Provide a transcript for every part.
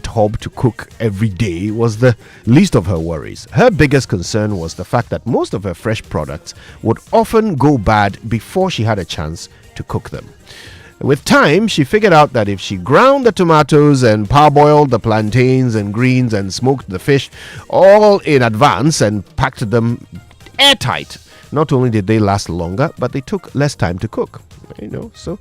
hob to cook every day was the least of her worries. Her biggest concern was the fact that most of her fresh products would often go bad before she had a chance to cook them. With time, she figured out that if she ground the tomatoes and parboiled the plantains and greens and smoked the fish all in advance and packed them airtight, not only did they last longer, but they took less time to cook. So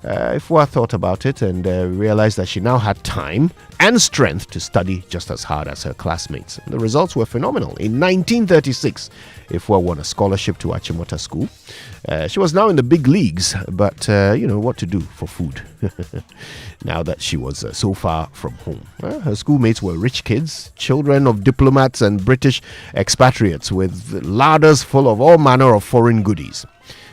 Ifua thought about it and realized that she now had time and strength to study just as hard as her classmates. And the results were phenomenal. In 1936, Ifua won a scholarship to Achimota School. She was now in the big leagues, but what to do for food now that she was so far from home. Her schoolmates were rich kids, children of diplomats and British expatriates with larders full of all manner of foreign goodies.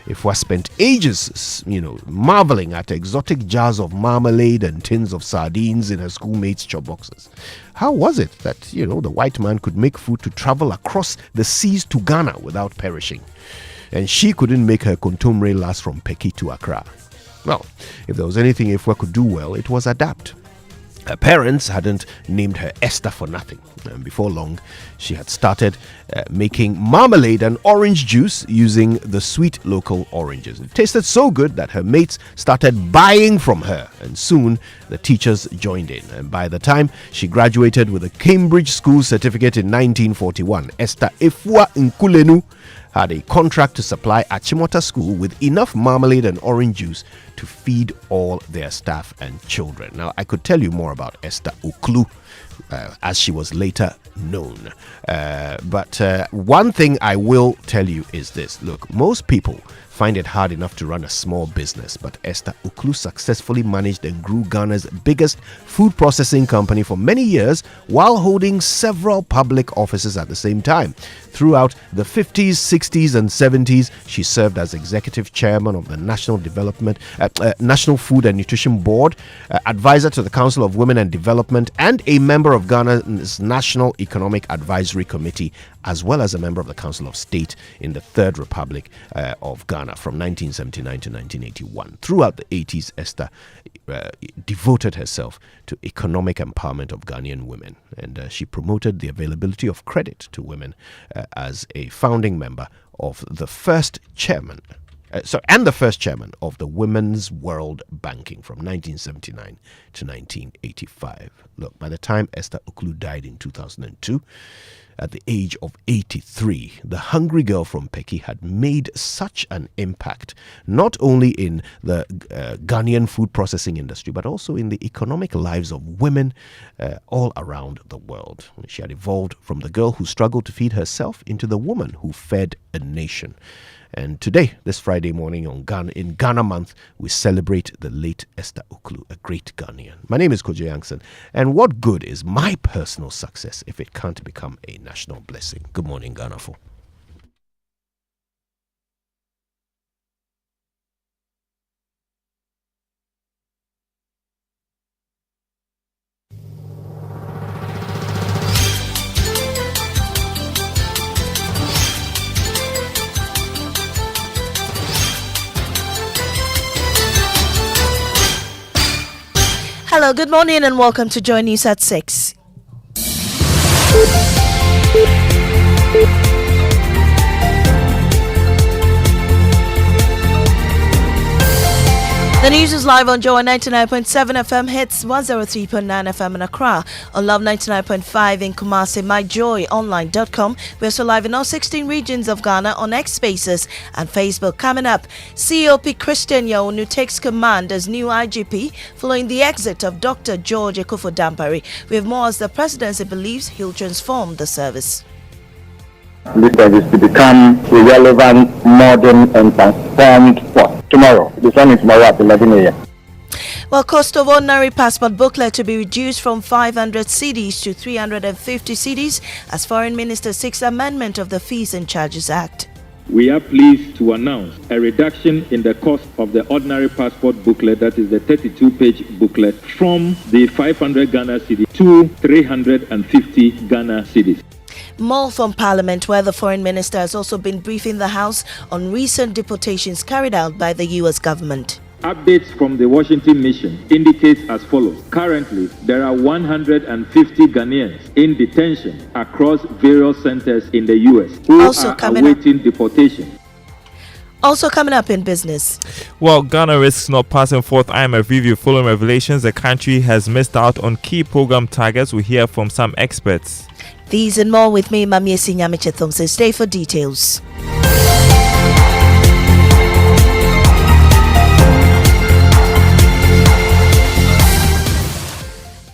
Ifua spent ages, marveling at exotic jars of marmalade and tins of sardines in her schoolmates' chop boxes. How was it that, the white man could make food to travel across the seas to Ghana without perishing? And she couldn't make her contomere last from Peki to Accra. Well, if there was anything Ifua could do well, it was adapt. Her parents hadn't named her Esther for nothing. And before long, she had started making marmalade and orange juice using the sweet local oranges. It tasted so good that her mates started buying from her, and soon the teachers joined in. And by the time she graduated with a Cambridge School certificate in 1941, Esther Ifua Nkulenu had a contract to supply Achimota School with enough marmalade and orange juice to feed all their staff and children. Now, I could tell you more about Esther Oklu, as she was later known. But one thing I will tell you is this. Look, most people find it hard enough to run a small business, but Esther Oklu successfully managed and grew Ghana's biggest food processing company for many years while holding several public offices at the same time. Throughout the 50s, 60s, and 70s, she served as executive chairman of the National Food and Nutrition Board, advisor to the Council of Women and Development, and a member of Ghana's National Economic Advisory Committee, as well as a member of the Council of State in the Third Republic of Ghana from 1979 to 1981. Throughout the 80s, Esther devoted herself to economic empowerment of Ghanaian women, and she promoted the availability of credit to women as a founding member of the first chairman of the Women's World Banking from 1979 to 1985. Look, by the time Esther Oklu died in 2002, at the age of 83, the hungry girl from Peki had made such an impact, not only in the Ghanaian food processing industry, but also in the economic lives of women all around the world. She had evolved from the girl who struggled to feed herself into the woman who fed a nation. And today, this Friday morning in Ghana Month, we celebrate the late Esther Oklu, a great Ghanaian. My name is Kojo Yankson, and what good is my personal success if it can't become a national blessing? Good morning, Ghana. Hello, good morning and welcome to Joy News at 6. The news is live on Joy 99.7 FM, hits 103.9 FM in Accra, on Love 99.5 in Kumasi, myjoyonline.com. We're also live in all 16 regions of Ghana on X Spaces and Facebook. Coming up, COP Christian Yawunu takes command as new IGP following the exit of Dr. George Ekufo-Dampare. We have more as the presidency believes he'll transform the service. This service to become a relevant, modern and transformed force. Tomorrow, the sun is tomorrow at 11 a.m. Well, cost of ordinary passport booklet to be reduced from 500 cedis to 350 cedis as Foreign Minister seeks amendment of the Fees and Charges Act. We are pleased to announce a reduction in the cost of the ordinary passport booklet, that is the 32-page booklet, from the 500 Ghana cedis to 350 Ghana cedis. More from Parliament, where the Foreign Minister has also been briefing the House on recent deportations carried out by the U.S. government. Updates from the Washington mission indicate as follows. Currently, there are 150 Ghanaians in detention across various centers in the U.S. who are awaiting deportation. Also coming up in business. Well, Ghana risks not passing fourth IMF review following revelations the country has missed out on key program targets. We hear from some experts. These and more with me, Mamie Sinyamiche Thompson. Stay for details.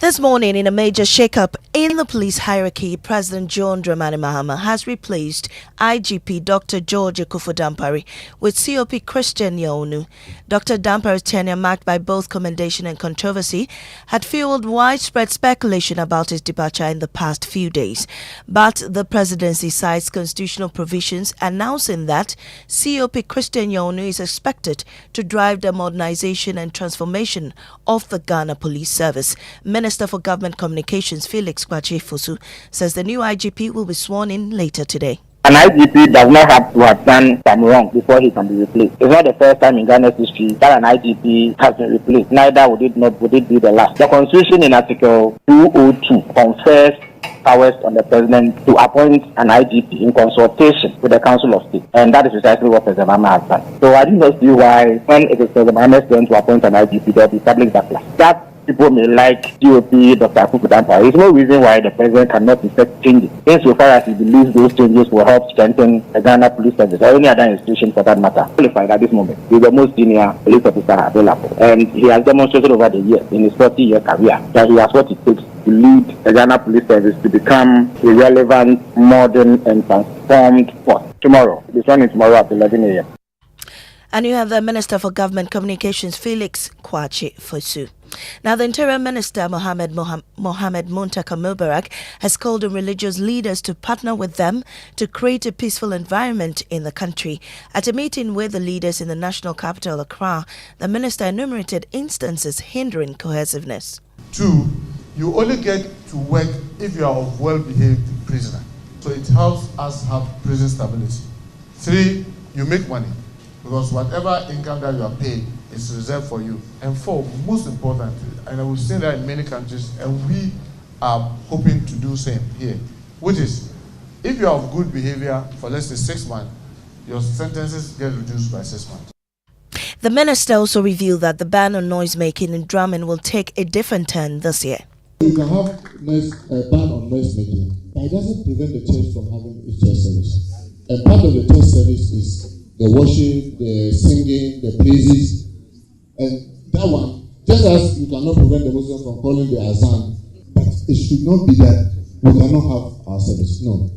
This morning, in a major shake-up in the police hierarchy, President John Dramani Mahama has replaced IGP Dr. George Kufu-Dampare with COP Christian Yonu. Dr. Dampare's tenure, marked by both commendation and controversy, had fueled widespread speculation about his departure in the past few days. But the presidency cites constitutional provisions announcing that COP Christian Yonu is expected to drive the modernization and transformation of the Ghana Police Service. Minister for Government Communications Felix Kwache-Fosu says the new IGP will be sworn in later today. An IGP does not have to have done some wrong before he can be replaced. It's not the first time in Ghana's history that an IGP has been replaced. Neither would it be the last. The Constitution in Article 202 confers powers on the President to appoint an IGP in consultation with the Council of State. And that is precisely what President Mahama has done. So I do not see why, when it is President Mahama's turn to appoint an IGP, there will be public backlash. That people may like COP Dr. Kufu-Dampare. There is no reason why the President cannot effect changes, insofar as he believes those changes will help strengthen the Ghana Police Service or any other institution for that matter. Qualified at this moment. He is the most senior police officer available. And he has demonstrated over the years, in his 40-year career, that he has what it takes to lead the Ghana Police Service to become a relevant, modern, and transformed force. Tomorrow, the sun is tomorrow at 11 a.m. And you have the Minister for Government Communications, Felix Kwache-Fosu. Now, the Interior Minister, Mohammed Muntaka Mubarak, has called on religious leaders to partner with them to create a peaceful environment in the country. At a meeting with the leaders in the national capital, Accra, the minister enumerated instances hindering cohesiveness. 2, you only get to work if you are a well-behaved prisoner. So it helps us have prison stability. 3, you make money, because whatever income that you are paid is reserved for you. And 4, most importantly, and I will say that in many countries, and we are hoping to do same here, which is, if you have good behavior for let's say 6 months, your sentences get reduced by 6 months. The minister also revealed that the ban on noise making and drumming will take a different turn this year. You can have a ban on noise making, but it doesn't prevent the church from having its church service. And part of the church service is the worship, the singing, the praises, and that one, just as you cannot prevent the Muslims from calling the azan, but it should not be that we cannot have our service. No.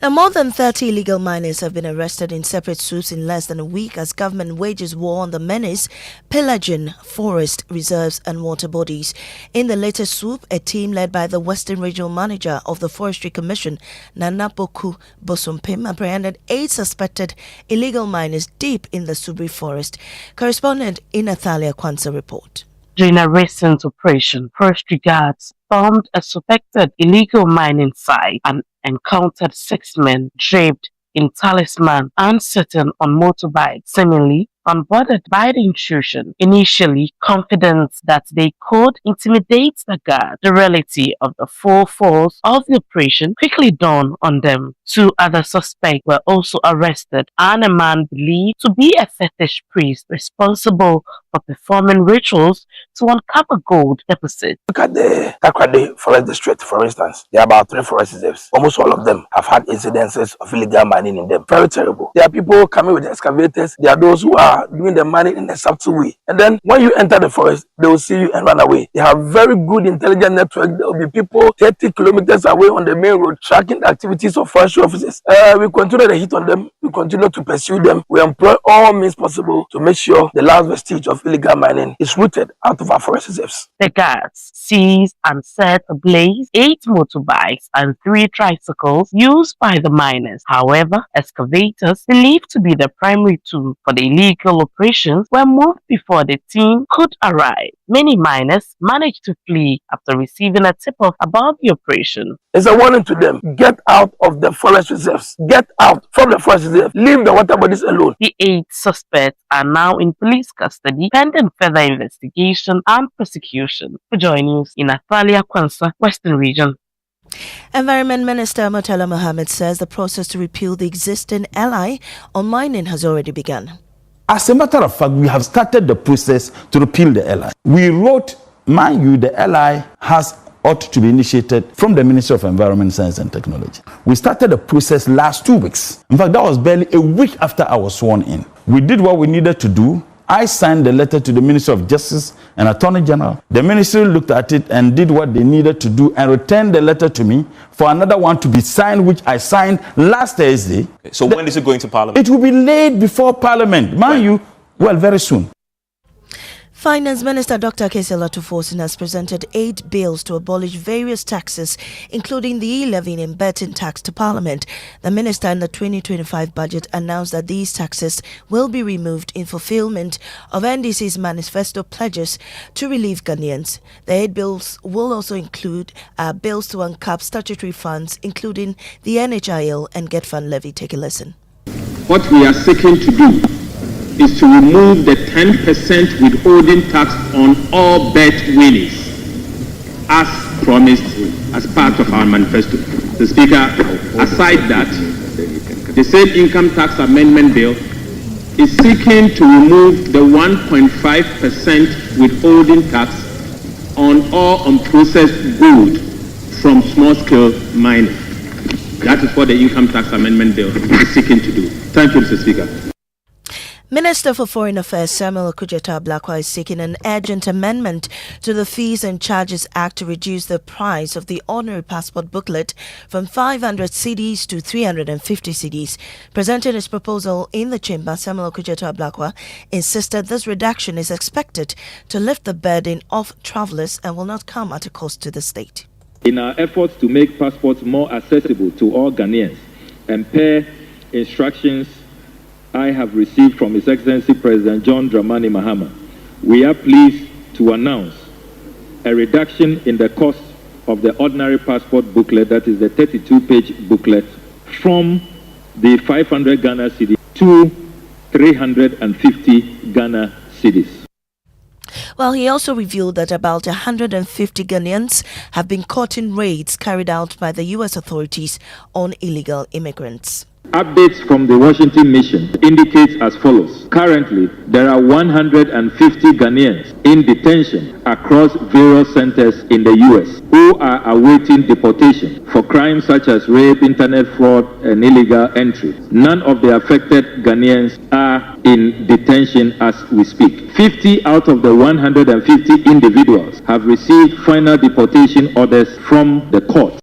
Now, more than 30 illegal miners have been arrested in separate swoops in less than a week as government wages war on the menace, pillaging forest reserves and water bodies. In the latest swoop, a team led by the Western Regional Manager of the Forestry Commission, Nanapoku Bosompim, apprehended 8 suspected illegal miners deep in the Subri forest. Correspondent Inathalia Kwanza report. During a recent operation, forestry guards found a suspected illegal mining site and encountered 6 men draped in talisman and sitting on motorbikes, seemingly unbothered by the intrusion. Initially confident that they could intimidate the guard, the reality of the full force of the operation quickly dawned on them. 2 other suspects were also arrested, and a man believed to be a fetish priest responsible for performing rituals to uncover gold deposits. Look at the Takrady Forest District, for instance. There are about 3 forest reserves. Almost all of them have had incidences of illegal mining in them. Very terrible. There are people coming with excavators. There are those who are doing the mining in a subtle way. And then when you enter the forest, they will see you and run away. They have very good intelligence network. There will be people 30 kilometers away on the main road tracking the activities of forestry officers. We continue the hit on them. We continue to pursue them. We employ all means possible to make sure the last vestige of illegal mining is rooted out of our forest reserves. The guards seized and set ablaze 8 motorbikes and 3 tricycles used by the miners. However, excavators, believed to be the primary tool for the illegal operations, were moved before the team could arrive. Many miners managed to flee after receiving a tip-off about the operation. It's a warning to them. Get out of the forest reserves. Get out from the forest reserve. Leave the water bodies alone. The 8 suspects are now in police custody pending further investigation and prosecution. For Joy News in Athalia Kwanza, Western Region. Environment Minister Murtala Mohammed says the process to repeal the existing LI on mining has already begun. As a matter of fact, we have started the process to repeal the LI. We wrote, mind you, the LI ought to be initiated from the Ministry of Environment, Science and Technology. We started the process last 2 weeks. In fact, that was barely a week after I was sworn in. We did what we needed to do. I signed the letter to the Ministry of Justice and Attorney General. The ministry looked at it and did what they needed to do and returned the letter to me for another one to be signed, which I signed last Thursday. So when is it going to Parliament? It will be laid before Parliament. Mind you, well, very soon. Finance Minister Dr. Kese Latufosin has presented 8 bills to abolish various taxes, including the e-levy and betting tax, to Parliament. The minister in the 2025 budget announced that these taxes will be removed in fulfillment of NDC's manifesto pledges to relieve Ghanaians. The 8 bills will also include bills to uncap statutory funds, including the NHIL and Get Fund levy. Take a listen. What we are seeking to do is to remove the 10% withholding tax on all bet winnings, as promised as part of our manifesto. The Speaker, aside that, the same income tax amendment bill is seeking to remove the 1.5% withholding tax on all unprocessed gold from small-scale mining. That is what the income tax amendment bill is seeking to do. Thank you, Mr. Speaker. Minister for Foreign Affairs Samuel Okudzeto-Ablakwa is seeking an urgent amendment to the Fees and Charges Act to reduce the price of the ordinary passport booklet from 500 cedis to 350 cedis. Presenting his proposal in the chamber, Samuel Okudzeto-Ablakwa insisted this reduction is expected to lift the burden off travellers and will not come at a cost to the state. In our efforts to make passports more accessible to all Ghanaians and per instructions I have received from His Excellency President John Dramani Mahama, we are pleased to announce a reduction in the cost of the ordinary passport booklet, that is the 32-page booklet, from the 500 Ghana cedis to 350 Ghana cedis. Well, he also revealed that about 150 Ghanaians have been caught in raids carried out by the U.S. authorities on illegal immigrants. Updates from the Washington mission indicates as follows. Currently, there are 150 Ghanaians in detention across various centers in the U.S. who are awaiting deportation for crimes such as rape, internet fraud, and illegal entry. None of the affected Ghanaians are in detention as we speak. 50 out of the 150 individuals have received final deportation orders from the court.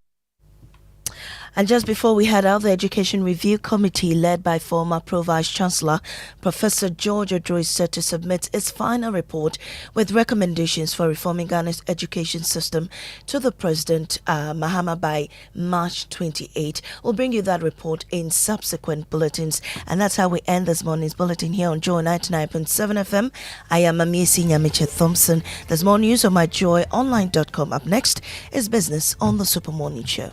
And just before we head out, the Education Review Committee, led by former Pro-Vice Chancellor Professor George Odro, is set to submit its final report with recommendations for reforming Ghana's education system to the President Mahama by March 28. We'll bring you that report in subsequent bulletins. And that's how we end this morning's bulletin here on Joy 99.7 FM. I am Amiesi Nyamiche Thompson. There's more news on myjoyonline.com. Up next is Business on the Super Morning Show.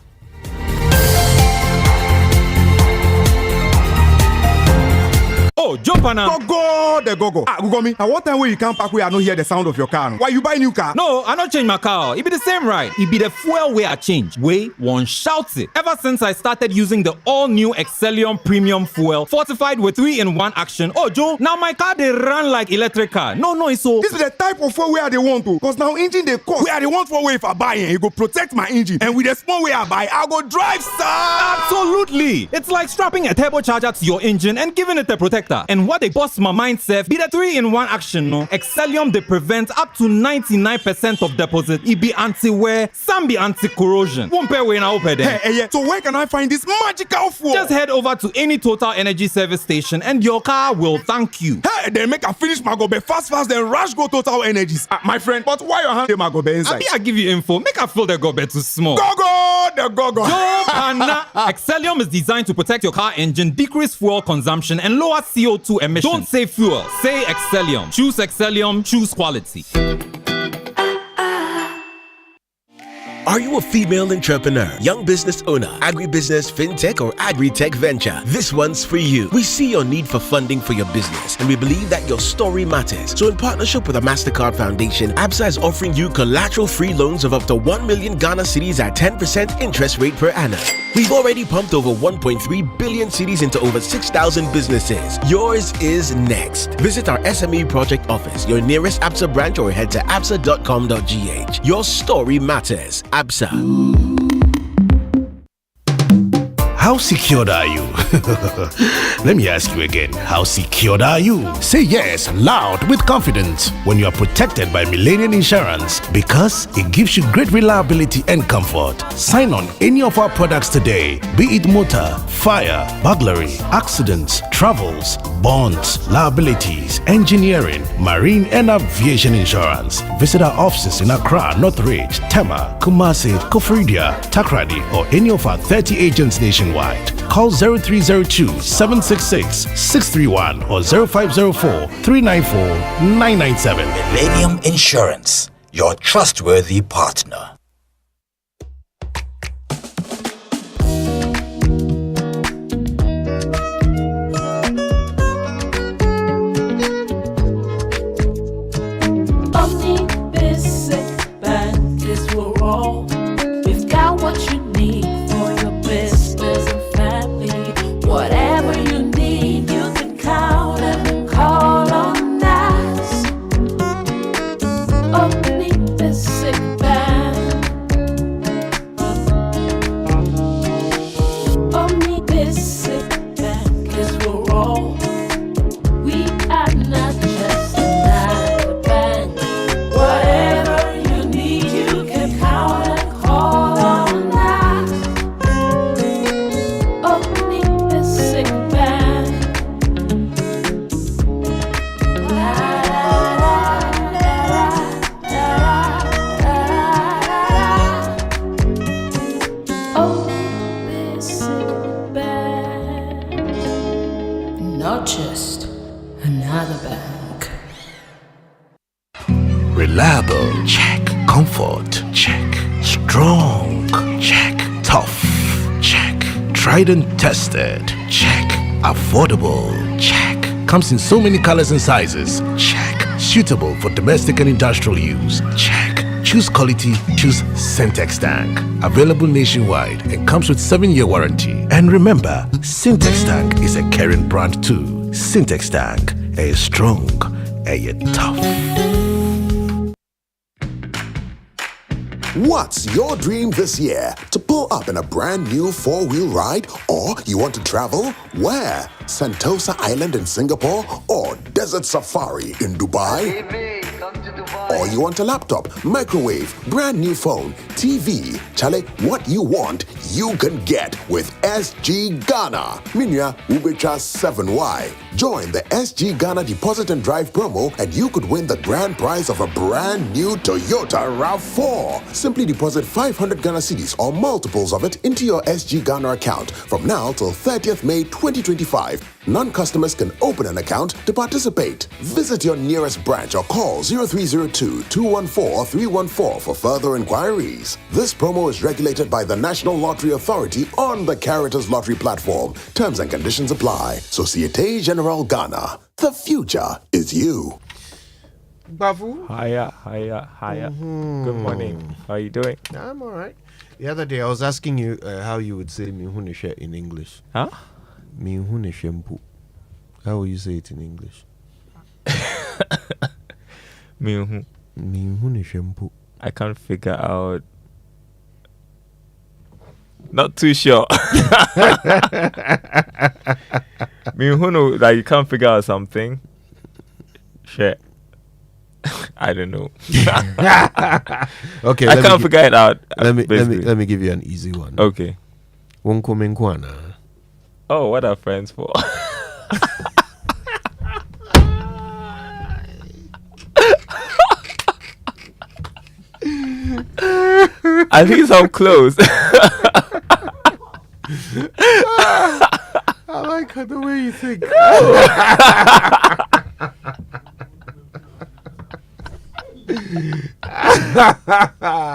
Oh, jump on now. Go, the go. Google me. At what time when you come back, we are not hear the sound of your car? Why you buy new car? No, I not change my car. It be the same ride. It be the fuel way I change. Way one shouts it. Ever since I started using the all-new Excellium Premium Fuel, fortified with 3-in-1 action. Oh, Joe, now my car they run like electric car. No, it's so. This is the type of fuel where they want to. Because now engine they cost. Where they want for way if I buy it, you go protect my engine. And with the small way I buy, I go drive, sir. Absolutely. It's like strapping a turbocharger to your engine and giving it a protector. protector. And what they boss my mind self be the 3-in-1 action, no? Excellium they prevent up to 99% of deposit. It be anti-wear, some be anti-corrosion. Won't pay when I open them. Hey, so where can I find this magical fuel? Just head over to any Total Energy service station and your car will thank you. Hey, then make a finish my gobe fast, then rush go Total Energies. My friend, but why your hand my gobe inside? I give you info. Make I feel the gobe too small. The go. Excellium is designed to protect your car engine, decrease fuel consumption, and lower CO2 emissions. Don't say fuel, say Excellium. Choose Excellium, choose quality. Are you a female entrepreneur, young business owner, agribusiness, fintech, or agri-tech venture? This one's for you. We see your need for funding for your business, and we believe that your story matters. So in partnership with the MasterCard Foundation, ABSA is offering you collateral-free loans of up to 1 million Ghana cedis at 10% interest rate per annum. We've already pumped over 1.3 billion cedis into over 6,000 businesses. Yours is next. Visit our SME project office, your nearest ABSA branch, or head to absa.com.gh. Your story matters. ABSA. How secured are you? Let me ask you again. How secured are you? Say yes loud with confidence when you are protected by Millennium Insurance, because it gives you great reliability and comfort. Sign on any of our products today, be it motor, fire, burglary, accidents, travels, bonds, liabilities, engineering, marine and aviation insurance. Visit our offices in Accra, Northridge, Tema, Kumasi, Kofridia, Takrady, or any of our 30 agents nationwide. Call 0302 766 631 or 0504 394 997. Millennium Insurance, your trustworthy partner. Reliable, check. Comfort, check. Strong, check. Tough, check. Tried and tested, check. Affordable, check. Comes in so many colors and sizes, check. Suitable for domestic and industrial use, check. Choose quality, choose Syntex Tank. Available nationwide and comes with 7-year warranty. And remember, Syntex Tank is a caring brand too. Syntex Tank, a strong, a tough. What's your dream this year? To pull up in a brand new 4-wheel ride? Or you want to travel? Where? Sentosa Island in Singapore? Or Desert Safari in Dubai? Or you want a laptop, microwave, brand new phone, TV? Chale, what you want, you can get with SG Ghana. Minya Ubecha 7Y. Join the SG Ghana Deposit and Drive promo and you could win the grand prize of a brand new Toyota RAV4. Simply deposit 500 Ghana cedis or multiples of it into your SG Ghana account from now till 30th May 2025. Non-customers can open an account to participate. Visit your nearest branch or call 0302-214-314 for further inquiries. This promo is regulated by the National Lottery Authority on the Caritas Lottery platform. Terms and conditions apply. Societe Generale Ghana. The future is you. Bavu. Hiya. Good morning. How are you doing? I'm all right. The other day I was asking you how you would say mihunishe in English. Huh? Mihunishe. How will you say it in English? I can't figure out. Not too sure. Me who know like you can't figure out something. Shit. I don't know. Okay, I can't figure it out. Let me give you an easy one. Okay. Wonkomenkwana. Oh, what are friends for? I think I'm close. I like the way you think.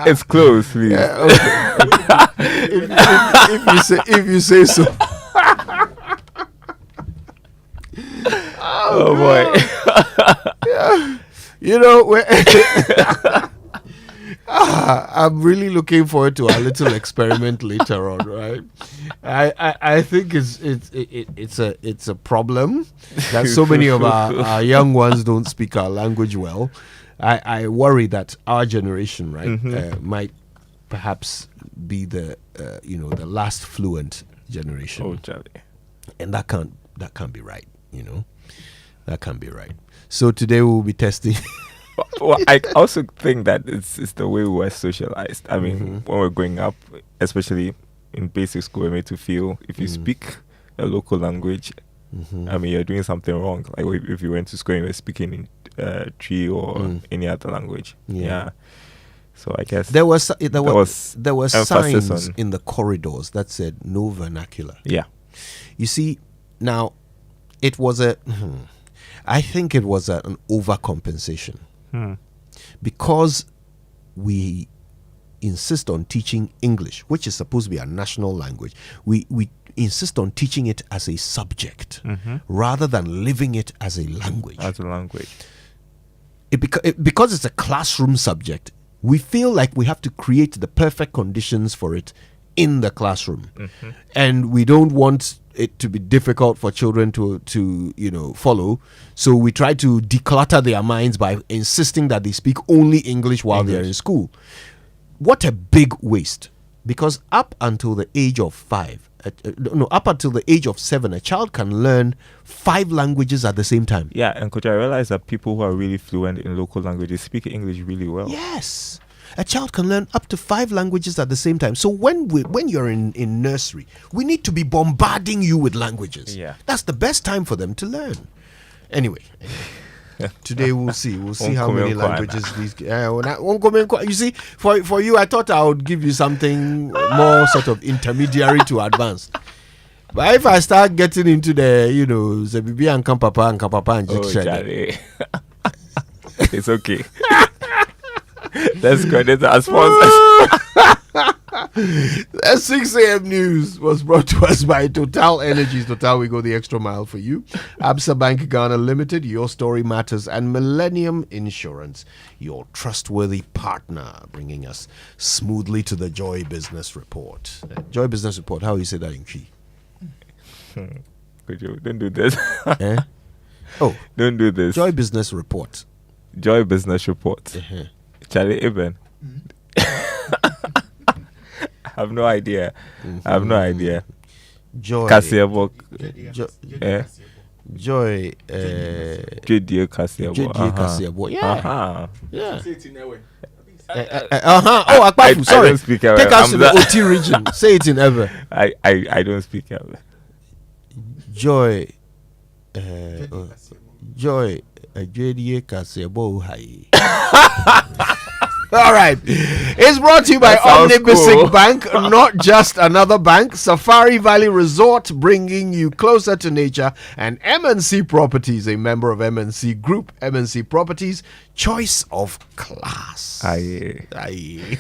It's close, please. Yeah, okay. if you say so. Oh boy. Yeah. You know, I'm really looking forward to our little experiment later on, right? I think it's a problem that so many of our young ones don't speak our language well. I worry that our generation, right, might perhaps be the the last fluent generation. Oh, Charlie. And that can't be right, That can't be right. So today we'll be testing. Well, I also think that it's the way we were socialized. I mean, when we're growing up, especially in basic school, we're made to feel if you speak a local language, I mean, you're doing something wrong. Like if you went to school and you were speaking in Tree or any other language. Yeah. So I guess there were signs on in the corridors that said no vernacular. Yeah. You see, now it was I think it was an overcompensation. Because we insist on teaching English, which is supposed to be a national language, we insist on teaching it as a subject rather than living it as a language. Because it's a classroom subject, we feel like we have to create the perfect conditions for it in the classroom. And we don't want it to be difficult for children to follow, so we try to declutter their minds by insisting that they speak only English while they're in school. What a big waste, because up until the age of 7, a child can learn 5 languages at the same time. Yeah, and could I realize that people who are really fluent in local languages speak English really well? Yes. A child can learn up to 5 languages at the same time. So when you're in nursery, we need to be bombarding you with languages. Yeah. That's the best time for them to learn. Anyway, today we'll see. We'll see how many languages these. You see, for you, I thought I would give you something more sort of intermediary to advanced. But if I start getting into the, Zebibi and Kampapa and Charlie. It's okay. Let's credit our sponsors. The 6 a.m. news was brought to us by Total Energies. Total, we go the extra mile for you. Absa Bank Ghana Limited, your story matters. And Millennium Insurance, your trustworthy partner, bringing us smoothly to the Joy Business Report. Joy Business Report, how you say that in Chi? Could you don't do this? Oh, don't do this. Joy Business Report. Joy Business Report. Charlie Eben. I have no idea. Joy. Kasiabo. Joy. JD Kasiabo. Yeah. Yeah. Oh, Akpafu, sorry. I don't speak Ewe. Take us to the OT region. Say it in Ewe. I don't speak Ewe. Joy. Joy. JD Kasiabo. All right. It's brought to you by Omnibasic Bank, not just another bank. Safari Valley Resort, bringing you closer to nature. And MNC Properties, a member of MNC Group. MNC Properties, choice of class. Aye.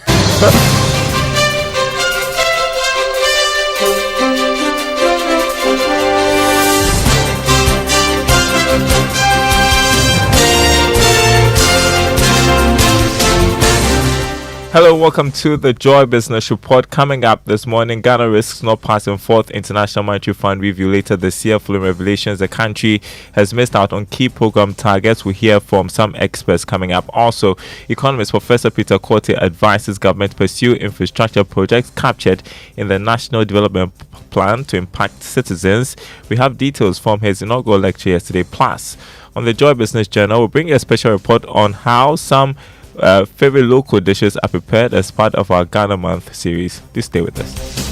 Hello, welcome to the Joy Business Report. Coming up this morning, Ghana risks not passing fourth International Monetary Fund review later this year. Following revelations, the country has missed out on key program targets. We hear from some experts coming up. Also, economist Professor Peter Korte advises government to pursue infrastructure projects captured in the National Development Plan to impact citizens. We have details from his inaugural lecture yesterday. Plus, on the Joy Business Journal, we'll bring you a special report on how some favorite local dishes are prepared as part of our Ghana Month series. Please stay with us.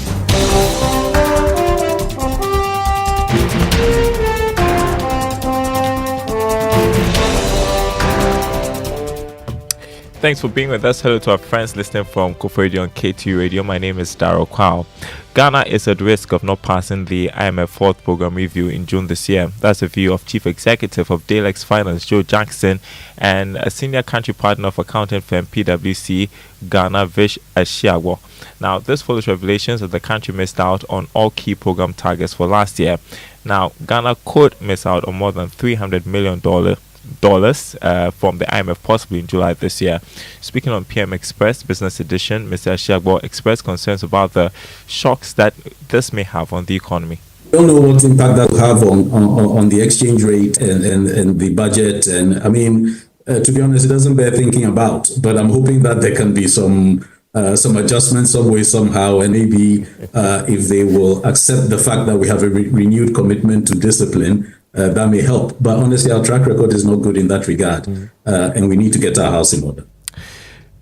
Thanks for being with us. Hello to our friends listening from Kofa Radio and K2 Radio. My name is Darryl Kwao. Ghana is at risk of not passing the IMF fourth program review in June this year. That's the view of Chief Executive of Dalex Finance, Joe Jackson, and a senior country partner of accounting firm PwC, Ghana, Vish Ashiago. Now, this follows revelations that the country missed out on all key program targets for last year. Now, Ghana could miss out on more than $300 million from the IMF possibly in July this year. Speaking on PM Express Business Edition, Mr. Ashiagbo expressed concerns about the shocks that this may have on the economy. We don't know what impact that will have on the exchange rate and the budget. And I mean, to be honest, it doesn't bear thinking about. But I'm hoping that there can be some adjustments some way, somehow, and maybe if they will accept the fact that we have a renewed commitment to discipline, that may help. But honestly, our track record is not good in that regard, and we need to get our house in order.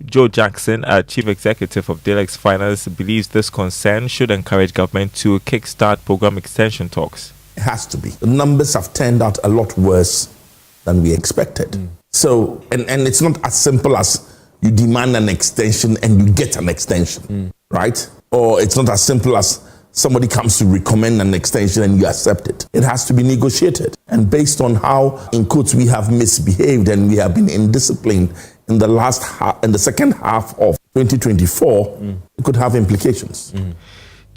Joe Jackson, Chief Executive of Dalex Finance, believes this concern should encourage government to kickstart program extension talks. It has to be. The numbers have turned out a lot worse than we expected. So, and it's not as simple as you demand an extension and you get an extension, right? Or it's not as simple as somebody comes to recommend an extension and you accept it. It has to be negotiated. And based on how, in quotes, we have misbehaved and we have been indisciplined in the second half of 2024, it could have implications.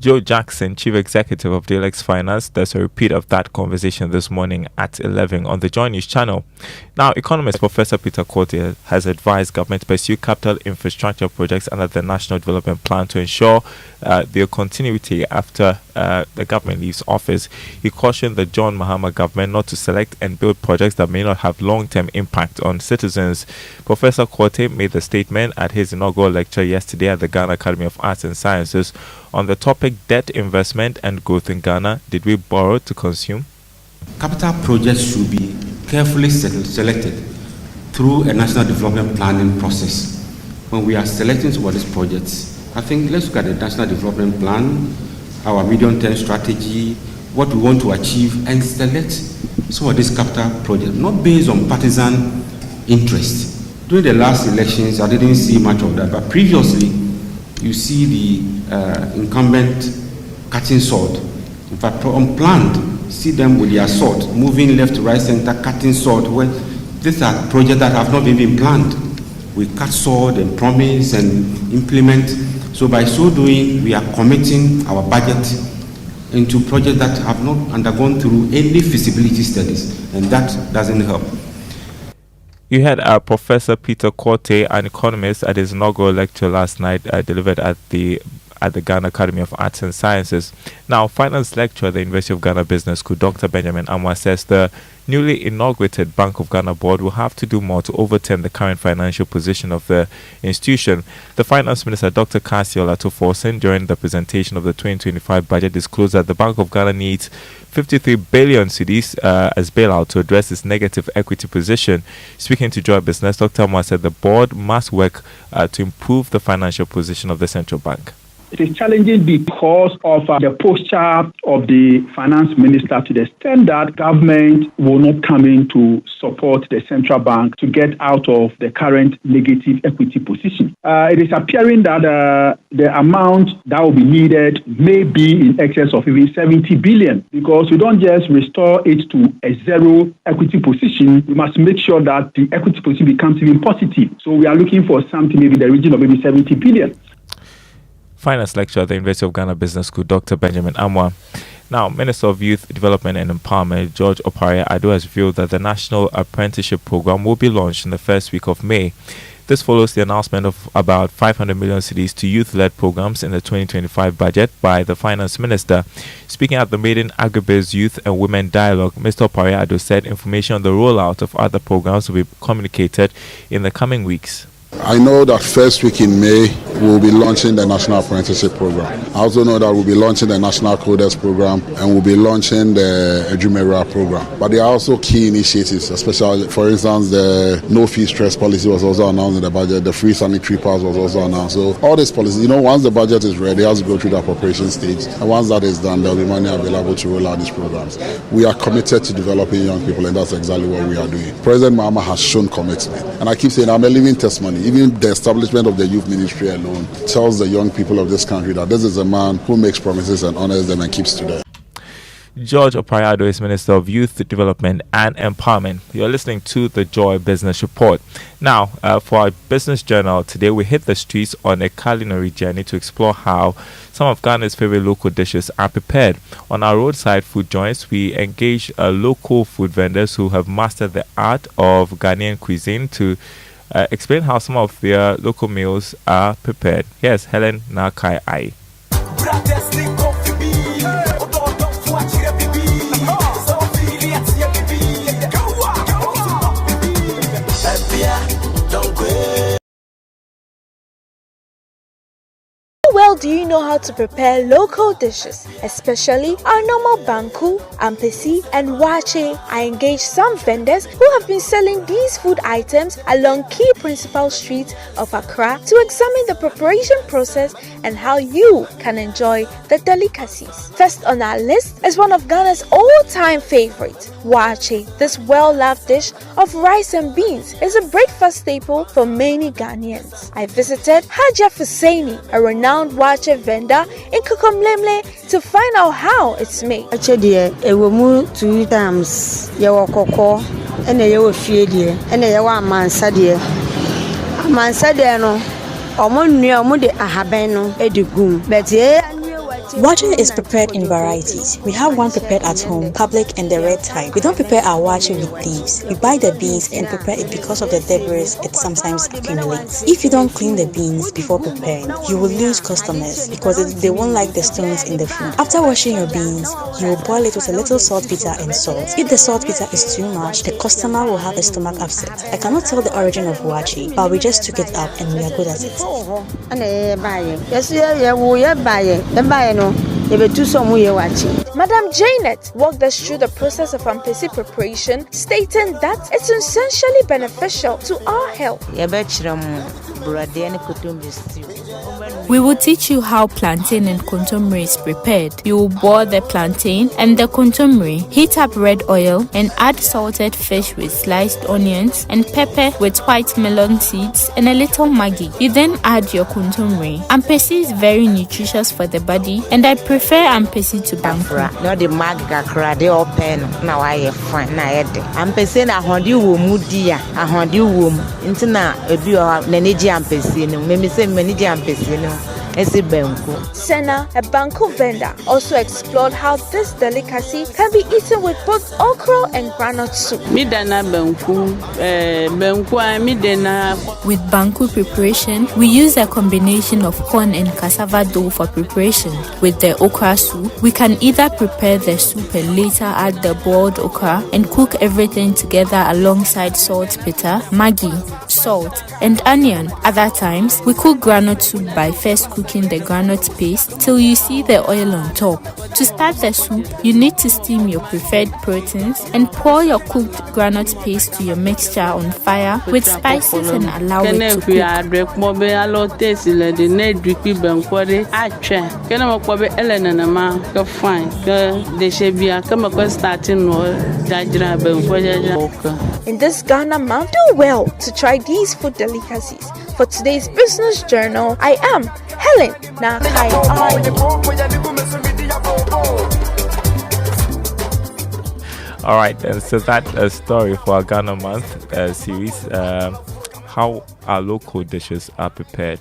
Joe Jackson, Chief Executive of Dalex Finance. There's a repeat of that conversation this morning at 11 on the Joy News channel. Now, economist Professor Peter Korte has advised government to pursue capital infrastructure projects under the National Development Plan to ensure their continuity after the government leaves office. He cautioned the John Mahama government not to select and build projects that may not have long-term impact on citizens. Professor Korte made the statement at his inaugural lecture yesterday at the Ghana Academy of Arts and Sciences on the topic debt investment and growth in Ghana. Did we borrow to consume? Capital projects should be carefully selected through a national development planning process. When we are selecting some of these projects, I think let's look at the national development plan, our medium-term strategy, what we want to achieve, and select some of these capital projects, not based on partisan interest. During the last elections, I didn't see much of that, but previously, you see the incumbent cutting sword. In fact, unplanned, see them with their sword, moving left, right, center, cutting sword. Well, these are projects that have not been planned. We cut sword and promise and implement. So by so doing, we are committing our budget into projects that have not undergone through any feasibility studies, and that doesn't help. You had Professor Peter Korte, an economist, at his inaugural lecture last night, delivered at the Ghana Academy of Arts and Sciences. Now, finance lecturer at the University of Ghana Business School, Dr. Benjamin Amwa, says the newly inaugurated Bank of Ghana board will have to do more to overturn the current financial position of the institution. The Finance Minister, Dr. Kasio Latoforsen, during the presentation of the 2025 budget, disclosed that the Bank of Ghana needs 53 billion cedis as bailout to address its negative equity position. Speaking to Joy Business, Dr. Amwa said the board must work to improve the financial position of the central bank. It is challenging because of the posture of the finance minister, to the extent that government will not come in to support the central bank to get out of the current negative equity position. It is appearing that the amount that will be needed may be in excess of even 70 billion, because we don't just restore it to a zero equity position. We must make sure that the equity position becomes even positive. So we are looking for something maybe in the region of maybe 70 billion. Finance lecturer at the University of Ghana Business School, Dr. Benjamin Amwa. Now, Minister of Youth Development and Empowerment, George Opare Ado, has revealed that the National Apprenticeship Program will be launched in the first week of May. This follows the announcement of about 500 million cedis to youth-led programs in the 2025 budget by the Finance Minister. Speaking at the maiden Agribiz Youth and Women Dialogue, Mr. Opare-Addo said information on the rollout of other programs will be communicated in the coming weeks. I know that first week in May, we'll be launching the National Apprenticeship Program. I also know that we'll be launching the National Coders Program and we'll be launching the Ejumera Program. But there are also key initiatives, especially, for instance, the no fee stress policy was also announced in the budget. The free sanitary pass was also announced. So all these policies, once the budget is ready, it has to go through the appropriation stage. And once that is done, there will be money available to roll out these programs. We are committed to developing young people, and that's exactly what we are doing. President Mahama has shown commitment. And I keep saying, I'm a living testimony. Even the establishment of the youth ministry alone tells the young people of this country that this is a man who makes promises and honors them and keeps to them. George Opare-Addo is Minister of Youth Development and Empowerment. You're listening to the Joy Business Report. Now, for our business journal today, we hit the streets on a culinary journey to explore how some of Ghana's favorite local dishes are prepared. On our roadside food joints, we engage local food vendors who have mastered the art of Ghanaian cuisine to explain how some of their local meals are prepared. Here's Helen Nakai Ai. Well, do you know how to prepare local dishes, especially our normal banku, ampesi, and wache? I engaged some vendors who have been selling these food items along key principal streets of Accra to examine the preparation process and how you can enjoy the delicacies. First on our list is one of Ghana's all-time favorites, wache. This well-loved dish of rice and beans is a breakfast staple for many Ghanaians. I visited Haja Fusaini, a renowned wache vendor in Kukumlemle, to find out how it's made. Actually, it will move 2 times. You cocoa and you will feed you, and you want mansadia. Mansadia no, or Mundi Ahabeno, Edugum, but yeah. Wache is prepared in varieties. We have one prepared at home, public and the red type. We don't prepare our wache with leaves. We buy the beans and prepare it because of the debris it sometimes accumulates. If you don't clean the beans before preparing, you will lose customers because they won't like the stones in the food. After washing your beans, you will boil it with a little saltpeter and salt. If the saltpeter is too much, the customer will have a stomach upset. I cannot tell the origin of wache, but we just took it up and we are good at it. Madam Janet walked us through the process of ampesi preparation, stating that it's essentially beneficial to our health. We will teach you how plantain and contomere is prepared. You will boil the plantain and the contomere, heat up red oil and add salted fish with sliced onions and pepper with white melon seeds and a little Maggi. You then add your contomere. Ampesi is very nutritious for the body and I prefer ampesi to banku. No, the Magga cra, they open. Now I have fun. Ampesi na hondi womu dia, a hondi wom. Intina, a do Neniji ampesi, no, maybe say Meniji ampesi, no. Senna, a banku vendor, also explored how this delicacy can be eaten with both okra and groundnut soup. With banku preparation, we use a combination of corn and cassava dough for preparation. With the okra soup, we can either prepare the soup and later add the boiled okra and cook everything together alongside saltpeter, Maggi, salt, and onion. Other times, we cook groundnut soup by first cooking the groundnut paste till you see the oil on top. To start the soup, you need to steam your preferred proteins and pour your cooked groundnut paste to your mixture on fire with spices and allow it to cook. In this Ghana month, do well to try these food delicacies. For today's business journal, I am Helen Nakai. All right, and so that's a story for our Ghana Month series, how our local dishes are prepared.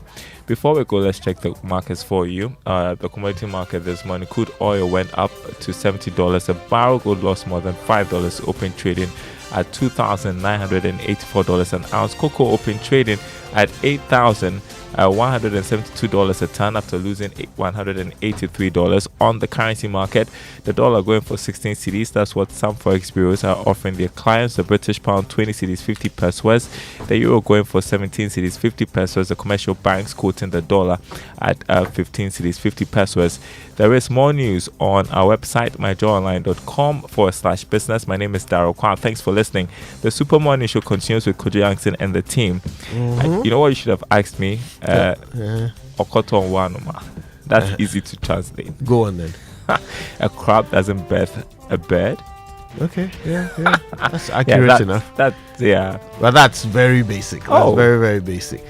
Before we go, let's check the markets for you. The commodity market this morning, crude oil went up to $70 a barrel. Gold lost more than $5, open trading at $2,984 an ounce. Cocoa open trading at $8,172 a ton after losing $183. On the currency market, the dollar going for 16 cedis. That's what some forex bureaus are offering their clients. The British pound 20 cedis, 50 pesos. The euro going for 17 cedis, 50 pesos. The commercial banks quoting the dollar at 15 cedis, 50 pesos. There is more news on our website, myjoyonline.com/business. My name is Daryl Kwan. Thanks for listening. The Super Morning Show continues with Kojo Yankson and the team. You know what you should have asked me? Okoto Wanuma. That's easy to translate. Go on then. A crab doesn't birth a bird. Okay, yeah. That's accurate enough. Yeah. But that's very basic. That's very, very basic.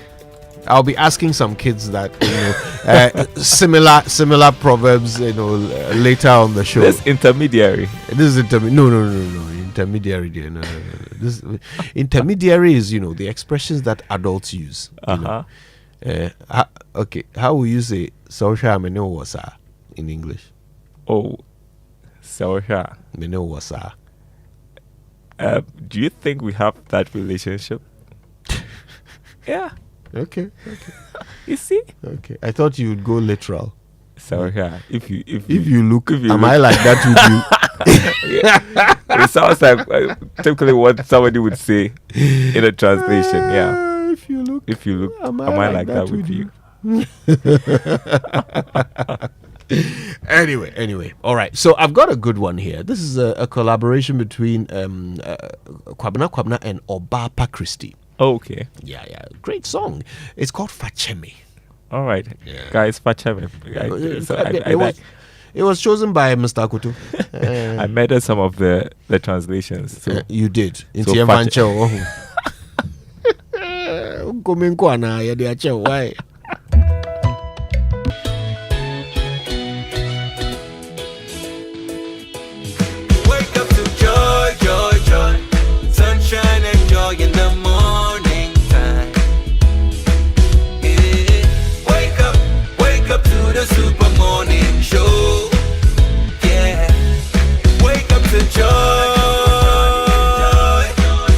I'll be asking some kids that, similar proverbs, later on the show. This intermediary. No. Intermediary. No. This intermediary is, the expressions that adults use. Okay. How will you say "Sausha mene wasa" in English? Oh, Sausha mene wasa. Do you think we have that relationship? Yeah. Okay. You see? Okay. I thought you would go literal. Sausha. If you look, am I like that with you? It sounds like typically what somebody would say in a translation. Yeah. If you look, am I like that with you? Anyway. All right. So I've got a good one here. This is a collaboration between Kwabena and Obapa Christie. Oh, okay. Yeah. Great song. It's called Facheme. All right. Yeah. Guys, Facheme. It was chosen by Mr. Akutu. I made some of the translations. So. You did. So Why? Wake up to joy, joy, joy. Sunshine and joy in the morning time. Yeah. Wake up to the Super Morning Show. Yeah. Wake up to joy.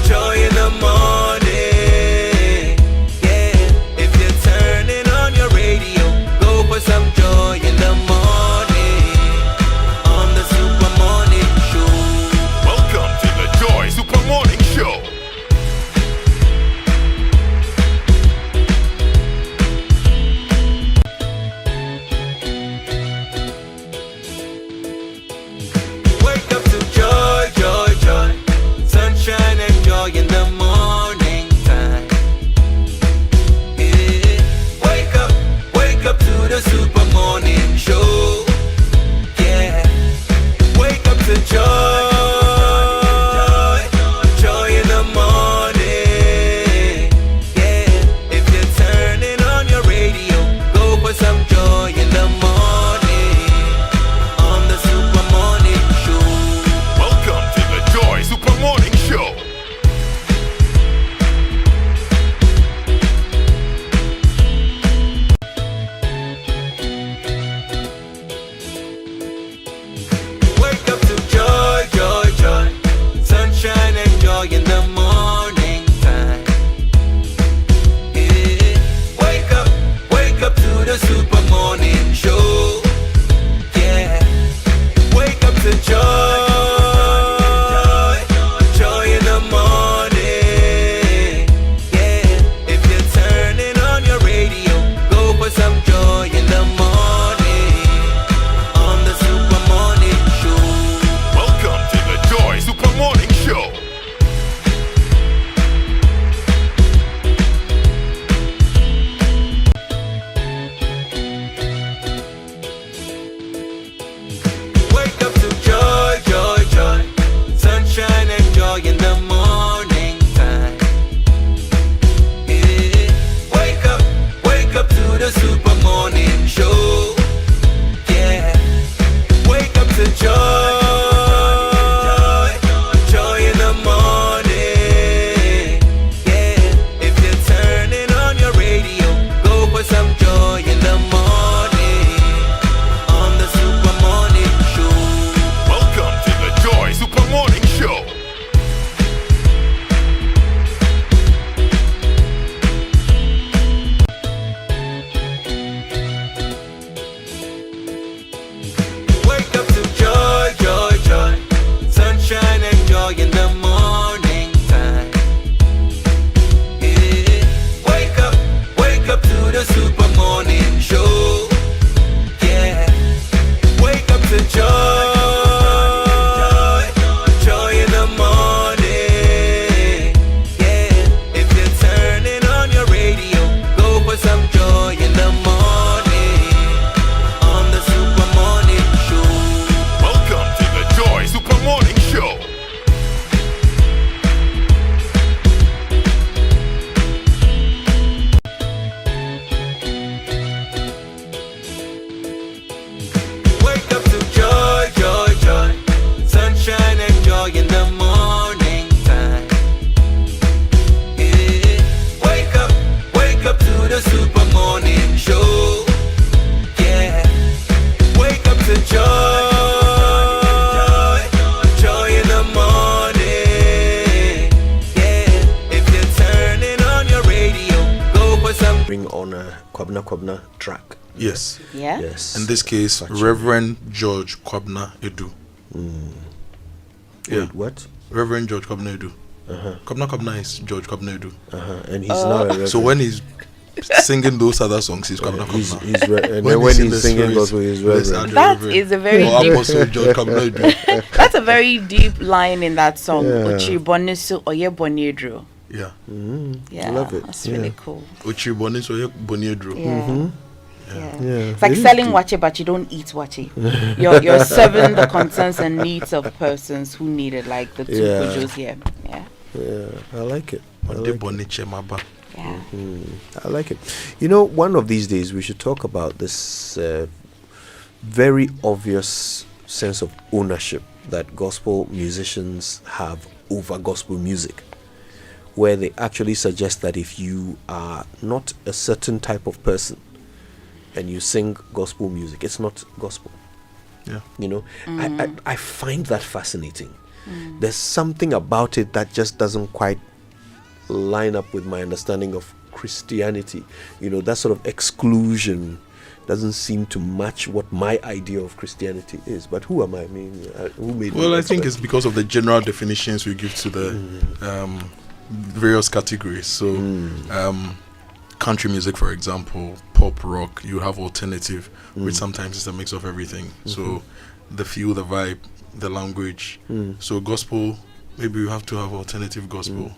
Joy in the morning. Yeah. If you turn Yes. Yeah. Yes. In this case, Reverend George Kwabna Edu. Yeah. Wait, what? Reverend George Kwabna Edu. Kwabna is George Kwabna Edu. And he's now a reverend. So when he's singing those other songs, he's Kwabna Kwabna. And then when he's singing gospel, he's reverend. That is a very deep. That's a very deep line in that song. Uchi bonisu oye boniedro. Yeah. Yeah. Love it. That's really cool. Uchi bonisu oye boniedro. Yeah. Yeah. It's like selling wache, but you don't eat wache. You're serving the concerns and needs of persons who need it, like the two kujos here. Yeah, I like it. I like it. You know, one of these days we should talk about this very obvious sense of ownership that gospel musicians have over gospel music, where they actually suggest that if you are not a certain type of person and you sing gospel music, it's not gospel. Yeah. You know, I find that fascinating. There's something about it that just doesn't quite line up with my understanding of Christianity. You know, that sort of exclusion doesn't seem to match what my idea of Christianity is. But who am I? I mean, who made me? Well, I think it's because of the general definitions we give to the various categories. So, country music, for example, pop rock, you have alternative, which sometimes is a mix of everything. So, the feel, the vibe, the language. So, gospel, maybe you have to have alternative gospel.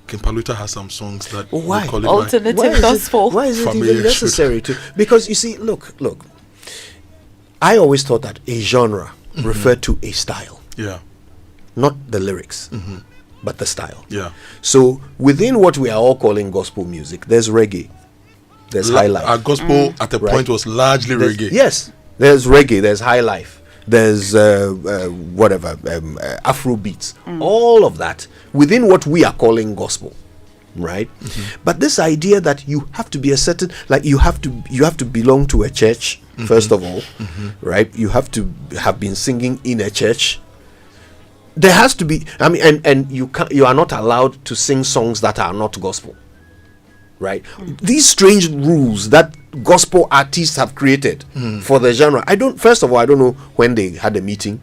King Paluta has some songs that why call it alternative gospel? Why is it even necessary to? Because you see, look. I always thought that a genre referred to a style. Yeah. Not the lyrics, but the style. Yeah. So within what we are all calling gospel music, there's reggae, there's high life. Our gospel at a point was largely reggae. Yes, there's reggae, there's high life. There's Afro beats, all of that within what we are calling gospel, right? But this idea that you have to be a certain, like you have to belong to a church first of all, right? You have to have been singing in a church. There has to be, I mean, and you are not allowed to sing songs that are not gospel, right? These strange rules that gospel artists have created for the genre. I don't know when they had a meeting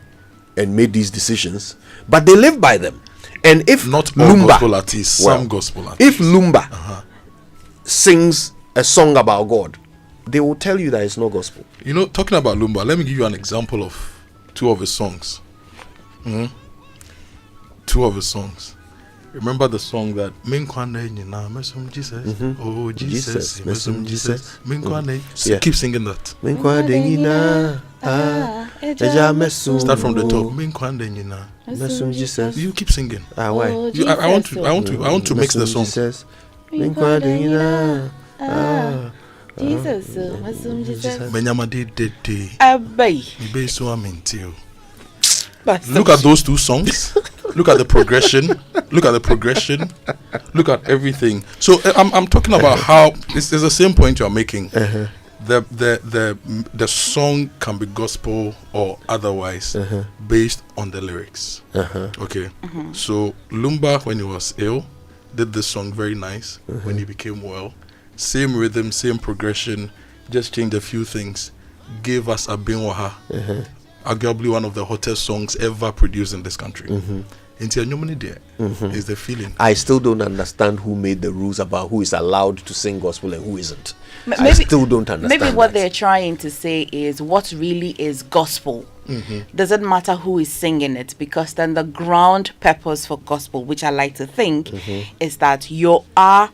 and made these decisions, but they live by them. And if not all Lumba, gospel artists, some gospel artists, if Lumba sings a song about God, they will tell you that it's not gospel. You know, talking about Lumba, let me give you an example of two of his songs. Two of his songs. Remember the song that Jesus? Oh Jesus, Jesus. Keep singing that. Start from the top. You keep singing. Why? I want to mix the song. Look at those two songs. Look at the progression. Look at everything. So I'm talking about how it's the same point you're making. The song can be gospel or otherwise based on the lyrics. Okay. So Lumba, when he was ill, did this song very nice. When he became well, same rhythm, same progression, just changed a few things. Gave us Abinwaha. Arguably one of the hottest songs ever produced in this country. Is the feeling. I still don't understand who made the rules about who is allowed to sing gospel and who isn't. I still don't understand. Maybe what they're trying to say is what really is gospel. Doesn't matter who is singing it, because then the ground purpose for gospel, which I like to think, is that you are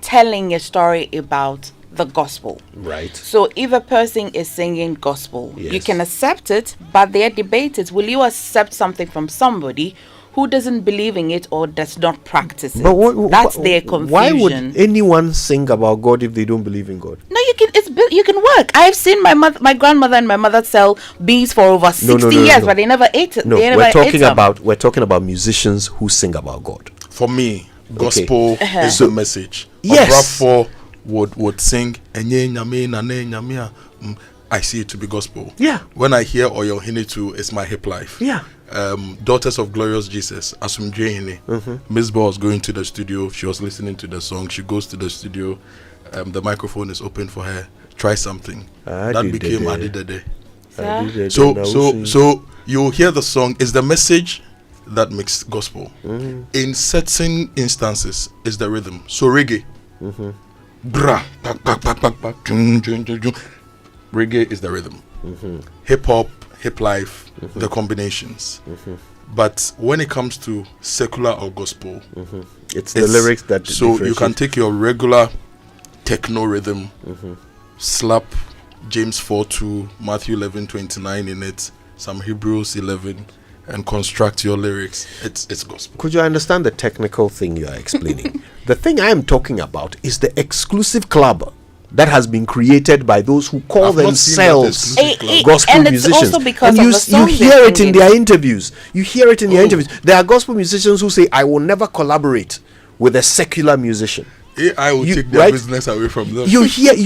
telling a story about the gospel. Right. So if a person is singing gospel, you can accept it, but their debate is, will you accept something from somebody who doesn't believe in it or does not practice it? But that's their confusion. Why would anyone sing about God if they don't believe in God? No, you can work. I've seen my grandmother and my mother sell bees for over 60 years, but they never ate it. No, we're talking about musicians who sing about God. For me, gospel is the message. Yes. Would sing I see it to be gospel. Yeah. When I hear Oyo Hini too, it's my hip life. Yeah. Daughters of Glorious Jesus, Asum Hini. Miss Ball was going to the studio. She was listening to the song. She goes to the studio. The microphone is open for her. try something. That Adi became Dede. Adi Dede. Adi Dede, So now so sing. so you hear the song is the message that makes gospel. In certain instances is the rhythm. So reggae. Bra, pak, pak, pak, pak, pak, jung, jung, jung, jung. Reggae is the rhythm. Hip hop, hip life, the combinations. But when it comes to secular or gospel, it's the lyrics that so you can differentiate. take your regular techno rhythm, slap James 4:2, Matthew 11:29 in it, some Hebrews 11, and construct your lyrics. It's gospel. Could you understand the technical thing you are explaining? The thing I am talking about is the exclusive club that has been created by those who call I've not seen that themselves exclusive club. gospel and it's musicians. also because And of you, the you songs hear they're it in singing. their interviews. You hear it in their interviews. There are gospel musicians who say, I will never collaborate with a secular musician. AI will take their business away from them. You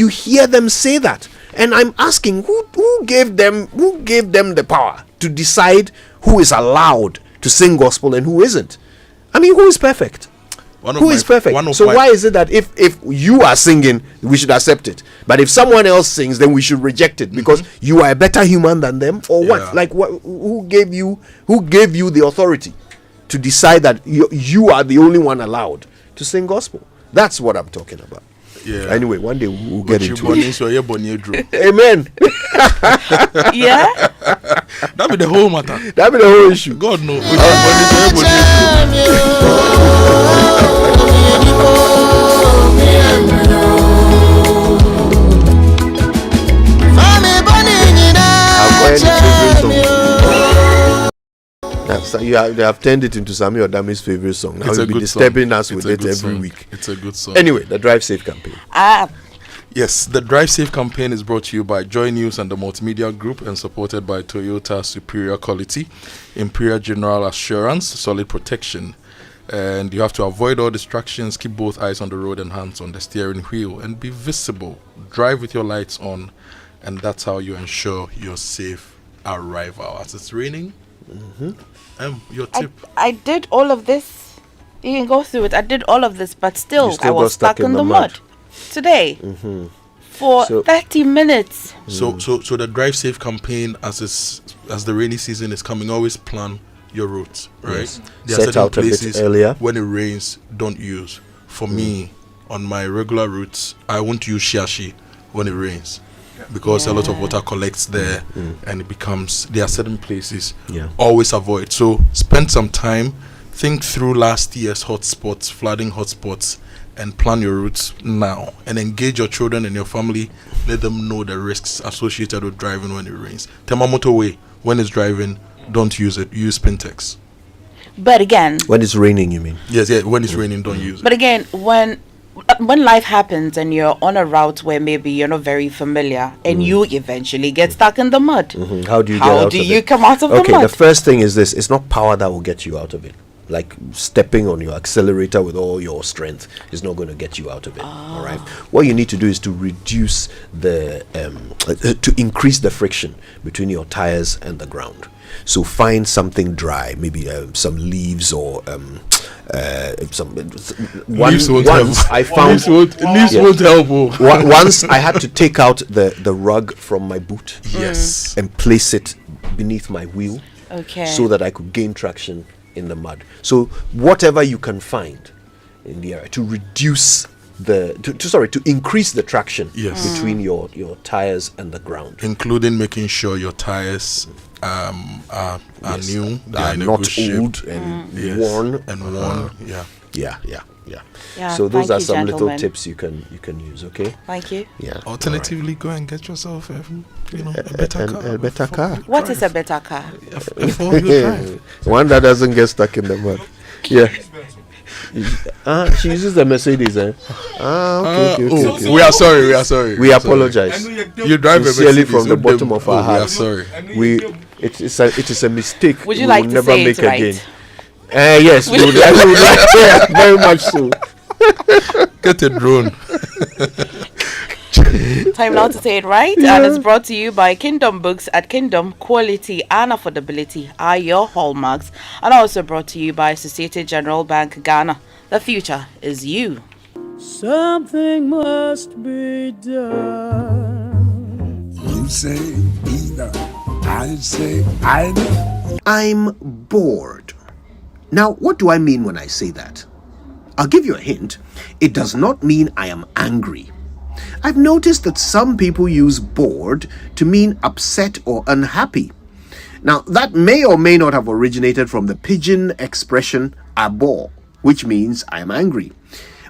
hear them say that. And I'm asking, who gave them the power to decide who is allowed to sing gospel and who isn't? I mean, who is perfect? Who is perfect? So why is it that if you are singing, we should accept it, but if someone else sings, then we should reject it because you are a better human than them, or what? Like what? Who gave you the authority to decide that you are the only one allowed to sing gospel? That's what I'm talking about. Yeah. Anyway, one day we'll get into it. it. Amen. Yeah. That be the whole matter. That be the whole issue. God knows. They have turned it into Sammy Odami's favorite song. Now you'll be disturbing us with it every week. It's a good song. Anyway, the Drive Safe campaign. Yes, the Drive Safe campaign is brought to you by Joy News and the Multimedia Group and supported by Toyota Superior Quality, Imperial General Assurance, Solid Protection. And you have to avoid all distractions, keep both eyes on the road and hands on the steering wheel, and be visible. Drive with your lights on, and that's how you ensure your safe arrival. As it's raining, your tip. I did all of this. You can go through it. I did all of this, but still I was stuck in the mud today for 30 minutes. So the Drive Safe campaign, as the rainy season is coming, always plan your routes, right? Yes. There are Set certain out a bit places earlier. when it rains, don't use. For me, on my regular routes, I won't use Shiashi when it rains because a lot of water collects there and it becomes, there are certain places always avoid. So spend some time, think through last year's hotspots, flooding hotspots, and plan your routes now, and engage your children and your family. Let them know the risks associated with driving when it rains. Temamoto Way, when it's driving, don't use it. Use Pintex. But again, when it's raining, you mean? Yes, when it's raining, don't use it. But again, when life happens and you're on a route where maybe you're not very familiar and you eventually get stuck in the mud, how do you get out of it? How do you come out of the mud? Okay, the first thing is this: it's not power that will get you out of it. Like stepping on your accelerator with all your strength is not going to get you out of it. All right. What you need to do is to reduce to increase the friction between your tires and the ground. So find something dry, maybe some leaves or some. Leaves won't help. I found leaves won't help. Once I had to take out the rug from my boot, and place it beneath my wheel, so that I could gain traction in the mud. So whatever you can find in the area to reduce to increase the traction between your tires and the ground, including making sure your tires are new, they are not old and worn. So those are some little tips you can use. Okay. Thank you. Yeah. Alternatively, go and get yourself a better car. A better car. What is a better car? One that doesn't get stuck in the mud. Yeah. She uses the Mercedes. Okay. We are sorry. We apologize. You drive a sincerely Mercedes from the bottom of our hearts. We are sorry. It is a mistake. Would you like to never say make it right? again. Yes, we would like very much so. Get a drone. Time now to say it right, and it's brought to you by Kingdom Books. At Kingdom, quality and affordability are your hallmarks, and also brought to you by Societe General Bank Ghana. The future is you. Something must be done. You say either. I say either. I'm bored. Now, what do I mean when I say that? I'll give you a hint. It does not mean I am angry. I've noticed that some people use bored to mean upset or unhappy. Now, that may or may not have originated from the pidgin expression abor, which means I am angry.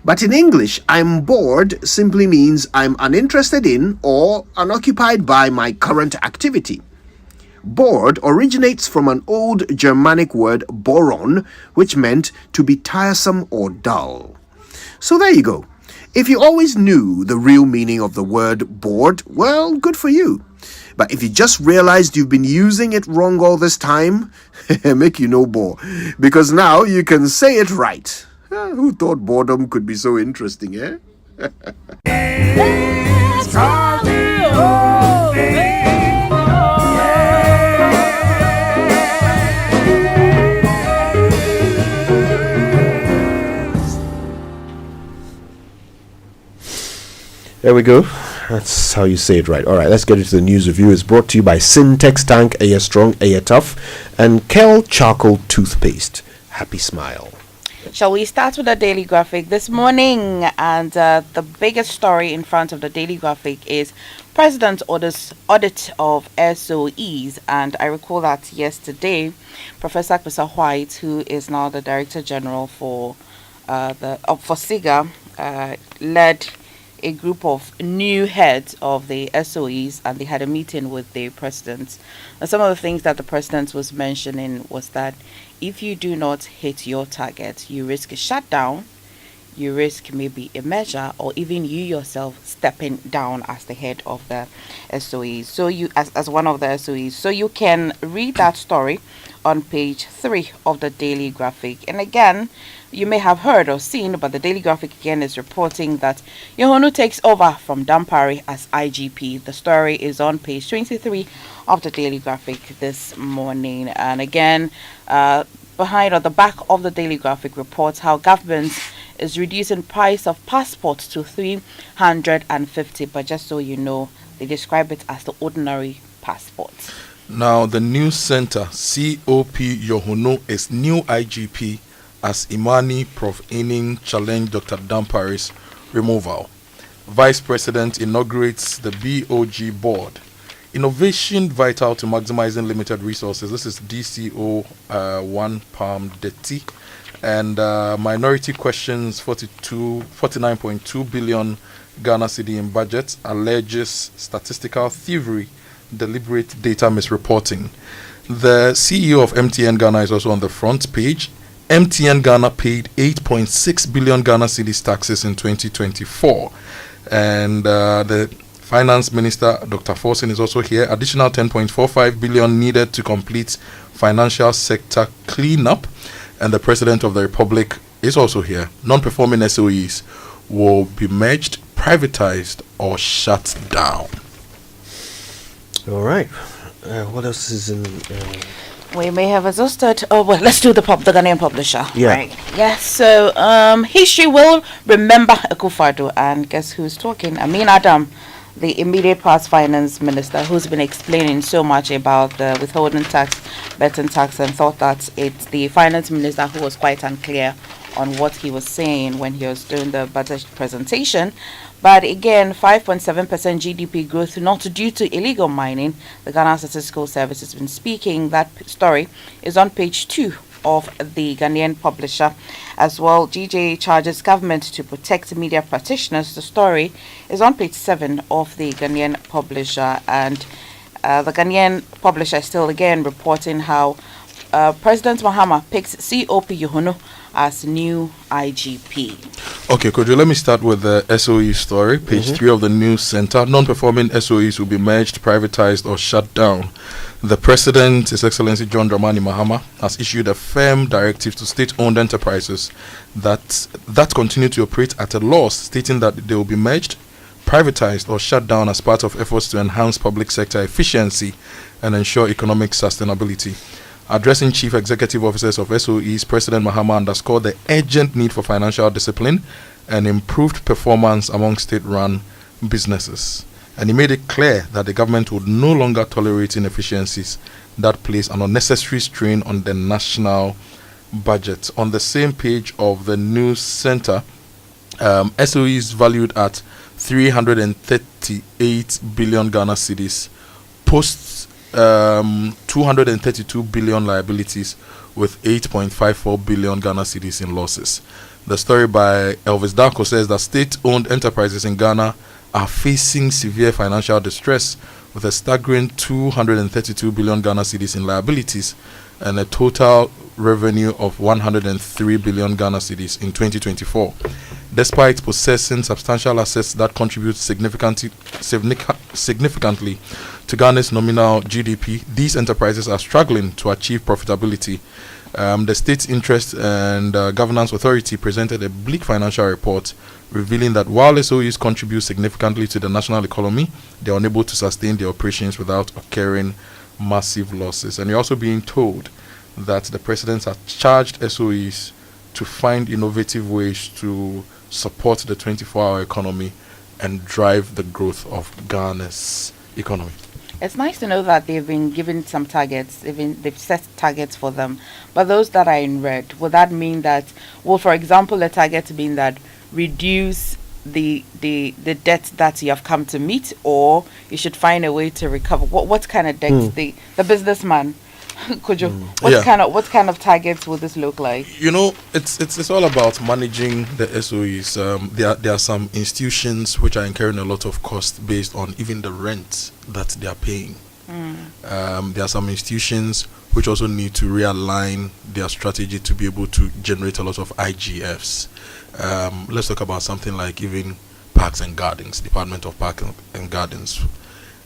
But in English, I'm bored simply means I'm uninterested in or unoccupied by my current activity. Bored originates from an old Germanic word boron, which meant to be tiresome or dull. So there you go. If you always knew the real meaning of the word bored, well, good for you. But if you just realized you've been using it wrong all this time, make you no bore, because now you can say it right. Who thought boredom could be so interesting, eh? There we go. That's how you say it right. All right, let's get into the news review. It's brought to you by Syntex Tank Air Strong, Air Tough, and Kel Charcoal Toothpaste. Happy smile. Shall we start with the Daily Graphic this morning? And the biggest story in front of the Daily Graphic is President orders audit of SOEs. And I recall that yesterday, Professor Kwesa White, who is now the Director General for SIGA, led a group of new heads of the SOEs, and they had a meeting with the president. And some of the things that the president was mentioning was that if you do not hit your target, you risk a shutdown, you risk maybe a measure, or even you yourself stepping down as the head of the SOEs. So you, as one of the SOEs, so you can read that story on page 3 of the Daily Graphic. And again, you may have heard or seen, but the Daily Graphic again is reporting that Yohonu takes over from Dampare as IGP. The story is on page 23 of the Daily Graphic this morning. And again, behind or the back of the Daily Graphic reports how government is reducing price of passports to 350, but just so you know, they describe it as the ordinary passport. Now, the news center, COP Yohonu, is new IGP as Imani Prof. Ening challenged Dr. Dampare's removal. Vice President inaugurates the BOG board. Innovation vital to maximizing limited resources. This is DCO 1 Palm Deti. And minority questions 49.2 billion Ghana cedi in budget alleges statistical thievery, deliberate data misreporting. The CEO of MTN Ghana is also on the front page. MTN Ghana paid 8.6 billion Ghana cedis taxes in 2024. And the Finance Minister, Dr. Forson, is also here. Additional 10.45 billion needed to complete financial sector cleanup. And the President of the Republic is also here. Non-performing SOEs will be merged, privatized, or shut down. All right. What else is in... We may have exhausted. Oh, well, let's do the Ghanaian publisher. Yeah. Right. Yes. So, history will remember Akufo-Addo, and guess who's talking? Amin Adam, the immediate past finance minister, who's been explaining so much about the withholding tax, betting tax, and thought that it's the finance minister who was quite unclear on what he was saying when he was doing the budget presentation. But again, 5.7% GDP growth, not due to illegal mining. The Ghana Statistical Service has been speaking. That story is on page 2 of the Ghanaian publisher. As well, GJ charges government to protect media practitioners. The story is on page 7 of the Ghanaian publisher. And the Ghanaian publisher is still again reporting how President Mahama picks COP Yohonu as new IGP. Okay, Kojo, let me start with the SOE story. Page 3 of the news center. Non-performing SOEs will be merged, privatized, or shut down. The President, His Excellency John Dramani Mahama, has issued a firm directive to state-owned enterprises that continue to operate at a loss, stating that they will be merged, privatized, or shut down as part of efforts to enhance public sector efficiency and ensure economic sustainability. Addressing chief executive officers of SOEs, President Mahama underscored the urgent need for financial discipline and improved performance among state-run businesses. And he made it clear that the government would no longer tolerate inefficiencies that place an unnecessary strain on the national budget. On the same page of the news center, SOEs valued at 338 billion Ghana cedis posts 232 billion liabilities with 8.54 billion Ghana cedis in losses. The story by Elvis Darko says that state-owned enterprises in Ghana are facing severe financial distress with a staggering 232 billion Ghana cedis in liabilities and a total revenue of 103 billion Ghana cedis in 2024. Despite possessing substantial assets that contribute significantly to Ghana's nominal GDP, these enterprises are struggling to achieve profitability. The State Interest and Governance Authority presented a bleak financial report revealing that while SOEs contribute significantly to the national economy, they are unable to sustain their operations without occurring massive losses. And you're also being told that the president has charged SOEs to find innovative ways to support the 24-hour economy and drive the growth of Ghana's economy. It's nice to know that they've been given some targets, they've set targets for them. But those that are in red, would that mean that, well, for example, the target being that reduce the debt that you have come to meet, or you should find a way to recover? What kind of debt the businessman? Kojo, what kind of targets will this look like? You know, it's all about managing the SOEs. There are some institutions which are incurring a lot of cost based on even the rent that they are paying. There are some institutions which also need to realign their strategy to be able to generate a lot of IGFs. Let's talk about something like even Parks and Gardens, Department of Parks and Gardens.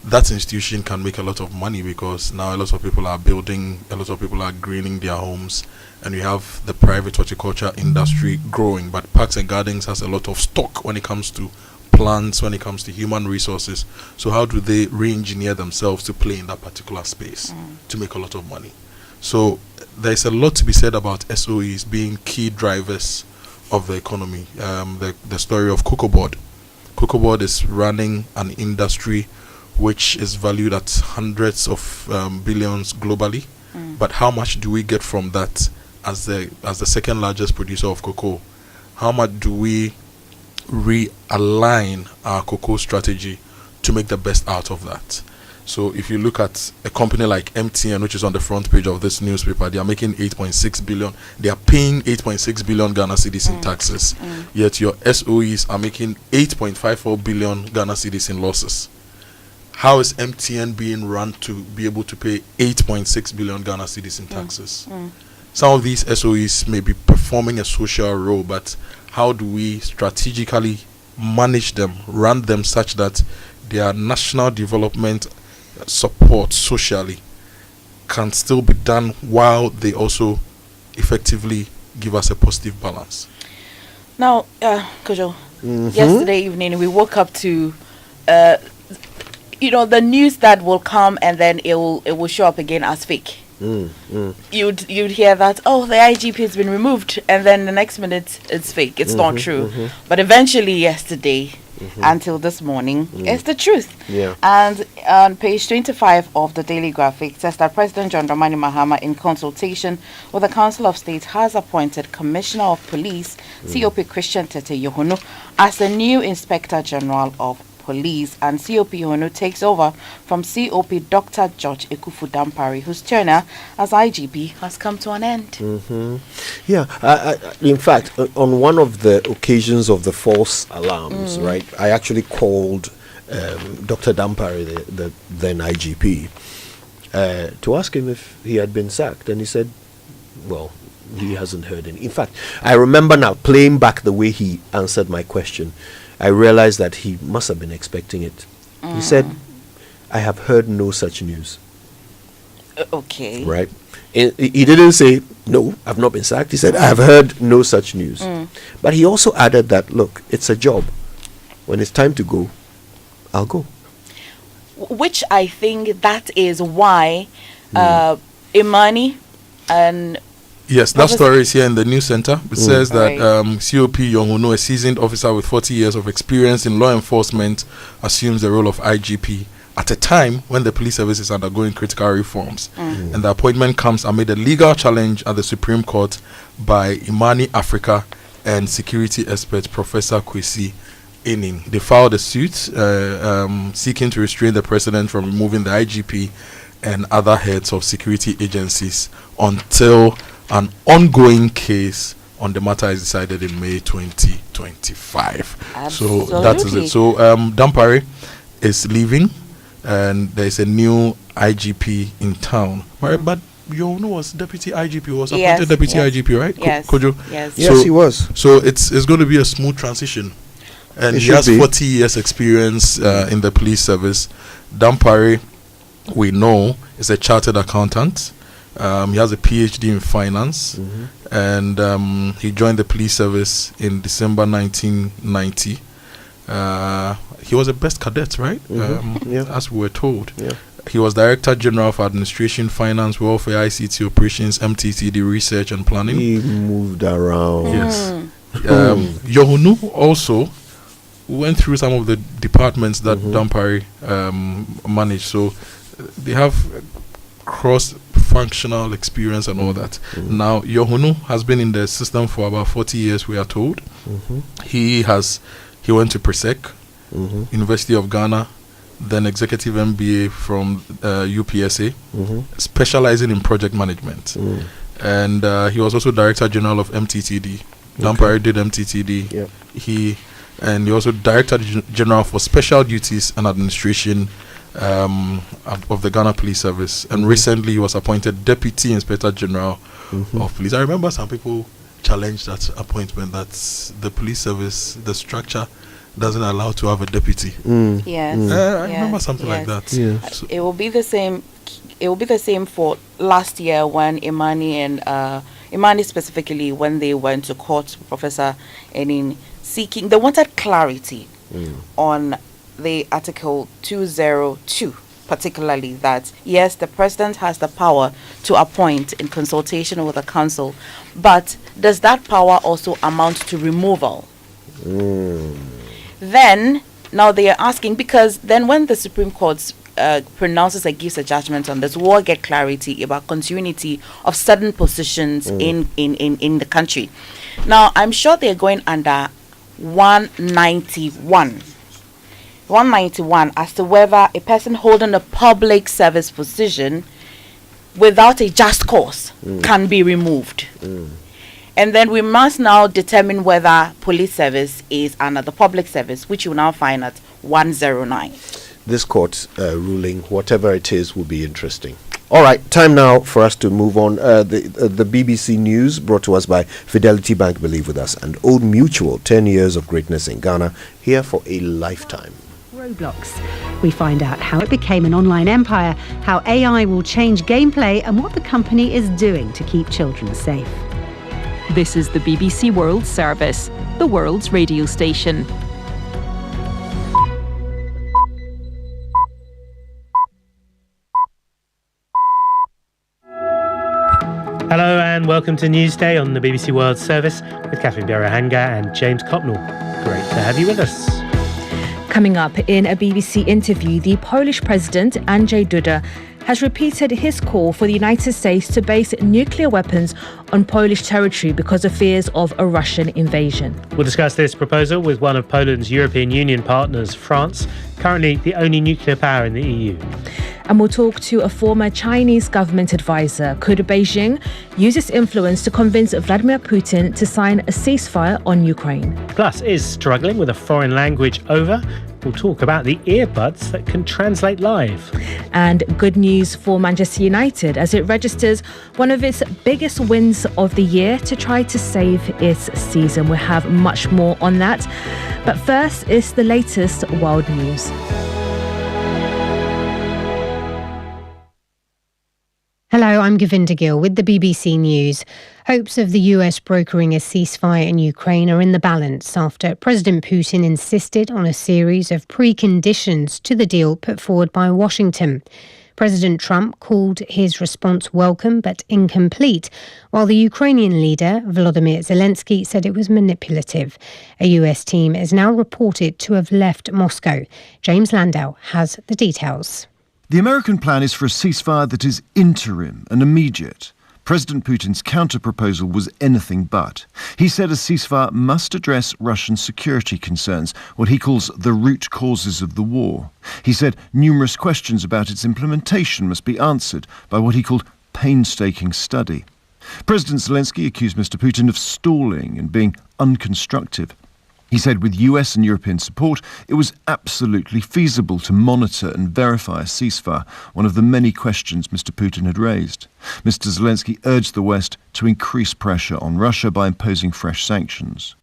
That institution can make a lot of money because now a lot of people are building, a lot of people are greening their homes, and we have the private horticulture industry growing. But Parks and Gardens has a lot of stock when it comes to plants, when it comes to human resources. So how do they re-engineer themselves to play in that particular space to make a lot of money? So there's a lot to be said about SOEs being key drivers of the economy. The story of Cocoa Board. Cocoa Board is running an industry which is valued at hundreds of billions globally. But how much do we get from that as the second largest producer of cocoa? How much do we realign our cocoa strategy to make the best out of that? So if you look at a company like MTN, which is on the front page of this newspaper, they are making 8.6 billion. They are paying 8.6 billion Ghana cedis in taxes. Yet your SOEs are making 8.54 billion Ghana cedis in losses. How is MTN being run to be able to pay 8.6 billion Ghana cedis in taxes? Some of these SOEs may be performing a social role, but how do we strategically manage them, run them such that their national development support socially can still be done while they also effectively give us a positive balance? Now, Kojo, yesterday evening we woke up to the news that will come and then it will show up again as fake. You'd hear that, the IGP has been removed, and then the next minute it's fake. It's not true. But eventually yesterday until this morning, it's the truth. And on page 25 of the Daily Graphic, it says that President John Dramani Mahama, in consultation with the Council of State, has appointed Commissioner of Police COP Christian Tete Yohonu as the new Inspector General of Police, and COP Yohonu takes over from COP Dr. George Ekufu Dampari, whose tenure as IGP has come to an end. In fact, on one of the occasions of the false alarms, right, I actually called Dr. Dampari, the then IGP, to ask him if he had been sacked, and he said, well, he hasn't heard any. In fact, I remember now playing back the way he answered my question. I realized that he must have been expecting it. He said, I have heard no such news. Okay. Right? He didn't say, no, I've not been sacked. He said, I have heard no such news. But he also added that, look, it's a job. When it's time to go, I'll go. Which I think that is why Imani and Yes, that story is here in the news center. It says that COP Yonguno, a seasoned officer with 40 years of experience in law enforcement, assumes the role of IGP at a time when the police service is undergoing critical reforms. And the appointment comes amid a legal challenge at the Supreme Court by Imani Africa and security expert Professor Kwesi Enin. They filed a suit seeking to restrain the president from removing the IGP and other heads of security agencies until an ongoing case on the matter is decided in May 2025. Absolutely. So that is it. So Dampare is leaving, and there is a new IGP in town. But Yono was deputy IGP, was appointed deputy IGP, right? Yes. Kojo? Yes, he was. So it's going to be a smooth transition. And he has 40 years experience in the police service. Dampare, we know, is a chartered accountant. He has a PhD in finance, and he joined the police service in December 1990. He was a best cadet, right? As we were told. He was Director General for Administration, Finance, Welfare, ICT Operations, MTTD Research and Planning. He moved around. Yes. Yohunu also went through some of the departments that Dampare managed. So they have cross-functional experience and all that. Now, Yohunu has been in the system for about 40 years, we are told. He went to Presec, University of Ghana, then executive MBA from UPSA, specializing in project management. And he was also Director General of MTTD. Dampare did MTTD. He also Director General for Special Duties and Administration of the Ghana Police Service. And recently he was appointed Deputy Inspector General of Police. I remember some people challenged that appointment, that the police service, the structure doesn't allow to have a deputy. Yes. I remember something like that. So it will be the same. It will be the same for last year when Imani and Imani specifically, when they went to court, Professor Enin, seeking, they wanted clarity on the Article 202, particularly that yes, the president has the power to appoint in consultation with the council, but does that power also amount to removal? Then, now they are asking, because then when the Supreme Court pronounces or gives a judgment on this, we'll get clarity about continuity of certain positions in the country. Now, I'm sure they're going under 191 as to whether a person holding a public service position without a just cause can be removed. And then we must now determine whether police service is under the public service, which you now find at 109. This court ruling, whatever it is, will be interesting. All right, time now for us to move on. The BBC News, brought to us by Fidelity Bank, Believe With Us, and Old Mutual, 10 years of greatness in Ghana, here for a lifetime. Roblox. We find out how it became an online empire, how AI will change gameplay, and what the company is doing to keep children safe. This is the BBC World Service, the world's radio station. Hello and welcome to Newsday on the BBC World Service with Catherine Biarahanga and James Copnell. Great to have you with us. Coming up in a BBC interview, the Polish President Andrzej Duda has repeated his call for the United States to base nuclear weapons on Polish territory because of fears of a Russian invasion. We'll discuss this proposal with one of Poland's European Union partners, France, currently the only nuclear power in the EU. And we'll talk to a former Chinese government advisor. Could Beijing use its influence to convince Vladimir Putin to sign a ceasefire on Ukraine? Plus, is struggling with a foreign language over? We'll talk about the earbuds that can translate live. And good news for Manchester United as it registers one of its biggest wins of the year to try to save its season. We'll have much more on that. But first is the latest world news. Hello, I'm Govinda Gill with the BBC News. Hopes of the US brokering a ceasefire in Ukraine are in the balance after President Putin insisted on a series of preconditions to the deal put forward by Washington. President Trump called his response welcome but incomplete, while the Ukrainian leader, Volodymyr Zelensky, said it was manipulative. A US team is now reported to have left Moscow. James Landau has the details. The American plan is for a ceasefire that is interim and immediate. President Putin's counter-proposal was anything but. He said a ceasefire must address Russian security concerns, what he calls the root causes of the war. He said numerous questions about its implementation must be answered by what he called painstaking study. President Zelensky accused Mr. Putin of stalling and being unconstructive. He said with US and European support, it was absolutely feasible to monitor and verify a ceasefire, one of the many questions Mr. Putin had raised. Mr. Zelensky urged the West to increase pressure on Russia by imposing fresh sanctions.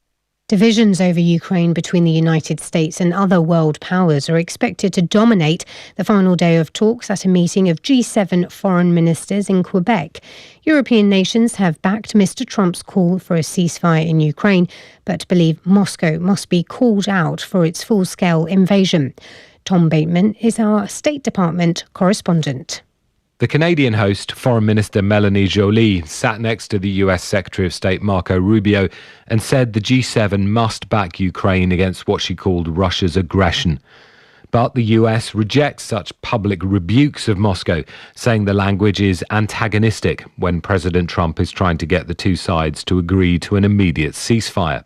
Divisions over Ukraine between the United States and other world powers are expected to dominate the final day of talks at a meeting of G7 foreign ministers in Quebec. European nations have backed Mr. Trump's call for a ceasefire in Ukraine, but believe Moscow must be called out for its full-scale invasion. Tom Bateman is our State Department correspondent. The Canadian host, Foreign Minister Melanie Joly, sat next to the US Secretary of State Marco Rubio and said the G7 must back Ukraine against what she called Russia's aggression. But the US rejects such public rebukes of Moscow, saying the language is antagonistic when President Trump is trying to get the two sides to agree to an immediate ceasefire.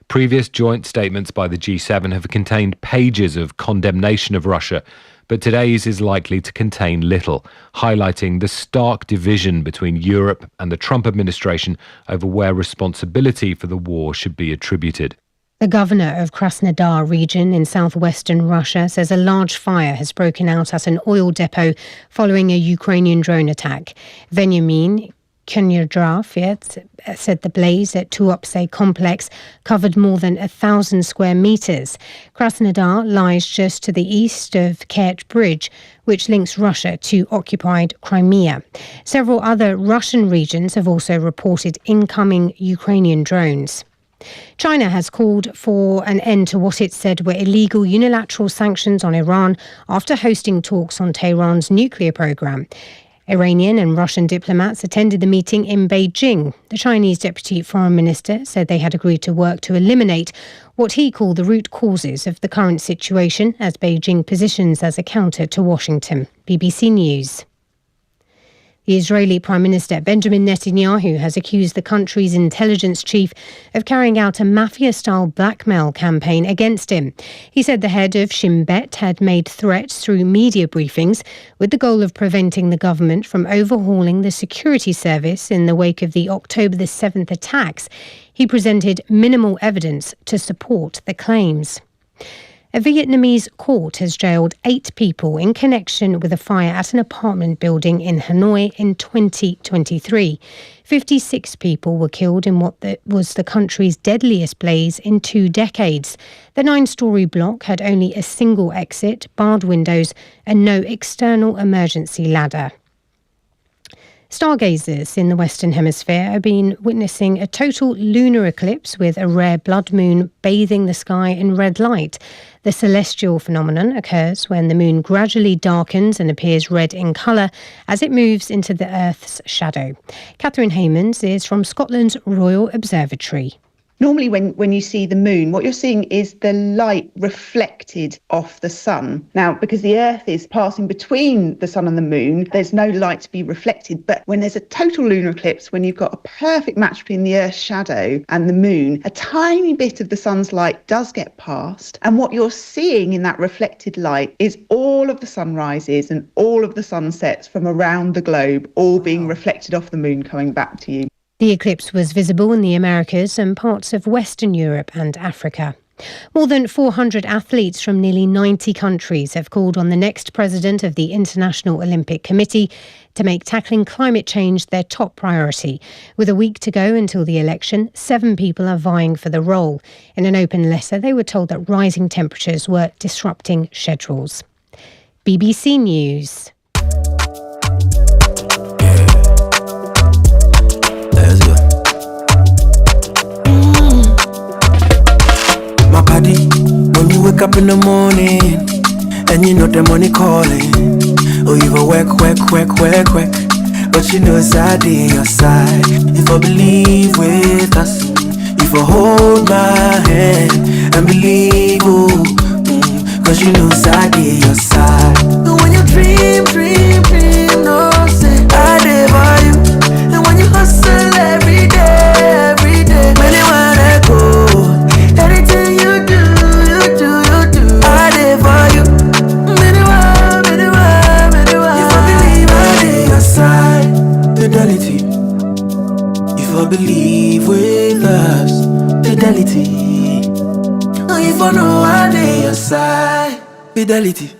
Previous joint statements by the G7 have contained pages of condemnation of Russia, but today's is likely to contain little, highlighting the stark division between Europe and the Trump administration over where responsibility for the war should be attributed. The governor of Krasnodar region in southwestern Russia says a large fire has broken out at an oil depot following a Ukrainian drone attack. Veniamin Konyadrav said the blaze at Tuapse complex covered more than 1,000 square metres. Krasnodar lies just to the east of Kerch Bridge, which links Russia to occupied Crimea. Several other Russian regions have also reported incoming Ukrainian drones. China has called for an end to what it said were illegal unilateral sanctions on Iran after hosting talks on Tehran's nuclear program. Iranian and Russian diplomats attended the meeting in Beijing. The Chinese Deputy Foreign Minister said they had agreed to work to eliminate what he called the root causes of the current situation as Beijing positions as a counter to Washington. BBC News. The Israeli Prime Minister Benjamin Netanyahu has accused the country's intelligence chief of carrying out a mafia-style blackmail campaign against him. He said the head of Shin Bet had made threats through media briefings with the goal of preventing the government from overhauling the security service in the wake of the October the 7th attacks. He presented minimal evidence to support the claims. A Vietnamese court has jailed 8 people in connection with a fire at an apartment building in Hanoi in 2023. 56 people were killed in what was the country's deadliest blaze in 2 decades. The 9-storey block had only a single exit, barred windows, and no external emergency ladder. Stargazers in the Western Hemisphere have been witnessing a total lunar eclipse with a rare blood moon bathing the sky in red light. The celestial phenomenon occurs when the moon gradually darkens and appears red in colour as it moves into the Earth's shadow. Catherine Haymans is from Scotland's Royal Observatory. Normally when you see the moon, what you're seeing is the light reflected off the sun. Now, because the Earth is passing between the sun and the moon, there's no light to be reflected. But when there's a total lunar eclipse, when you've got a perfect match between the Earth's shadow and the moon, a tiny bit of the sun's light does get past. And what you're seeing in that reflected light is all of the sunrises and all of the sunsets from around the globe, all being reflected off the moon coming back to you. The eclipse was visible in the Americas and parts of Western Europe and Africa. More than 400 athletes from nearly 90 countries have called on the next president of the International Olympic Committee to make tackling climate change their top priority. With a week to go until the election, 7 people are vying for the role. In an open letter, they were told that rising temperatures were disrupting schedules. BBC News. When you wake up in the morning and you know the money calling, Oh, you a work. But you know it's I in your side. If I believe with us, if I hold my hand and believe, oh, cause you know it's I in your side. And when you dream, no say I live for you. And when you hustle every day, many wanna go. Anything you do, I live for you. Many want. If I believe I live your side, fidelity. If I believe with us, fidelity. If I know I live your side, fidelity.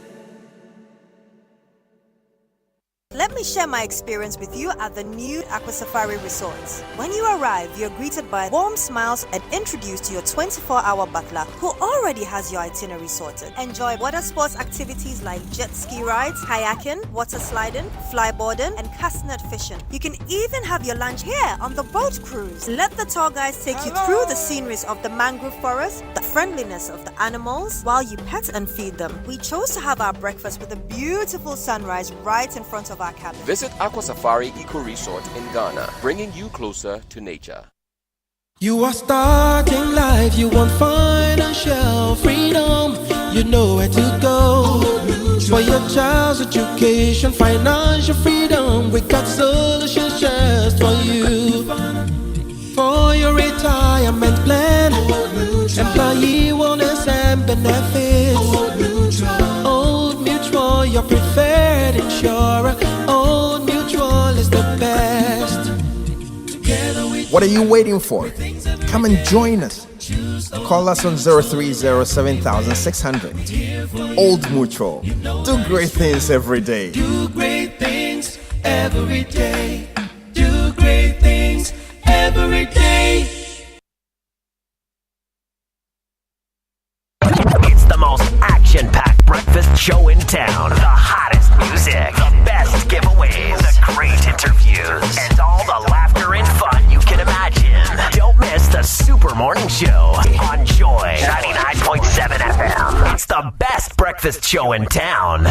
Let me share my experience with you at the new Aqua Safari Resorts. When you arrive, you're greeted by warm smiles and introduced to your 24-hour butler who already has your itinerary sorted. Enjoy water sports activities like jet ski rides, kayaking, water sliding, flyboarding, and castnet fishing. You can even have your lunch here on the boat cruise. Let the tour guides take you through the sceneries of the mangrove forest, the friendliness of the animals, while you pet and feed them. We chose to have our breakfast with a beautiful sunrise right in front of our cabin. Visit Aqua Safari Eco Resort in Ghana, bringing you closer to nature. You are starting life, you want financial freedom. You know where to go for your child's education, financial freedom. We got solutions just for you. For your retirement plan, employee wellness and benefits. Old Mutual, your preferred insurer. Old Mutual is the best. What are you waiting for? Come and join us. Call us on 030-7600. Old Mutual. Do great things every day. Do great things every day. Do great things every day. It's the most action-packed breakfast show in town. The hottest music, the best giveaways, the great interviews, and all the laughter and fun you can imagine. Don't miss the Super Morning Show on Joy 99.7 FM. It's the best breakfast show in town.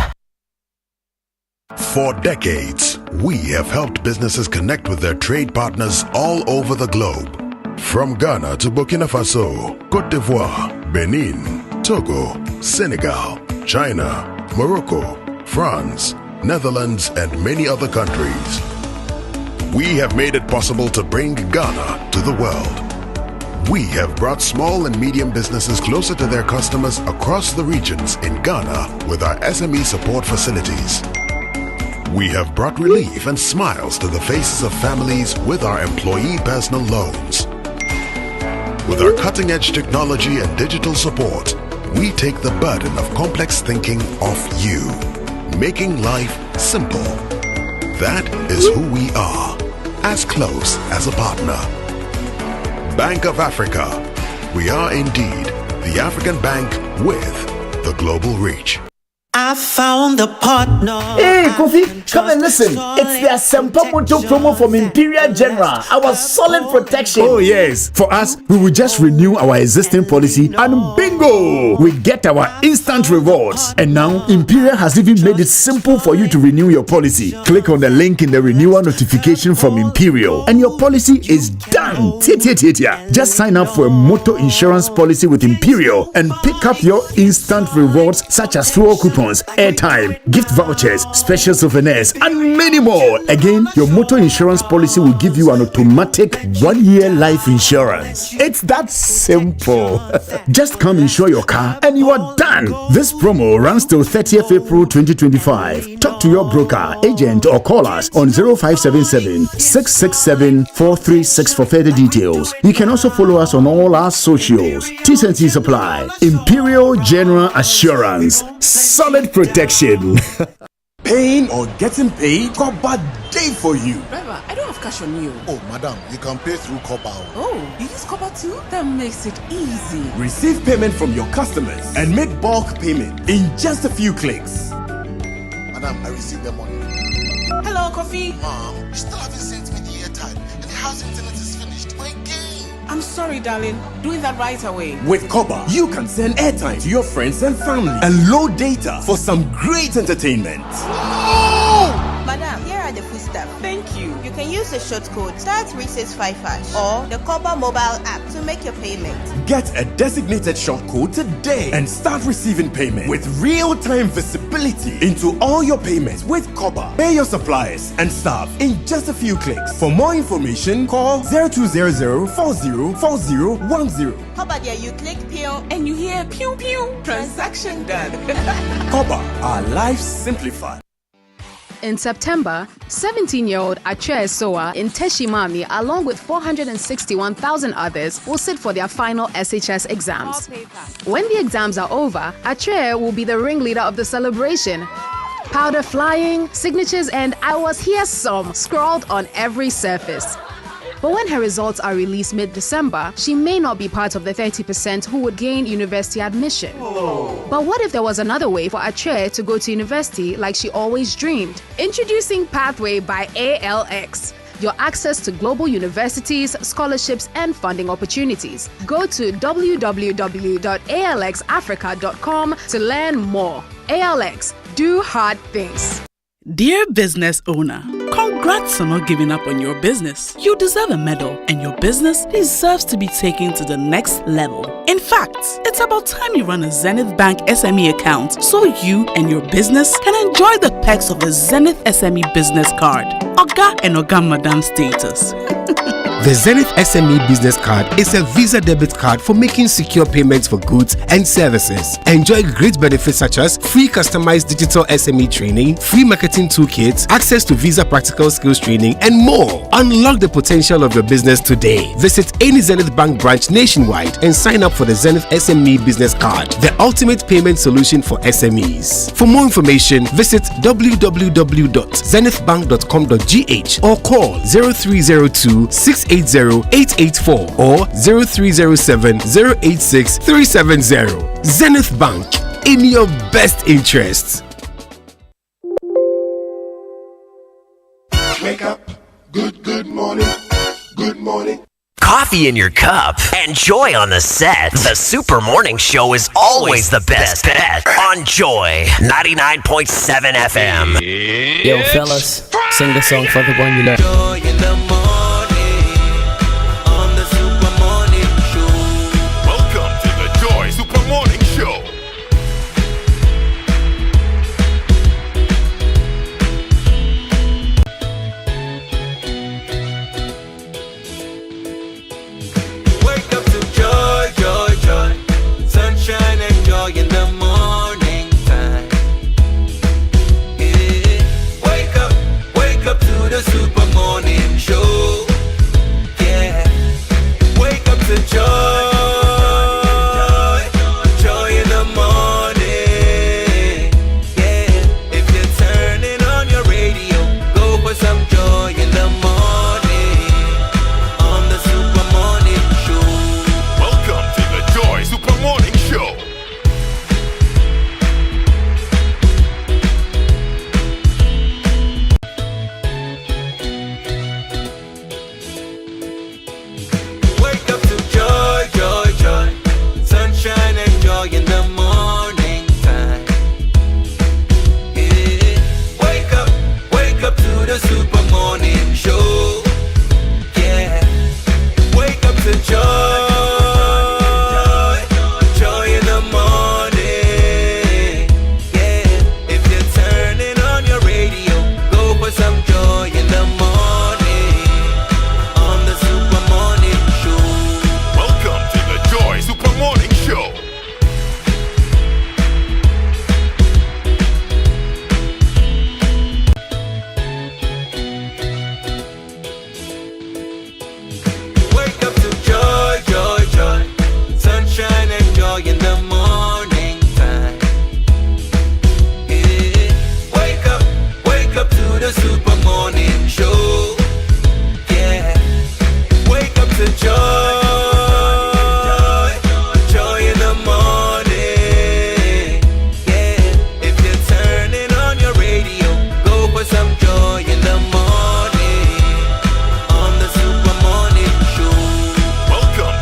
For decades, we have helped businesses connect with their trade partners all over the globe. From Ghana to Burkina Faso, Côte d'Ivoire, Benin, Togo, Senegal, China, Morocco, France, Netherlands, and many other countries. We have made it possible to bring Ghana to the world. We have brought small and medium businesses closer to their customers across the regions in Ghana with our SME support facilities. We have brought relief and smiles to the faces of families with our employee personal loans. With our cutting-edge technology and digital support, we take the burden of complex thinking off you, making life simple. That is who we are, as close as a partner. Bank of Africa. We are indeed the African bank with the global reach. I found a partner. Hey, Kofi, come and listen. It's the Asempa Moto promo from Imperial General. Our solid protection. Oh, yes. For us, we will just renew our existing policy and bingo! We get our instant rewards. And now, Imperial has even made it simple for you to renew your policy. Click on the link in the renewal notification from Imperial, and your policy is done. Just sign up for a motor insurance policy with Imperial and pick up your instant rewards such as fuel coupons, airtime, gift vouchers, special souvenirs, and many more. Again, your motor insurance policy will give you an automatic 1-year life insurance. It's that simple. Just come insure your car and you are done. This promo runs till 30th April 2025. Talk to your broker, agent, or call us on 0577-667-436 for further details. You can also follow us on all our socials. T&Cs apply. Imperial General Assurance. Solid protection. Paying or getting paid? Copper day for you. Driver, I don't have cash on you. Oh, madam, you can pay through Copper. Oh, you use Copper too? That makes it easy. Receive payment from your customers and make bulk payment in just a few clicks. Madam, I received the money. Hello, Coffee. Mom, you still haven't sent me the airtime and the house internet is finished. My game. I'm sorry, darling. Doing that right away. With Copper, you can send airtime to your friends and family and load data for some great entertainment. Madam, here are the foodstuff. Thank you. You can use the short code *365# or the Copper mobile app to make your payment. Get a designated short code today and start receiving payment with real-time visibility into all your payments with Copper. Pay your suppliers and staff in just a few clicks. For more information, call 0200-404010. Copper there, you click pew and you hear pew pew. Transaction done. Copper, our lives simplified. In September, 17-year-old Achille Soa in Teshimami, along with 461,000 others, will sit for their final SHS exams. When the exams are over, Achille will be the ringleader of the celebration. Powder flying, signatures, and "I was here" some scrawled on every surface. But when her results are released mid-December, she may not be part of the 30% who would gain university admission. But what if there was another way for Achille to go to university like she always dreamed? Introducing Pathway by ALX. Your access to global universities, scholarships, and funding opportunities. Go to www.alxafrica.com to learn more. ALX, do hard things. Dear business owner, congrats on not giving up on your business. You deserve a medal, and your business deserves to be taken to the next level. In fact, it's about time you run a Zenith Bank SME account so you and your business can enjoy the perks of the Zenith SME Business Card. Oga and Oga Madam status. The Zenith SME Business Card is a Visa debit card for making secure payments for goods and services. Enjoy great benefits such as free customized digital SME training, free marketing toolkits, access to Visa practical skills training, and more. Unlock the potential of your business today. Visit any Zenith Bank branch nationwide and sign up for the Zenith SME Business Card, the ultimate payment solution for SMEs. For more information, visit www.zenithbank.com.gh or call 0302 680-884 or 0307-086-370. Zenith Bank, in your best interests. Wake up, good morning, good morning. Coffee in your cup and Joy on the set. The Super Morning Show is always the best bet on Joy 99.7 FM. Yo, fellas, sing the song for the one you love. Joy in the morning on the Super Morning Show. Welcome to the Joy Super Morning Show. Wake up to joy, joy, joy. Sunshine and joy in the morning time. Yeah. Wake up to the Super Morning Show. Yeah. Wake up to joy, joy in the morning. Yeah. If you're turning on your radio, go for some joy in the morning on the Super Morning Show. Welcome to the Joy Super Morning Show. Wake up to joy, joy, joy. Sunshine and joy in the morning time. Yeah. Wake up to the Super Morning Show. Yeah. Wake up to joy, joy in the morning. Yeah. If you're turning on your radio, go for some joy in the morning. On the Super Morning Show. Welcome to the Joy Super Morning Show. Wake up to joy, joy, joy. Sunshine and joy in the morning time. Yeah. Wake up to the Super Morning Show. Yeah. Wake up to joy, joy in the morning. Yeah. If you're turning on your radio, go for some joy in the morning on the Super Morning Show. Welcome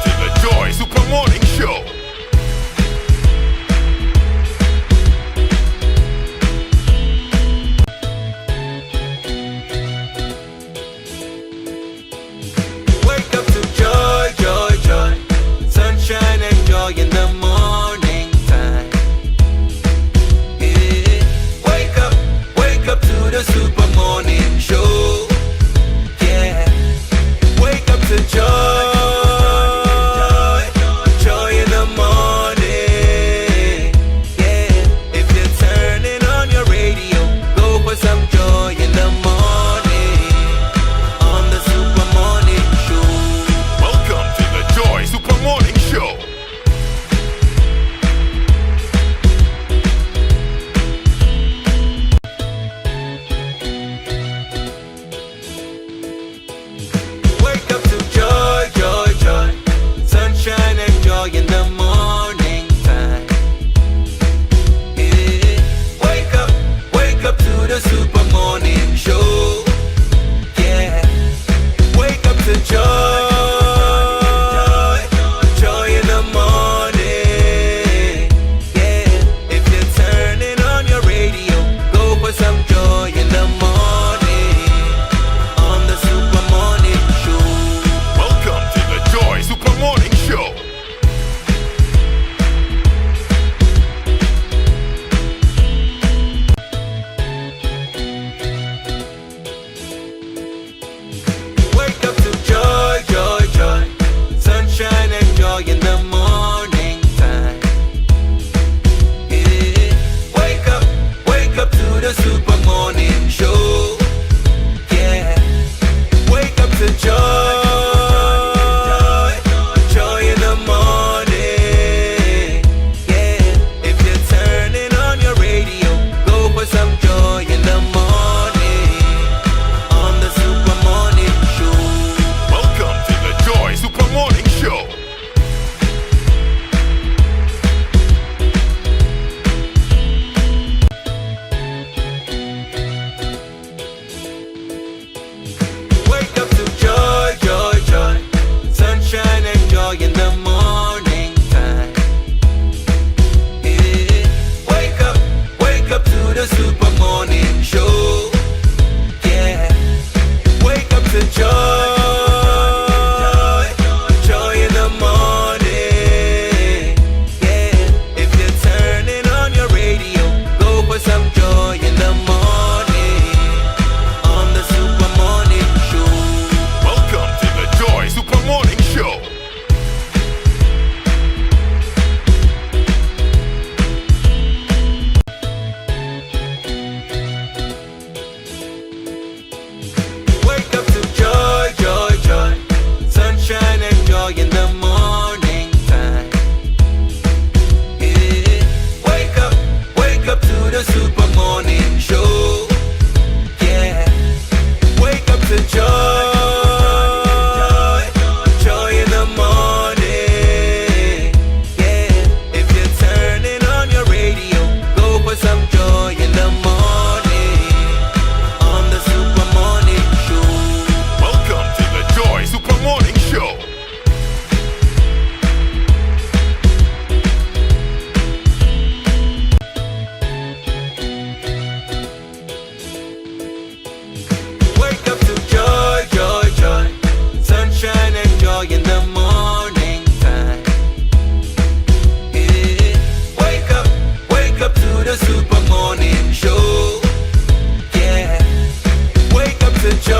to joy,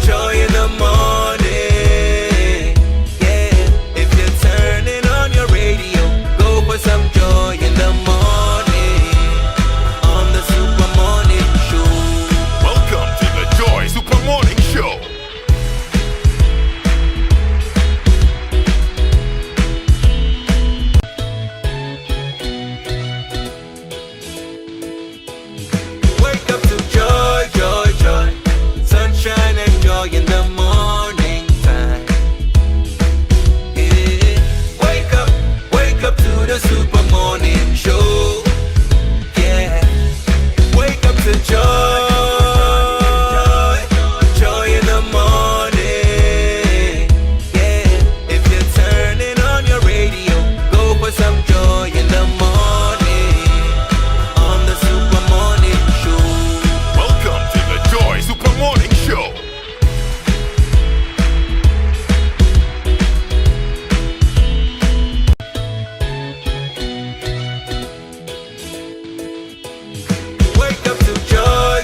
joy in the morning. Yeah, if you're turning on your radio, go for some joy in the morning on the Super Morning Show. Welcome to the Joy Super Morning Show. Wake up to joy, joy, joy. Sunshine and joy in the morning time. Yeah. Wake up to the Super Morning Show. Yeah. Wake up to joy, joy in the morning. Yeah. If you're turning on your radio, go for some joy in the morning on the Super Morning Show. Welcome to the Joy Super Morning Show. Wake up to joy,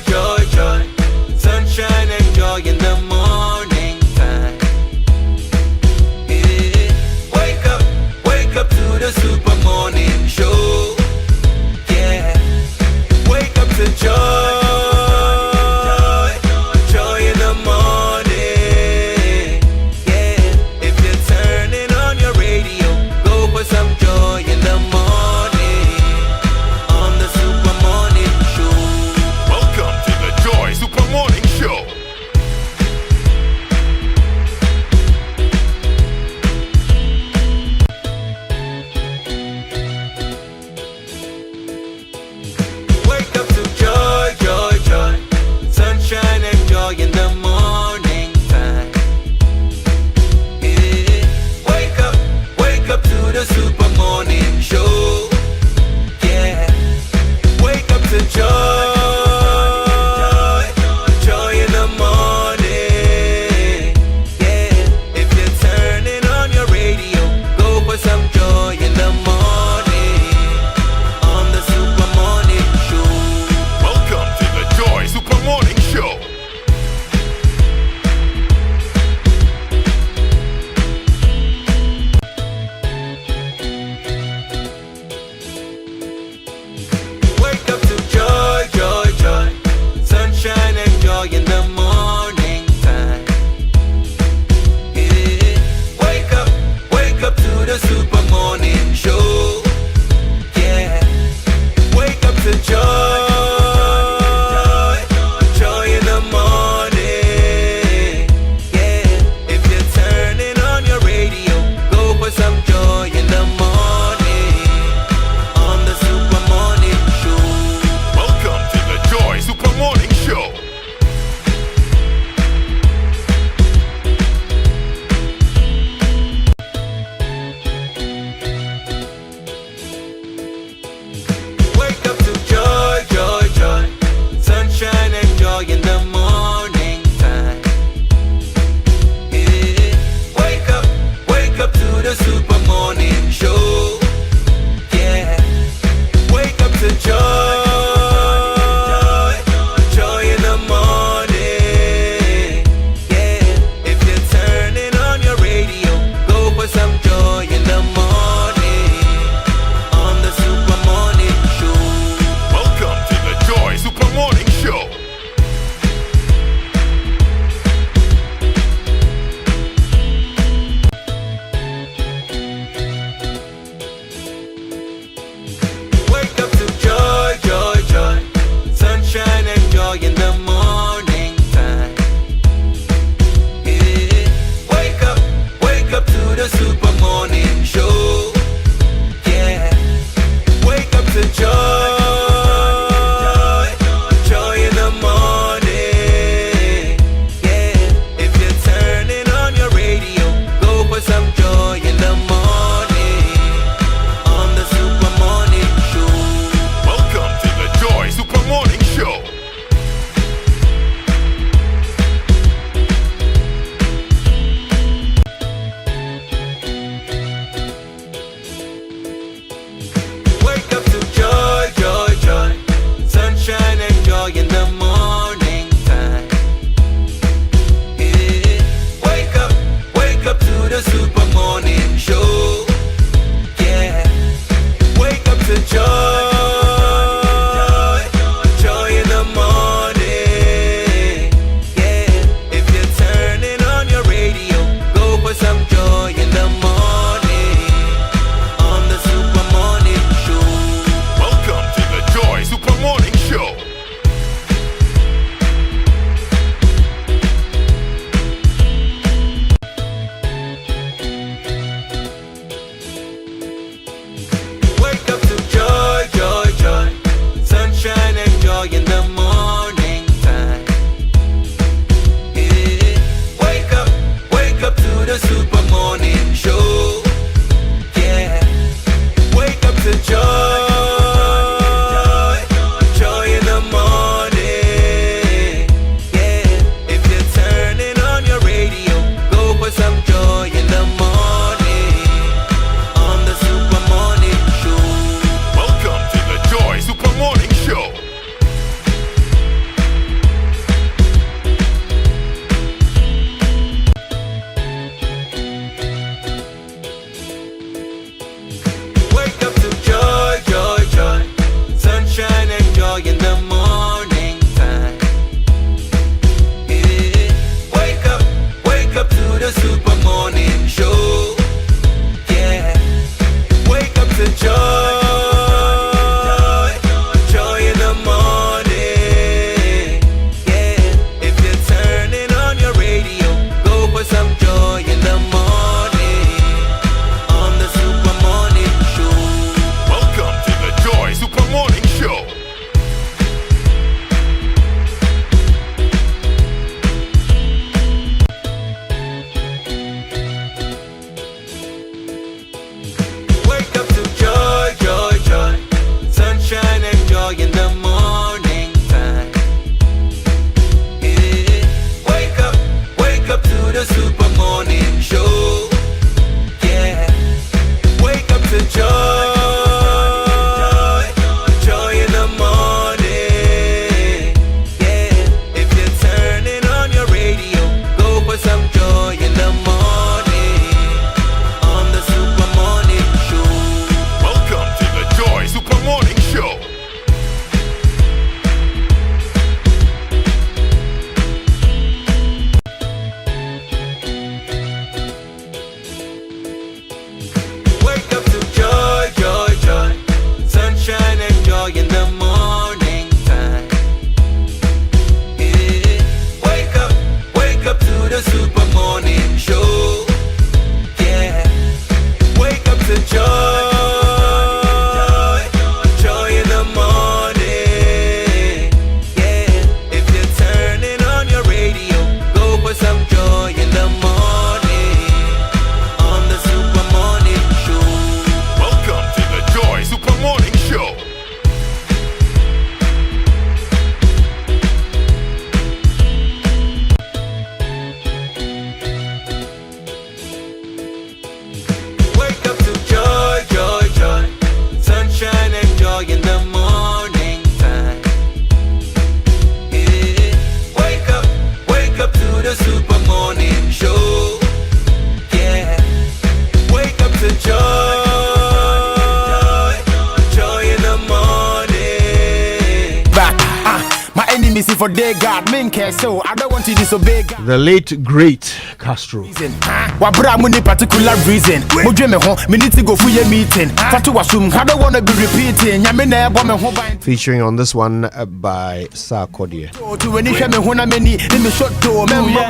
for day God, men care so I don't want to disobey God. The late great Castro. Wabra muni particular reason. Mujwe me home, me need to go for your meeting. Fatu wasum, I don't want to be repeating. Yamene bo me home by. Featuring on this one by Sarkodie.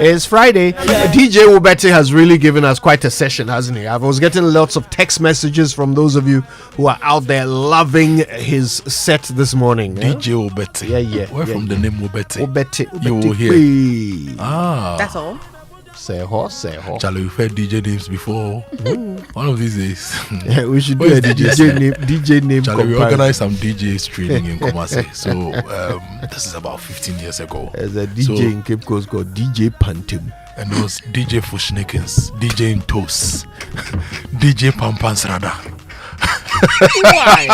It's Friday. DJ Ubete has really given us quite a session, hasn't he? I was getting lots of text messages from those of you who are out there loving his set this morning. DJ Ubete. Yeah. Where from the name Ubete? Ubete. You will hear. That's all. Say ho. Charlie, we've heard DJ names before. One of these days. Yeah, we should do a DJ name. Charlie, we organized some DJs training in Kumasi. So this is about 15 years ago. There's a DJ in Cape Coast called DJ Pantum. And there was DJ Fushnikens, DJ Toast, DJ Pampansrada. Why?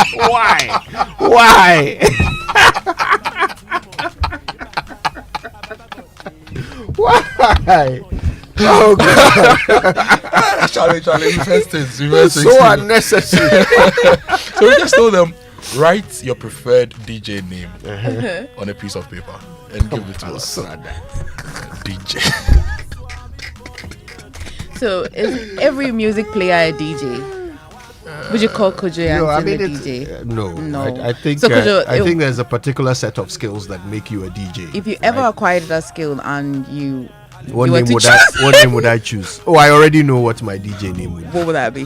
Why? Oh God! Charlie, reverse things. So unnecessary. So we just told them, write your preferred DJ name on a piece of paper and give it to us. DJ. So is every music player a DJ? Would you call Kojo a DJ? No. I think so Kojo, I think there's a particular set of skills that make you a DJ. If you ever acquired that skill and you what name would I choose? Oh, I already know what my DJ name would be. What would that be?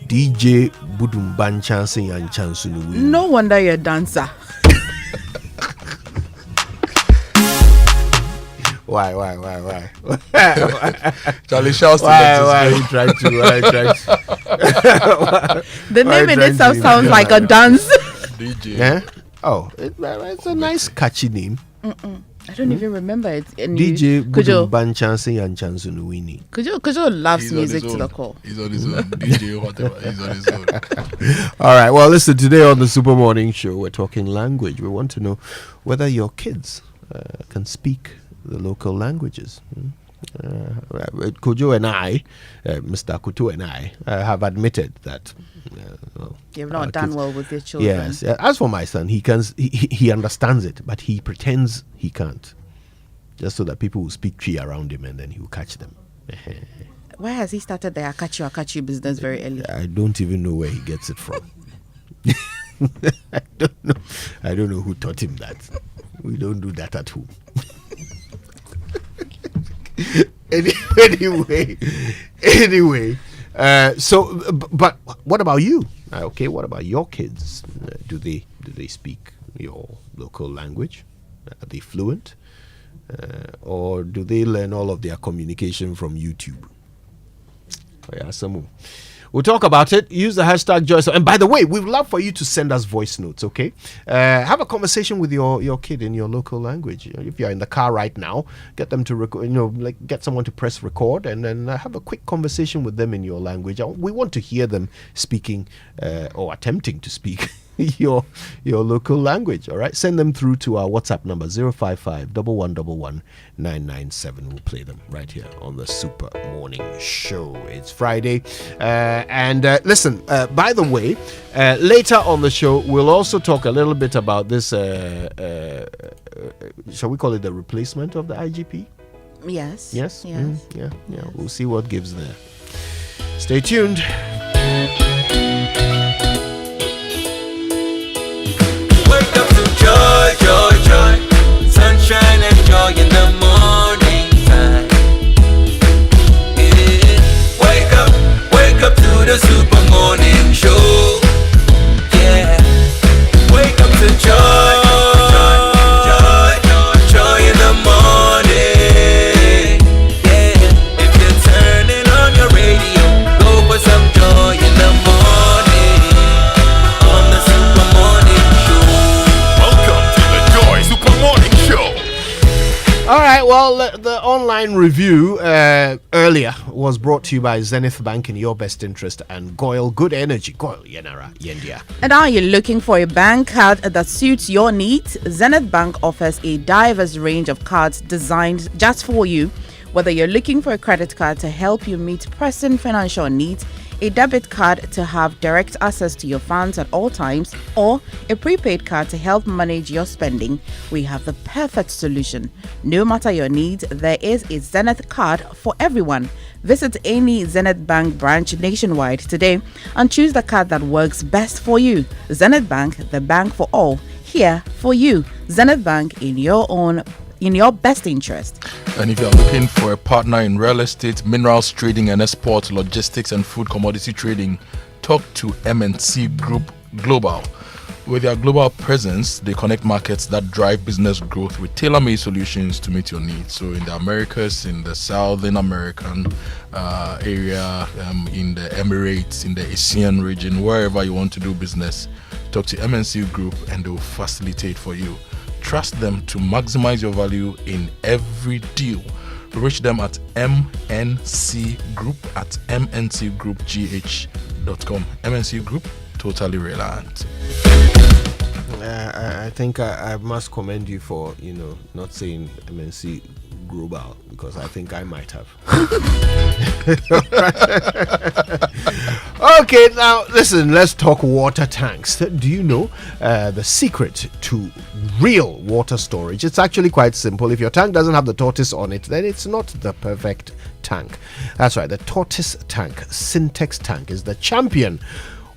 DJ Budumban Chancing and Chansunu. No wonder you're a dancer. Why? Charlie shouts to why you try to the name in itself sounds like a dance. DJ. Yeah? Oh, it's a nice catchy name. I don't even remember it. DJ Budumban Chancing and Chansunuwini. Kojo loves music to the core. He's on his own. DJ whatever. He's on his own. All right. Well, listen. Today on the Super Morning Show, we're talking language. We want to know whether your kids can speak the local languages. Kojo and I, Mr. Kutu and I, have admitted that you've not done kids, well with your children. Yes. As for my son, he understands it, but he pretends he can't, just so that people will speak tree around him and then he will catch them. Why has he started the akachu business very early? I don't even know where he gets it from. I don't know who taught him that. We don't do that at home. Anyway, so but what about you? Okay, what about your kids? Do they speak your local language? Are they fluent, or do they learn all of their communication from YouTube? Yeah, some. We'll talk about it. Use the hashtag Joyce. And by the way, we'd love for you to send us voice notes, okay? Have a conversation with your kid in your local language. If you're in the car right now, get them to record, get someone to press record and then have a quick conversation with them in your language. We want to hear them speaking or attempting to speak your local language. All right, send them through to our WhatsApp number 055-1111-997. We'll play them right here on the Super Morning Show. It's Friday, and listen, by the way, later on the show we'll also talk a little bit about this shall we call it the replacement of the IGP? Yes. Yeah, we'll see what gives there. Stay tuned. Wake up to joy, joy, joy. Sunshine and joy in the morning time. Yeah. Wake up to the Super Morning Show. Yeah. Wake up to joy, joy in the morning. Yeah. If you're turning on your radio, go for some joy in the morning. On the Super Morning Show. Welcome to the Joy Super Morning Show. All right, well, the online review earlier was brought to you by Zenith Bank in your best interest and Goyle Good Energy. Goyle Yenara Yendia. And are you looking for a bank card that suits your needs? Zenith Bank offers a diverse range of cards designed just for you. Whether you're looking for a credit card to help you meet pressing financial needs, a debit card to have direct access to your funds at all times, or a prepaid card to help manage your spending, we have the perfect solution. No matter your needs, there is a Zenith card for everyone. Visit any Zenith Bank branch nationwide today and choose the card that works best for you. Zenith Bank, the bank for all, here for you. Zenith Bank, in your best interest. And if you're looking for a partner in real estate, minerals trading and export, logistics and food commodity trading, talk to MNC Group Global. With their global presence, they connect markets that drive business growth with tailor-made solutions to meet your needs. So in the Americas, in the Southern American area, in the Emirates, in the Asian region, wherever you want to do business, talk to MNC Group and they will facilitate for you. Trust them to maximize your value in every deal. Reach them at mncgroup@mncgroupgh.com. MNC Group, totally reliant. I think I must commend you for, not saying MNC Global, because I think I might have. Okay, now listen, let's talk water tanks. Do you know the secret to real water storage? It's actually quite simple. If your tank doesn't have the tortoise on it, then it's not the perfect tank. That's right, the tortoise tank, Syntex tank, is the champion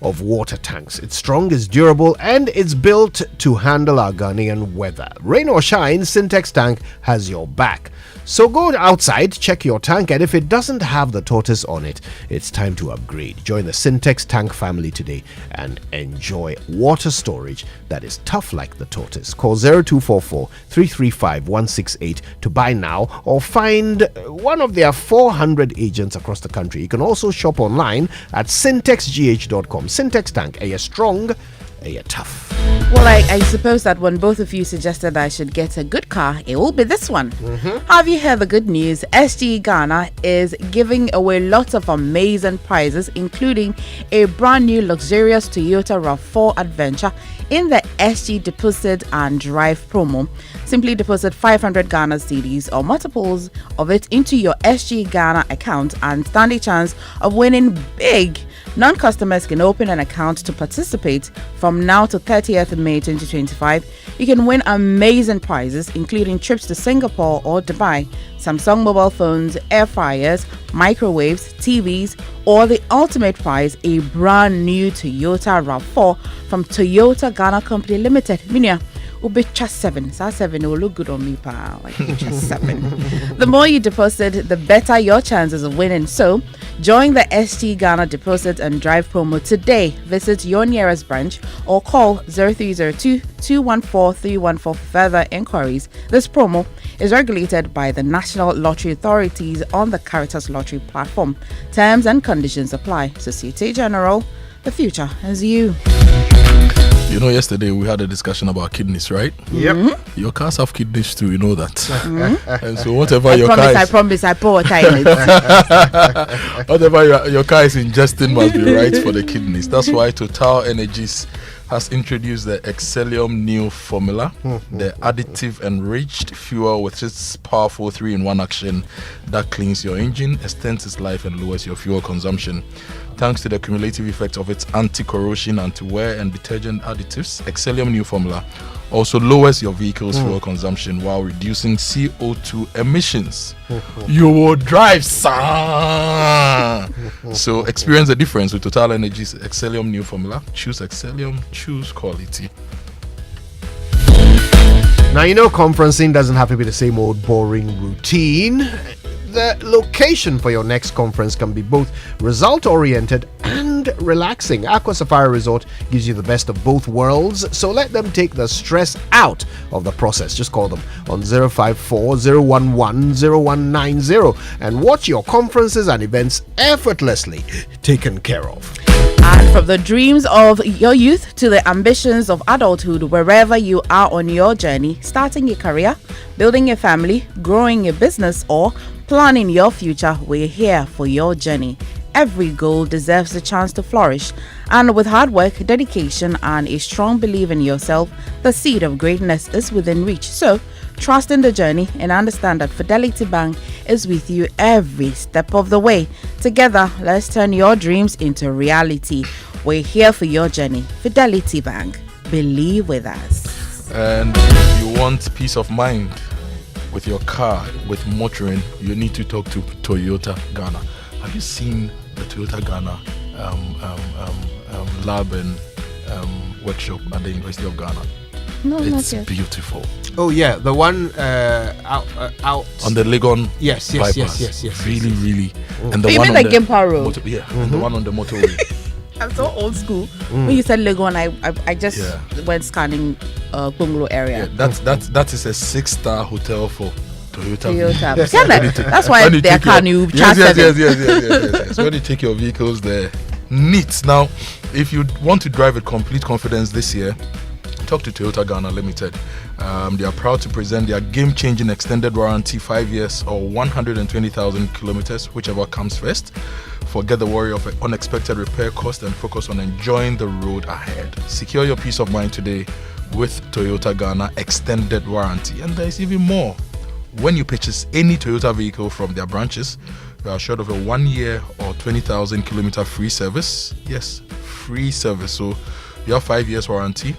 of water tanks. It's strong, it's durable, and it's built to handle our Ghanaian weather. Rain or shine, Syntex tank has your back. So go outside, check your tank, and if it doesn't have the tortoise on it, it's time to upgrade. Join the Syntex tank family today and enjoy water storage that is tough like the tortoise. Call 0244 335 168 to buy now, or find one of their 400 agents across the country. You can also shop online at syntexgh.com. Syntex tank, a strong, a tough. Well, I suppose that when both of you suggested I should get a good car, it will be this one. Have you heard the good news? SG Ghana is giving away lots of amazing prizes, including a brand new luxurious Toyota RAV4 Adventure in the SG Deposit and Drive promo. Simply deposit 500 Ghana cedis or multiples of it into your SG Ghana account and stand a chance of winning big. Non-customers can open an account to participate from now to 30th May 2025. You can win amazing prizes, including trips to Singapore or Dubai, Samsung mobile phones, air fryers, microwaves, TVs, or the ultimate prize, a brand new Toyota RAV4 from Toyota Ghana Company Limited. Minia, Ubicha 7. So 7 will look good on me, pal. Like Ubicha 7. The more you deposit, the better your chances of winning. So, join the SG Ghana Deposit and Drive promo today. Visit your nearest branch or call 0302 214 314 for further inquiries. This promo is regulated by the National Lottery Authorities on the Caritas Lottery platform. Terms and conditions apply. Societe Generale, the future is you. You know, yesterday we had a discussion about kidneys, right? Yep. Your cars have kidneys too, you know that. And so I promise, I pour water in it. Whatever your car is ingesting must be right for the kidneys. That's why Total Energies has introduced the Excellium New formula, the additive enriched fuel with its powerful 3-in-1 action that cleans your engine, extends its life, and lowers your fuel consumption. Thanks to the cumulative effect of its anti-corrosion, anti-wear, and detergent additives, Excellium New formula also lowers your vehicle's fuel consumption while reducing CO2 emissions. You will drive, son. So experience the difference with Total Energies Excellium New formula. Choose Excellium, choose quality. Now, conferencing doesn't have to be the same old boring routine. The location for your next conference can be both result-oriented and relaxing. Aqua Safari Resort gives you the best of both worlds, so let them take the stress out of the process. Just call them on 054-011-0190 and watch your conferences and events effortlessly taken care of. And from the dreams of your youth to the ambitions of adulthood, wherever you are on your journey, starting a career, building a family, growing a business, or planning your future, we're here for your journey. Every goal deserves a chance to flourish, and with hard work, dedication, and a strong belief in yourself, the seed of greatness is within reach. So, Trust in the journey and understand that Fidelity Bank is with you every step of the way. Together, let's turn your dreams into reality. We're here for your journey. Fidelity Bank. Believe with us. And if you want peace of mind with your car, with motoring, you need to talk to Toyota Ghana. Have you seen the Toyota Ghana lab and workshop at the University of Ghana? No, it's not yet. beautiful. Oh yeah, the one out on the Legon yes, bypass. Really, really. And the Even one the on the Gimpa Road. and the one on the motorway. I'm so old school. When you said Legon, I just went scanning Bungalow area. Yeah, that is a 6-star hotel for Toyota. That's why their car new charge yes. When you take your vehicles there, neat. Now, if you want to drive with complete confidence this year, talk to Toyota Ghana Limited. They are proud to present their game-changing extended warranty, 5 years or 120,000 kilometers, whichever comes first. Forget the worry of unexpected repair cost and focus on enjoying the road ahead. Secure your peace of mind today with Toyota Ghana extended warranty. And there is even more. When you purchase any Toyota vehicle from their branches, you are assured of a 1 year or 20,000 kilometer free service. Yes, free service. So you have 5 years warranty.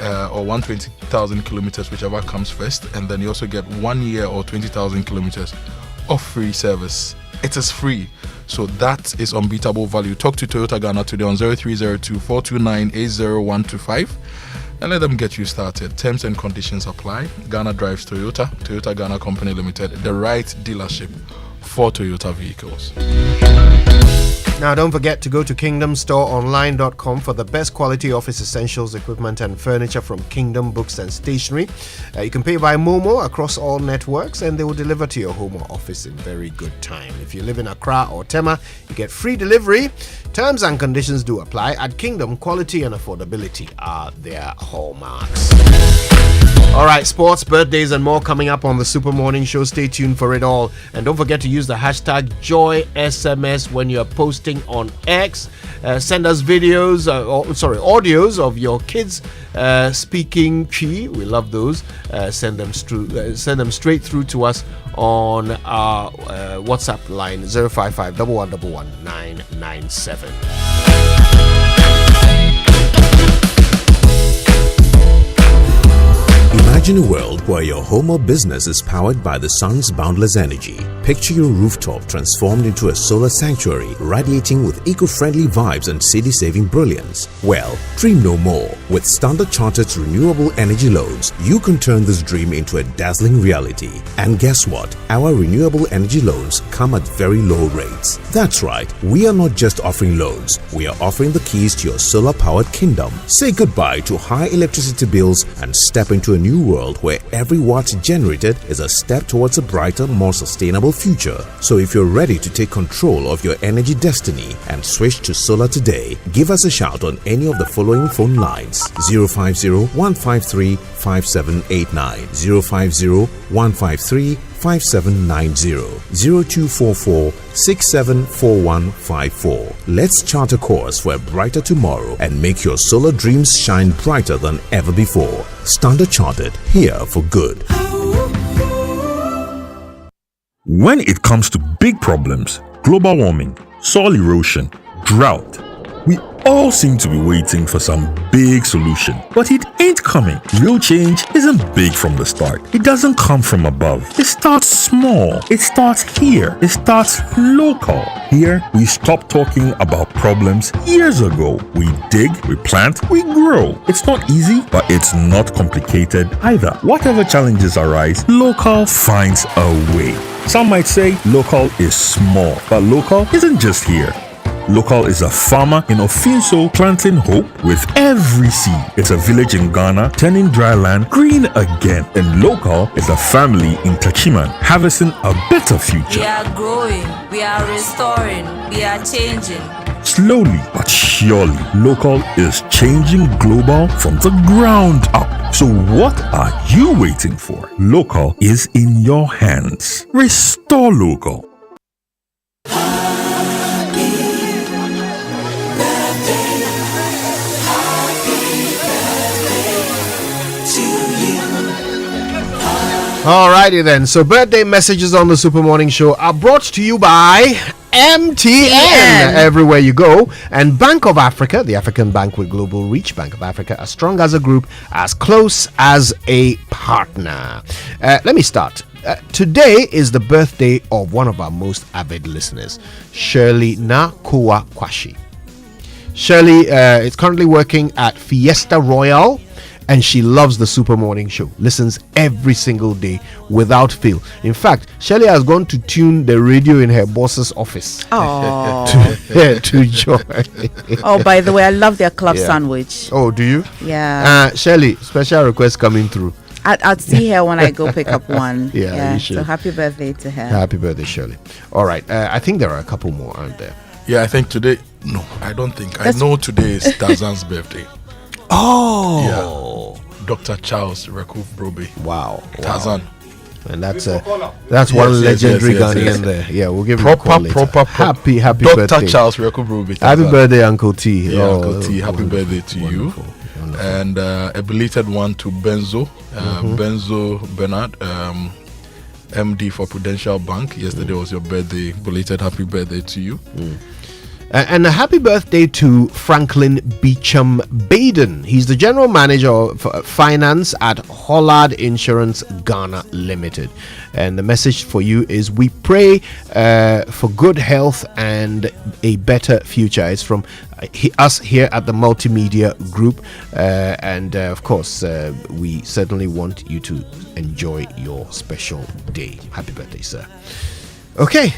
Or 120,000 kilometers, whichever comes first, and then you also get 1 year or 20,000 kilometers of free service. It is free, so that is unbeatable value. Talk to Toyota Ghana today on 0302-429-80125 and let them get you started. Terms and conditions apply. Ghana drives Toyota. Toyota Ghana Company Limited, the right dealership for Toyota vehicles. Now, don't forget to go to kingdomstoreonline.com for the best quality office essentials, equipment, and furniture from Kingdom Books and Stationery. You can pay by Momo across all networks, and they will deliver to your home or office in very good time. If you live in Accra or Tema, you get free delivery. Terms and conditions do apply. At Kingdom, quality and affordability are their hallmarks. All right, sports, birthdays, and more coming up on the Super Morning Show. Stay tuned for it all. And don't forget to use the hashtag JoySMS when you're posting on X. Send us videos, audios of your kids speaking Chi. We love those. Send them straight through to us on our WhatsApp line 055 1111 997. Imagine a world where your home or business is powered by the sun's boundless energy. Picture your rooftop transformed into a solar sanctuary, radiating with eco-friendly vibes and city-saving brilliance. Well, dream no more. With Standard Chartered's renewable energy loans, you can turn this dream into a dazzling reality. And guess what? Our renewable energy loans come at very low rates. That's right, we are not just offering loans, we are offering the keys to your solar-powered kingdom. Say goodbye to high electricity bills and step into a new world where every watt generated is a step towards a brighter, more sustainable future. So if you're ready to take control of your energy destiny and switch to solar today, give us a shout on any of the following phone lines: 050-153-5789, 050-153-5790, 0244-674154. Let's chart a course for a brighter tomorrow and make your solar dreams shine brighter than ever before. Standard Chartered, here for good. When it comes to big problems, global warming, soil erosion, drought, we all seem to be waiting for some big solution, but it ain't coming. Real change isn't big from the start. It doesn't come from above. It starts small. It starts here. It starts local. Here, we stop talking about problems years ago. We dig, we plant, we grow. It's not easy, but it's not complicated either. Whatever challenges arise, local finds a way. Some might say local is small, but local isn't just here. Local is a farmer in Ofinso planting hope with every seed. It's a village in Ghana turning dry land green again. And local is a family in Tachiman harvesting a better future. We are growing, we are restoring, we are changing. Slowly but surely, local is changing global from the ground up. So what are you waiting for? Local is in your hands. Restore local. Alrighty then. So birthday messages on the Super Morning Show are brought to you by MTN. Everywhere you go. And Bank of Africa, the African bank with global reach. Bank of Africa, as strong as a group, as close as a partner. Let me start. Today is the birthday of one of our most avid listeners, Shirley Nakua Kwashi. Shirley is currently working at Fiesta Royal, and she loves the Super Morning Show. Listens every single day without fail. In fact, Shirley has gone to tune the radio in her boss's office to join. Oh, by the way, I love their club sandwich. Oh, do you? Yeah. Shirley, special request coming through. I'd see her when I go pick up one. Yeah, you should. So happy birthday to her. Happy birthday, Shirley. All right. I think there are a couple more, aren't there? Yeah, I think today. No, I don't think. I know today is Tazan's birthday. Oh. Yeah. Dr. Charles Rekuf Brobe. Wow. Tazan. And that's one legendary Ghanaian there. Yeah, we'll give him a call later. Proper. Happy Dr. birthday. Dr. Charles Rekuf Brobe. Happy birthday, Uncle T. Yeah, Uncle T. Happy birthday to you. And a belated one to Benzo. Benzo Bernard, MD for Prudential Bank. Yesterday was your birthday. Belated happy birthday to you. And a happy birthday to Franklin Beecham Baden. He's the general manager of finance at Hollard Insurance Ghana Limited. And the message for you is: we pray for good health and a better future. It's from us here at the Multimedia Group. And of course, we certainly want you to enjoy your special day. Happy birthday, sir. Okay.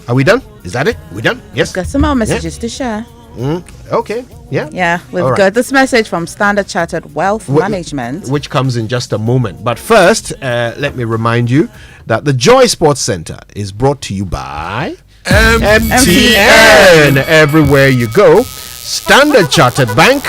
Are we done? Is that it? We done? Yes. Got some more messages to share. Okay. Yeah. Yeah. We've got this message from Standard Chartered Wealth Management, which comes in just a moment. But first, let me remind you that the Joy Sports Center is brought to you by MTN. Everywhere you go, Standard Chartered Bank,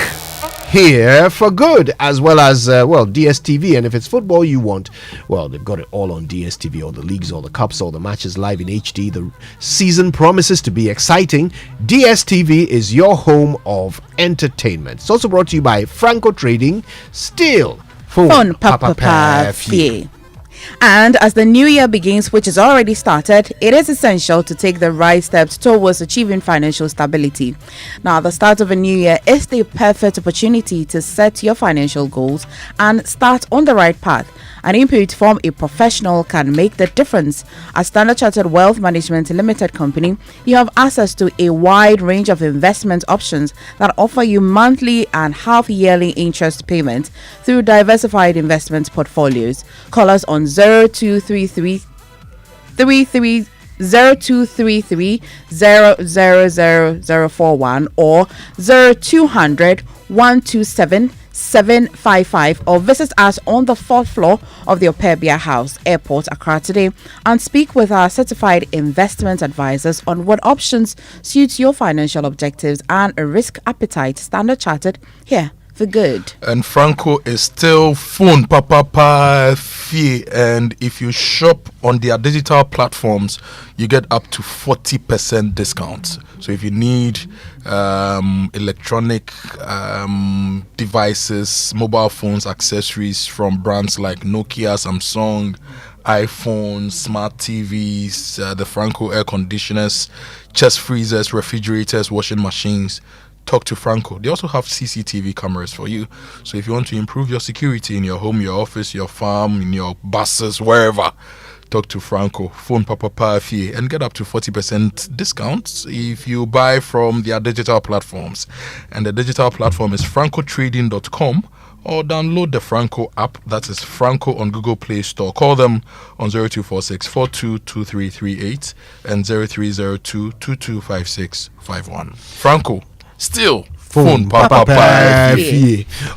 here for good, as well as DSTV. And if it's football you want, well, they've got it all on DSTV, all the leagues, all the cups, all the matches live in HD. The season promises to be exciting. DSTV is your home of entertainment. It's also brought to you by Franco Trading. Still phone papa fee. And as the new year begins, which has already started, it is essential to take the right steps towards achieving financial stability. Now, the start of a new year is the perfect opportunity to set your financial goals and start on the right path. An input from a professional can make the difference. At Standard Chartered Wealth Management Limited Company, you have access to a wide range of investment options that offer you monthly and half-yearly interest payments through diversified investment portfolios. Call us on 0233 0000041 or 0200 127 755, or visit us on the 4th floor of the Opebia House, Airport, Accra today, and speak with our certified investment advisors on what options suits your financial objectives and risk appetite. Standard Chartered, here for good. And Franco is still phone papa fee, and if you shop on their digital platforms, you get up to 40% discounts. So if you need electronic devices, mobile phones, accessories from brands like Nokia, Samsung, iPhone, smart TVs, the Franco air conditioners, chest freezers, refrigerators, washing machines, talk to Franco. They also have CCTV cameras for you. So if you want to improve your security in your home, your office, your farm, in your buses, wherever, talk to Franco. Phone Papa Fee and get up to 40% discounts if you buy from their digital platforms. And the digital platform is francotrading.com, or download the Franco app. That is Franco on Google Play Store. Call them on 0246 422338 and 0302 225651. Franco, still phone papa.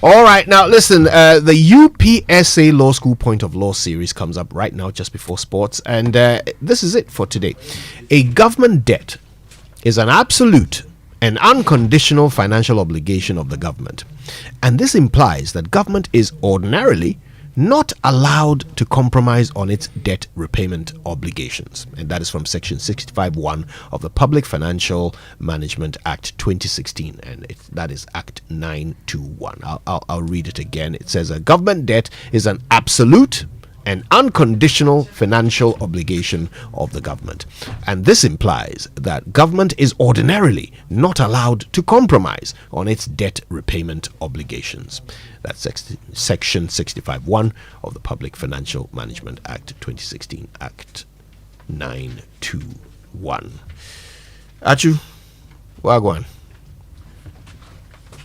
All right, now listen, the UPSA Law School Point of Law series comes up right now just before sports, and this is it for today. A government debt is an absolute and unconditional financial obligation of the government, and this implies that government is ordinarily not allowed to compromise on its debt repayment obligations. And that is from section 65(1) of the Public Financial Management Act 2016, and that is Act 921. I'll read it again. It says a government debt is an absolute an unconditional financial obligation of the government. And this implies that government is ordinarily not allowed to compromise on its debt repayment obligations. That's Section 65(1) of the Public Financial Management Act 2016, Act 921. Achu, Wagwan.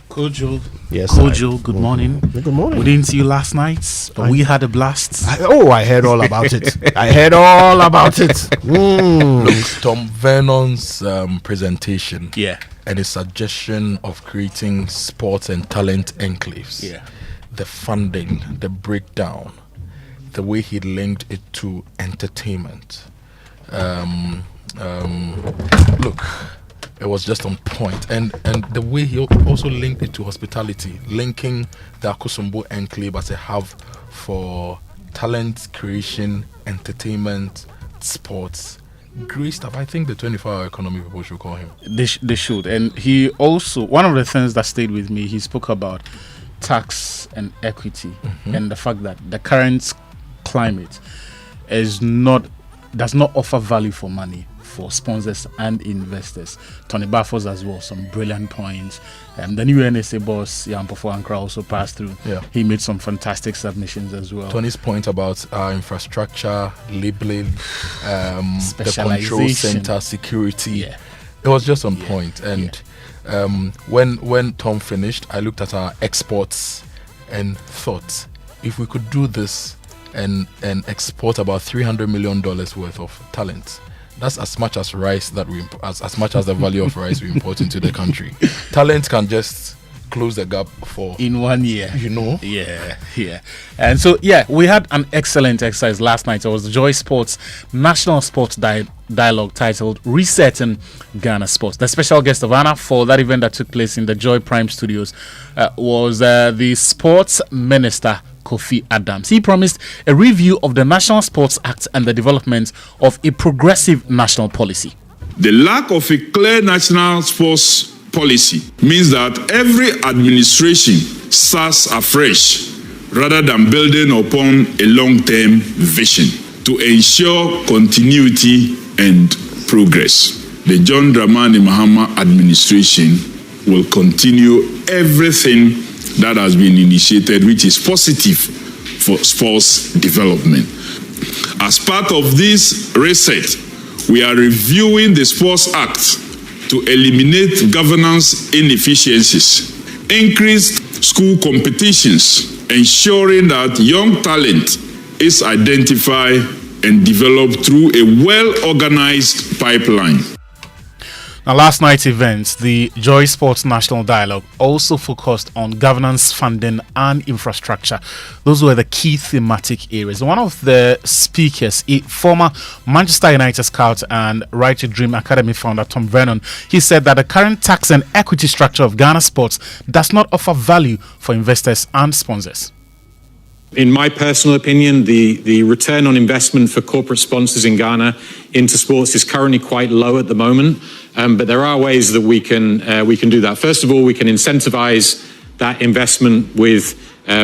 Kojo. Yes. Kojo, good morning. Good morning. We didn't see you last night, but we had a blast. I heard all about it. I heard all about it. Look, Tom Vernon's presentation. Yeah. And his suggestion of creating sports and talent enclaves. Yeah. The funding, the breakdown, the way he linked it to entertainment. Look, it was just on point. And the way he also linked it to hospitality, linking the Akosombo enclave as a hub for talent creation, entertainment, sports. Great stuff. I think the 24-hour economy people should call him. They should. And he also, one of the things that stayed with me, he spoke about tax and equity, and the fact that the current climate does not offer value for money for sponsors and investors. Tony Baffos as well, some brilliant points. The new NSA boss, Yampofo Ankra, also passed through. Yeah. He made some fantastic submissions as well. Tony's point about infrastructure, labeling, the control center, security. Yeah. It was just on point. And when Tom finished, I looked at our exports and thought, if we could do this and export about $300 million worth of talent, that's as much as rice that we as much as the value of rice we import into the country. Talent can just close the gap for in 1 year. You know? Yeah. And so we had an excellent exercise last night. It was the Joy Sports National Sports Dialogue titled Resetting Ghana Sports. The special guest of honor for that event that took place in the Joy Prime Studios was the Sports Minister Kofi Adams. He promised a review of the National Sports Act and the development of a progressive national policy. The lack of a clear national sports policy means that every administration starts afresh rather than building upon a long-term vision to ensure continuity and progress. The John Dramani Mahama administration will continue everything that has been initiated, which is positive for sports development. As part of this reset, we are reviewing the Sports Act to eliminate governance inefficiencies, increase school competitions, ensuring that young talent is identified and developed through a well-organized pipeline. Now, last night's event, the Joy Sports National Dialogue, also focused on governance, funding, and infrastructure. Those were the key thematic areas. One of the speakers, a former Manchester United scout and Right to Dream Academy founder, Tom Vernon, he said that the current tax and equity structure of Ghana sports does not offer value for investors and sponsors. In my personal opinion, the return on investment for corporate sponsors in Ghana into sports is currently quite low at the moment, but there are ways that we can do that. First of all, we can incentivize that investment with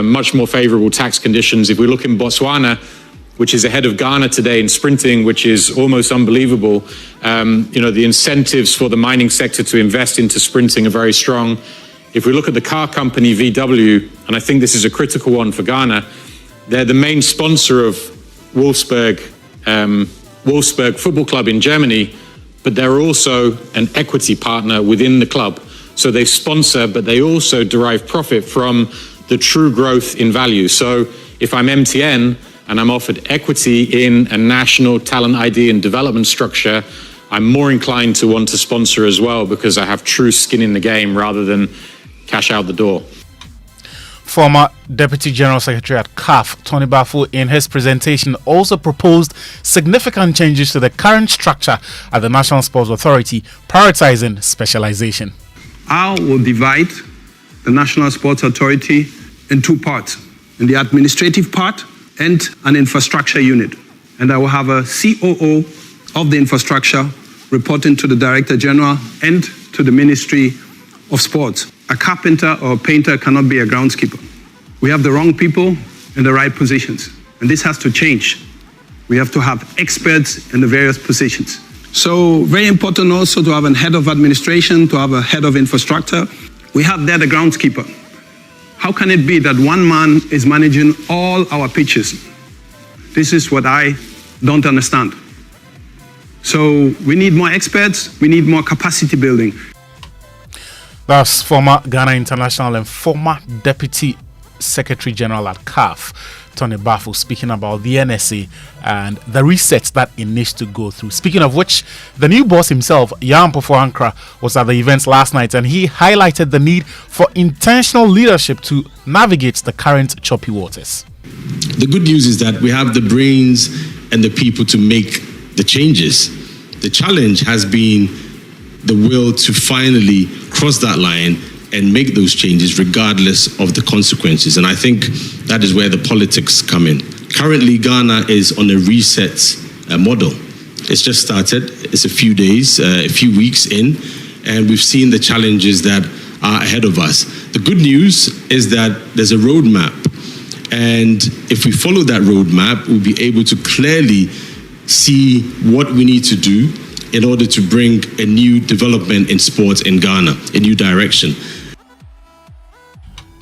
much more favorable tax conditions. If we look in Botswana, which is ahead of Ghana today in sprinting, which is almost unbelievable, the incentives for the mining sector to invest into sprinting are very strong. If we look at the car company VW, and I think this is a critical one for Ghana, they're the main sponsor of Wolfsburg Football Club in Germany, but they're also an equity partner within the club. So they sponsor, but they also derive profit from the true growth in value. So if I'm MTN and I'm offered equity in a national talent ID and development structure, I'm more inclined to want to sponsor as well because I have true skin in the game rather than cash out the door. Former Deputy General Secretary at CAF, Tony Baffo, in his presentation also proposed significant changes to the current structure at the National Sports Authority, prioritizing specialization. I will divide the National Sports Authority in two parts, in the administrative part and an infrastructure unit. And I will have a COO of the infrastructure reporting to the Director General and to the Ministry of Sports. A carpenter or a painter cannot be a groundskeeper. We have the wrong people in the right positions. And this has to change. We have to have experts in the various positions. So very important also to have a head of administration, to have a head of infrastructure. We have there the groundskeeper. How can it be that one man is managing all our pitches? This is what I don't understand. So we need more experts, we need more capacity building. That's former Ghana International and former Deputy Secretary General at CAF, Tony Bafu, speaking about the NSA and the resets that it needs to go through. Speaking of which, the new boss himself, Jan Pofoankra, was at the event last night, and he highlighted the need for intentional leadership to navigate the current choppy waters. The good news is that we have the brains and the people to make the changes. The challenge has been the will to finally cross that line and make those changes regardless of the consequences. And I think that is where the politics come in. Currently, Ghana is on a reset model. It's just started. It's a few days, a few weeks in, and we've seen the challenges that are ahead of us. The good news is that there's a roadmap. And if we follow that roadmap, we'll be able to clearly see what we need to do in order to bring a new development in sports in Ghana, a new direction.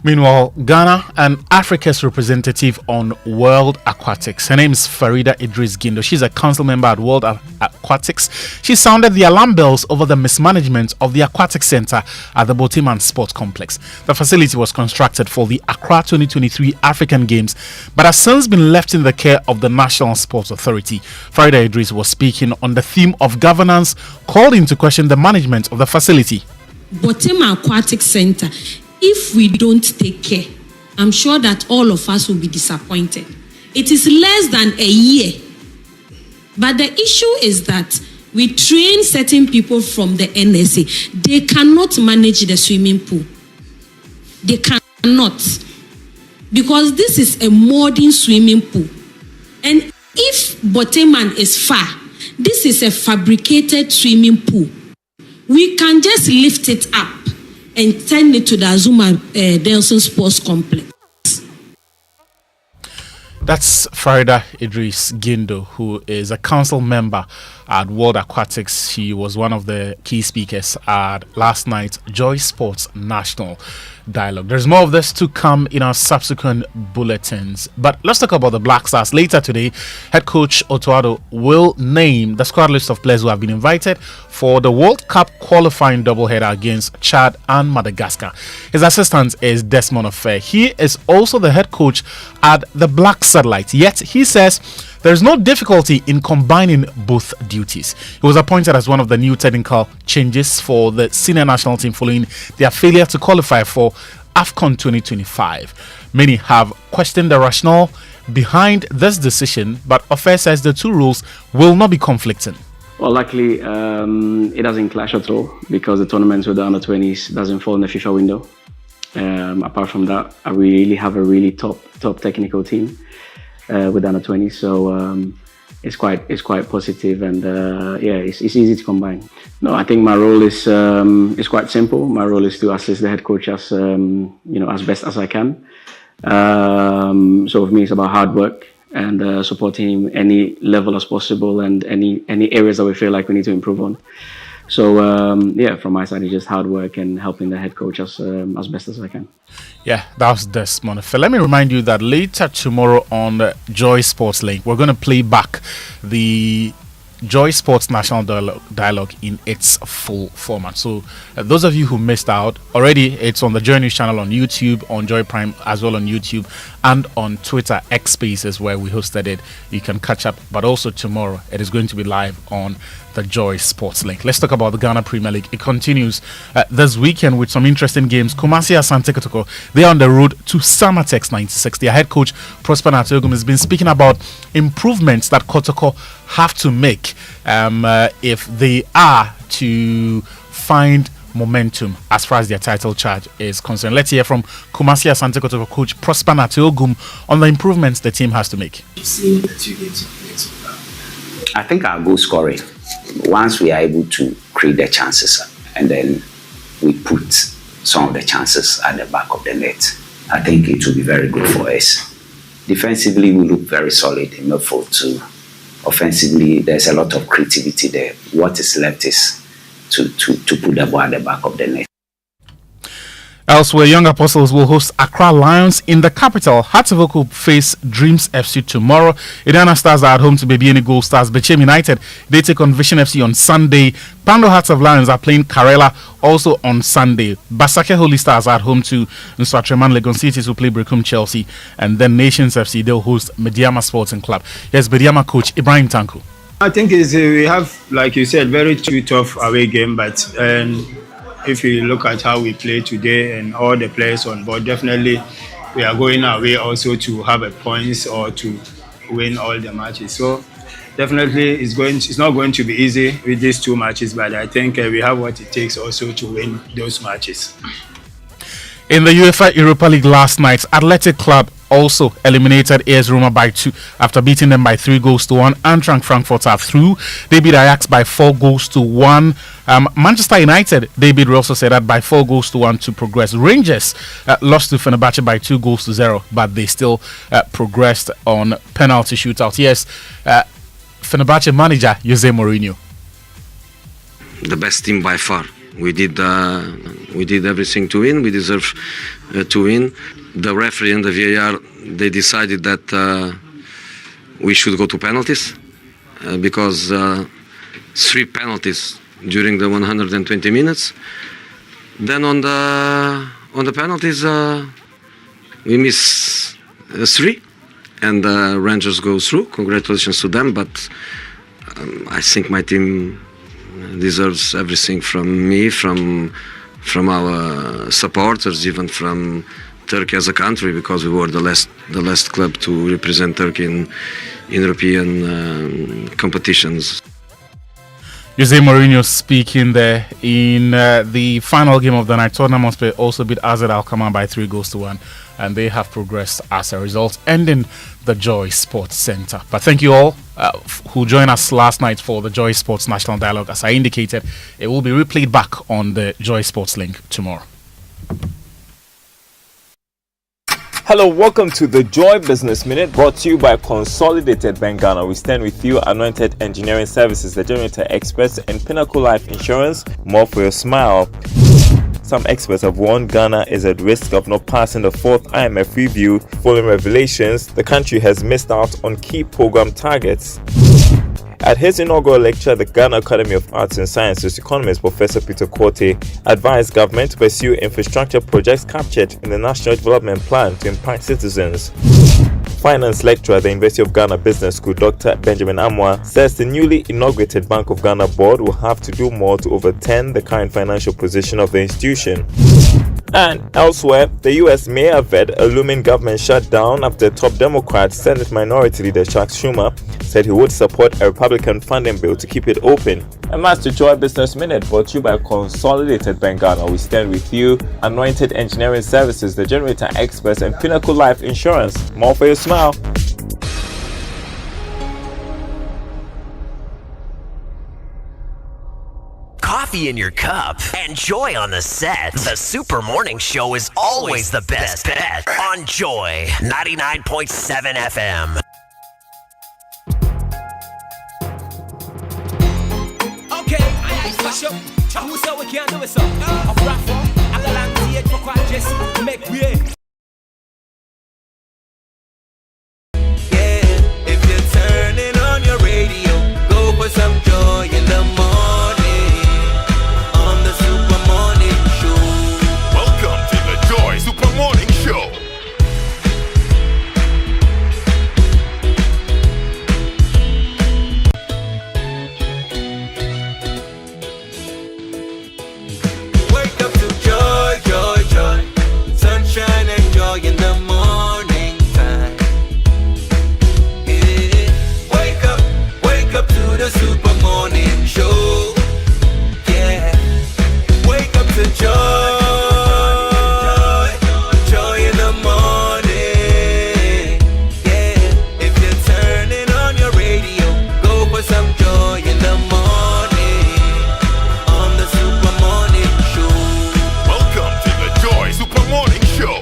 Meanwhile, Ghana and Africa's representative on World Aquatics. Her name is Farida Idris Gindo. She's a council member at World Aquatics. She sounded the alarm bells over the mismanagement of the Aquatic Center at the Boteman Sports Complex. The facility was constructed for the Accra 2023 African Games, but has since been left in the care of the National Sports Authority. Farida Idris was speaking on the theme of governance, called into question the management of the facility. Boteman Aquatic Center, if we don't take care, I'm sure that all of us will be disappointed. It is less than a year. But the issue is that we train certain people from the NSA. They cannot manage the swimming pool. They cannot. Because this is a modern swimming pool. And if Boteman is far, this is a fabricated swimming pool. We can just lift it up and turn it to the Azuma Delson Sports Complex. That's Farida Idris Gindo, who is a council member at World Aquatics. She was one of the key speakers at last night's Joy Sports National Dialogue. There's more of this to come in our subsequent bulletins. But let's talk about the Black Stars. Later today, head coach Otoado will name the squad list of players who have been invited for the World Cup qualifying doubleheader against Chad and Madagascar. His assistant is Desmond Ofe. He is also the head coach at the Black Satellite. Yet he says there's no difficulty in combining both duties. He was appointed as one of the new technical changes for the senior national team following their failure to qualify for AFCON 2025. Many have questioned the rationale behind this decision, but Ofe says the two rules will not be conflicting. Well, luckily, it doesn't clash at all because the tournaments with the under-20s doesn't fall in the FIFA window. Apart from that, I really have a really top technical team with the under-20s, so it's quite positive, and it's easy to combine. No, I think my role is quite simple. My role is to assist the head coach as as best as I can. So for me, it's about hard work and supporting him any level as possible, and any areas that we feel like we need to improve on. So from my side, it's just hard work and helping the head coach as best as I can. Yeah, that was Desmond Ofe. Let me remind you that later tomorrow on the Joy Sports Link, we're going to play back the Joy Sports National Dialogue in its full format. So those of you who missed out, already it's on the Joy News channel on YouTube, on Joy Prime as well on YouTube, and on Twitter X Spaces where we hosted it. You can catch up, but also tomorrow it is going to be live on the Joy Sports Link. Let's talk about the Ghana Premier League. It continues this weekend with some interesting games. Kumasi Asante Kotoko, they are on the road to Samatex 96. Their head coach Prosper Natogum has been speaking about improvements that Kotoko have to make if they are to find momentum as far as their title charge is concerned. Let's hear from Kumasi Asante Kotoko coach Prosper Natogum on the improvements the team has to make. I think our goal scoring, once we are able to create the chances and then we put some of the chances at the back of the net, I think it will be very good for us. defensively, we look very solid in midfield too. Offensively, there's a lot of creativity there. What is left is to put the ball at the back of the net. Elsewhere, Young Apostles will host Accra Lions in the capital. Hartsville will face Dreams FC tomorrow. Idana Stars are at home to Babiani Gold Stars. Bechem United, they take on Vision FC on Sunday. Pando Hearts of Lions are playing Karela also on Sunday. Basake Holy Stars are at home to Nswatreman. Legon Cities will play Brecum Chelsea. And then Nations FC, they'll host Mediama Sporting Club. Yes, Mediama coach Ibrahim Tanku. I think we have, like you said, very two tough away game, but if you look at how we play today and all the players on board, definitely we are going our way also to have a points or to win all the matches. So definitely it's not going to be easy with these two matches, but I think we have what it takes also to win those matches. In the UEFA Europa League last night, Athletic Club also eliminated AS Roma by 2 after beating them by 3-1. Eintracht Frankfurt are through. They beat Ajax by 4-1. Manchester United, they beat Real Sociedad by 4-1 to progress. Rangers lost to Fenerbahce by 2-0, but they still progressed on penalty shootout. Yes, Fenerbahce manager Jose Mourinho. The best team by far. We did everything to win. We deserve to win. The referee and the VAR, they decided that we should go to penalties because 3 penalties during the 120 minutes. Then on the penalties, we miss 3, and the Rangers go through. Congratulations to them, but I think my team deserves everything from me, from our supporters, even from Turkey as a country, because we were the last club to represent Turkey in European competitions. Jose Mourinho speaking there in the final game of the night. Tottenham Hotspur also beat AZ Alkmaar by 3-1, and they have progressed as a result, ending the Joy Sports Centre. But thank you all who joined us last night for the Joy Sports National Dialogue. As I indicated, it will be replayed back on the Joy Sports link tomorrow. Hello, welcome to the Joy Business Minute, brought to you by Consolidated Bank Ghana. We stand with you, Anointed Engineering Services, the Generator Experts, and Pinnacle Life Insurance. More for your smile. Some experts have warned Ghana is at risk of not passing the 4th IMF review. Following revelations, the country has missed out on key program targets. At his inaugural lecture, the Ghana Academy of Arts and Sciences, economist Professor Peter Korte advised government to pursue infrastructure projects captured in the National Development Plan to impact citizens. Finance lecturer at the University of Ghana Business School, Dr. Benjamin Amwa, says the newly inaugurated Bank of Ghana board will have to do more to overturn the current financial position of the institution. And elsewhere, the US may avert a looming government shutdown after top Democrat Senate Minority Leader Chuck Schumer said he would support a Republican funding bill to keep it open. And that's the Joy Business Minute, brought to you by Consolidated Bank Ghana. We stand with you, Anointed Engineering Services, the Generator Experts, and Pinnacle Life Insurance. More for your smile. Coffee in your cup and Joy on the set. The Super Morning Show is always the best bet on Joy 99.7 FM. Okay, I special. Who said we can't do it so? A platform, a language for quite just make way. Yeah, if you're turning on your radio, go for some joy in the morning on the Super Morning Show. Welcome to the Joy Super Morning Show. Sunshine and joy in the morning time. Yeah. Wake up to the Super Morning Show. Yeah. Wake up to joy in the morning. Yeah. If you're turning on your radio, go for some joy in the morning on the Super Morning Show. Welcome to the Joy Super Morning Show.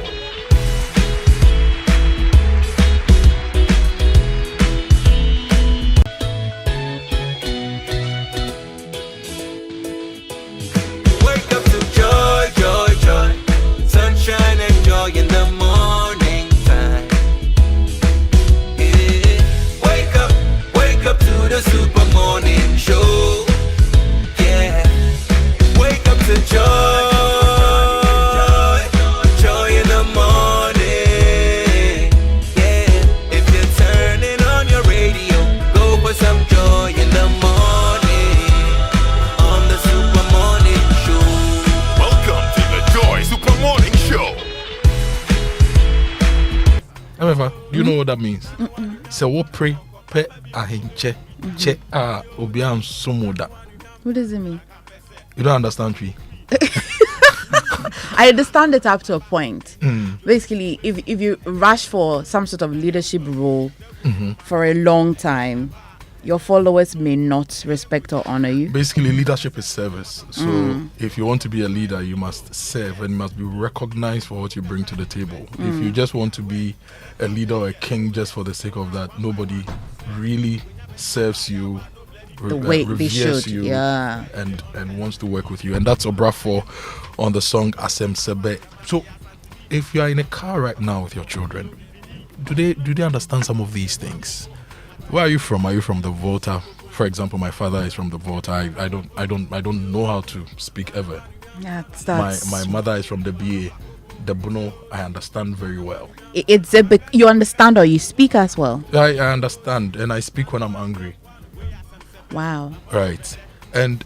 know what that means? So what pray pe ahinche che obiam sumoda. What does it mean? You don't understand tree? I understand it up to a point. Basically, if you rush for some sort of leadership role for a long time, your followers may not respect or honor you. Basically, leadership is service. So if you want to be a leader, you must serve and you must be recognized for what you bring to the table. If you just want to be a leader or a king just for the sake of that, nobody really serves you, The way they reveres should, you, yeah. and wants to work with you. And that's Obrafo on the song Asem Sebe. So if you are in a car right now with your children, do they understand some of these things? Where are you from? Are you from the Volta? For example, my father is from the Volta. I don't know how to speak ever. Yeah, that's My mother is from the BA. The Bono, I understand very well. It's a bit, you understand or you speak as well. I understand, and I speak when I'm angry. Wow. Right. And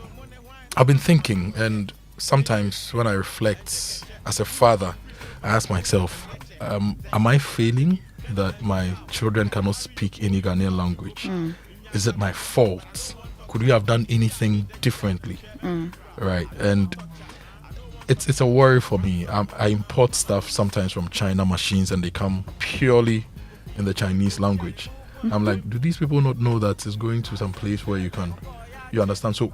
I've been thinking, and sometimes when I reflect as a father, I ask myself, am I failing that my children cannot speak any Ghanaian language? Is it my fault? Could we have done anything differently? Right. And it's a worry for me. I import stuff sometimes from China machines and they come purely in the Chinese language. I'm like, do these people not know that it's going to some place where you understand? So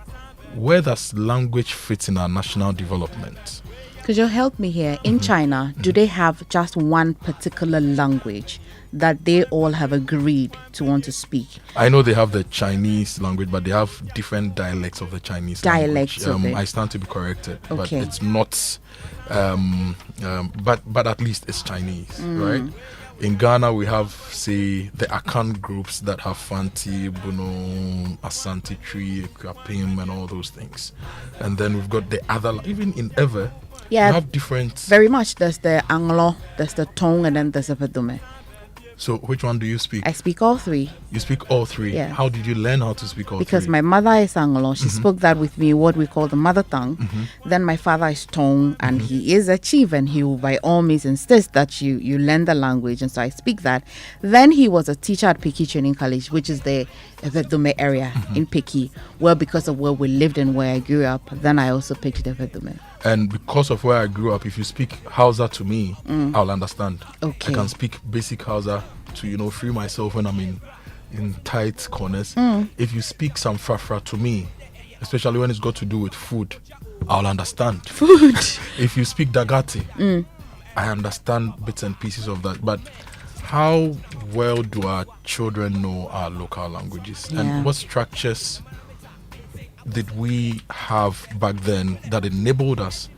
where does language fit in our national development? Could you help me here? In China, do they have just one particular language that they all have agreed to want to speak? I know they have the Chinese language, but they have different dialects of the Chinese Dialects language. of it. I stand to be corrected, but Okay. it's not. But at least it's Chinese, right? In Ghana, we have, say, the Akan groups that have Fanti, Bono, Asante Tree, Ekwapim, and all those things. And then we've got the other, even in Ever, Yeah, you have different. very much. There's the Anglo, there's the Tong, and then there's the Pedume. So which one do you speak? I speak all three. You speak all three. Yeah. How did you learn how to speak all Because three? my mother is Anglo. She spoke that with me, what we call the mother tongue. Then my father is Tong, and he is a chief, and he will by all means insist that you learn the language, and so I speak that. Then he was a teacher at Peki Training College, which is the Evedume area in Peki. Well, because of where we lived and where I grew up, then I also picked Evedume. And because of where I grew up, if you speak Hausa to me, I'll understand. Okay. I can speak basic Hausa to, free myself when I'm in tight corners. If you speak some Frafra to me, especially when it's got to do with food, I'll understand. Food. If you speak Dagati, I understand bits and pieces of that. But how well do our children know our local languages? Yeah. And what structures did we have back then that enabled us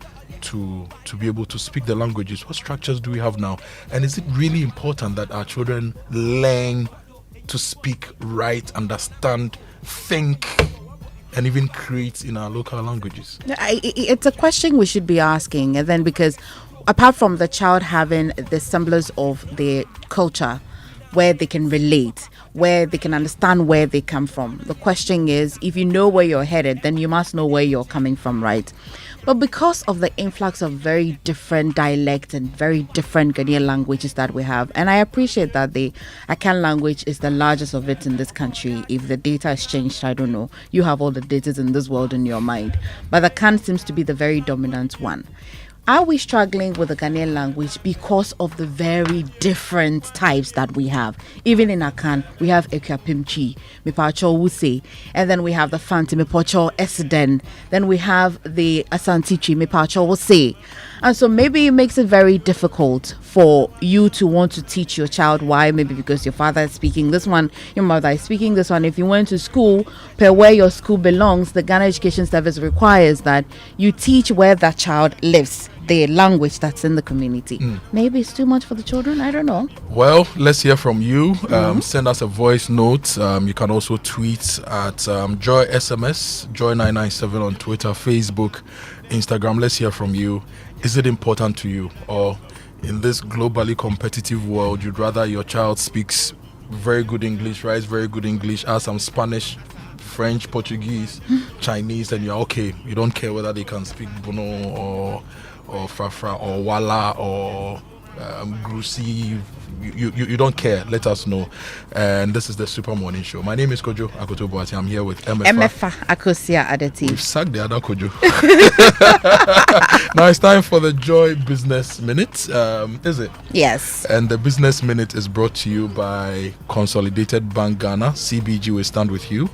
to be able to speak the languages? What structures do we have now? And is it really important that our children learn to speak, write, understand, think, and even create in our local languages? It's a question we should be asking, and then because apart from the child having the semblance of their culture, where they can relate, where they can understand where they come from. The question is, if you know where you're headed, then you must know where you're coming from, right? But because of the influx of very different dialects and very different Ghanaian languages that we have, and I appreciate that the Akan language is the largest of it in this country. If the data is changed, I don't know. You have all the data in this world in your mind. But the Akan seems to be the very dominant one. Are we struggling with the Ghanaian language because of the very different types that we have? Even in Akan, we have Ekwapimchi, Mipacho Wuse, and then we have the Fanti, Mipacho Esiden, then we have the Asantichi, Mipacho Wuse. And so maybe it makes it very difficult for you to want to teach your child. Why? Maybe because your father is speaking this one, your mother is speaking this one. If you went to school, per where your school belongs, the Ghana Education Service requires that you teach where that child lives, the language that's in the community. Maybe it's too much for the children. I don't know. Well, let's hear from you. Send us a voice note. You can also tweet at Joy SMS, Joy997 on Twitter, Facebook, Instagram. Let's hear from you. Is it important to you? Or in this globally competitive world, you'd rather your child speaks very good English, writes very good English, has some Spanish, French, Portuguese, Chinese, and you're okay. You don't care whether they can speak Bono or Frafra or Wala or Grusi, you don't care, let us know. And this is the Super Morning Show. My name is Kojo Akotobuati. I'm here with MFA Akosia Adeti. We've sacked the other Kojo. Now it's time for the Joy Business Minute. Is it? Yes. And the Business Minute is brought to you by Consolidated Bank Ghana. CBG will stand with you.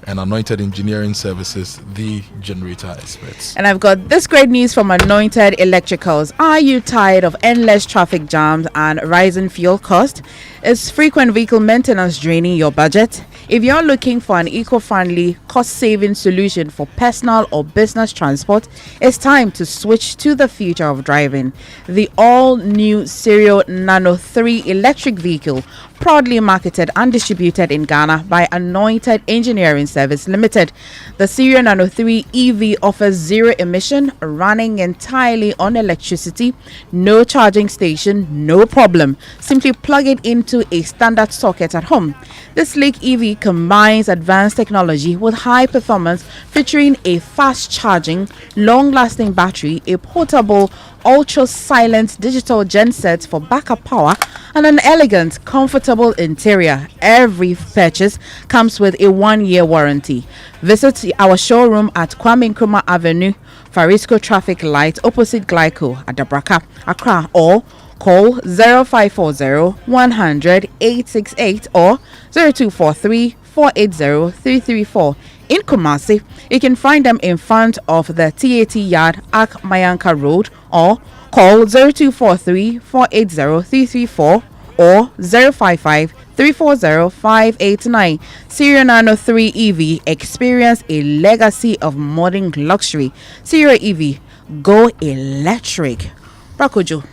And Anointed Engineering Services, the generator experts. And I've got this great news from Anointed Electricals. Are you tired of endless traffic jams and rising fuel cost? Is frequent vehicle maintenance draining your budget? If you're looking for an eco-friendly, cost-saving solution for personal or business transport, it's time to switch to the future of driving. The all-new Serial Nano 3 electric vehicle, proudly marketed and distributed in Ghana by Anointed Engineering Service Limited. The Serial Nano 3 EV offers zero emission, running entirely on electricity, no charging station, no problem. Simply plug it into a standard socket at home. This sleek EV combines advanced technology with high performance, featuring a fast charging, long-lasting battery, a portable, ultra-silent digital genset for backup power, and an elegant, comfortable interior. Every purchase comes with a 1-year warranty. Visit our showroom at Kwame Nkrumah Avenue, Farisco Traffic Light, opposite Glyco at Dabraka, Accra, or call 0540 100 868 or 0243 480 334. In Kumasi, you can find them in front of the TAT Yard, Ak Mayanka Road, or call 0243 480 334 or 055 340 589. Serial Nano 3 EV, experience a legacy of modern luxury. Serial EV, go electric. Brakojo.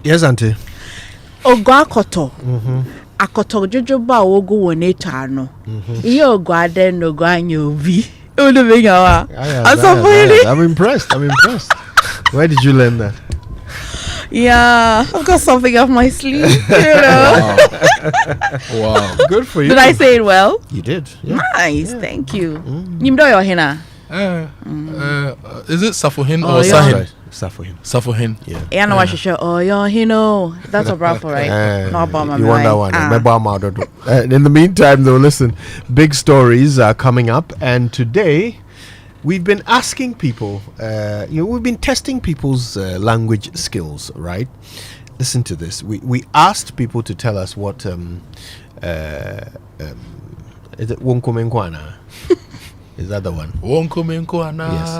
Yes, Auntie. Ogo akoto. Akoto jojoba ogo woneta no. Iye ogo ade no go anyobi. I'm impressed. Where did you learn that? Yeah, I've got something up my sleeve. Wow. Good for you. Did I say it well? You did. Yeah. Nice, thank you. Nimdo yo hina. Is it Safohin Oh, or yeah. Sahin? Safohin. Yeah. Yeah, no, I should show. Oh, yo hino. That's a bravo, right? No, about my You want that one? Ah. In the meantime, though, listen, big stories are coming up, and today we've been asking people, we've been testing people's language skills, right? Listen to this. We asked people to tell us what is it Wonkomenkwana? Is that the one? Wonkomenkwana. Yes.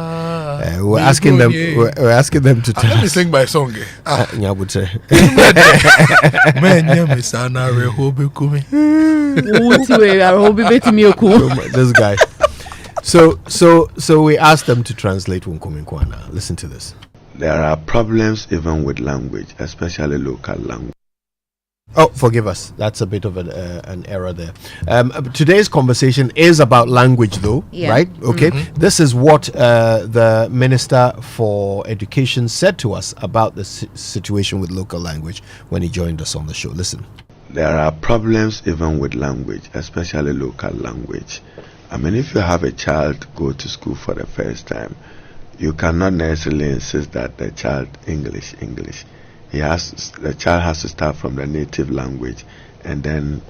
We're asking them. We're asking them to tell Let me us. sing my song. Nyabuche. This guy. So we asked them to translate Wonkomenkwana. Listen to this. There are problems even with language, especially local language. Oh, forgive us. That's a bit of an error there. Today's conversation is about language, though, Yeah. right? Okay. This is what the Minister for Education said to us about the situation with local language when he joined us on the show. Listen. There are problems even with language, especially local language. I mean, if you have a child go to school for the first time, you cannot necessarily insist that the child English. The child has to start from the native language and then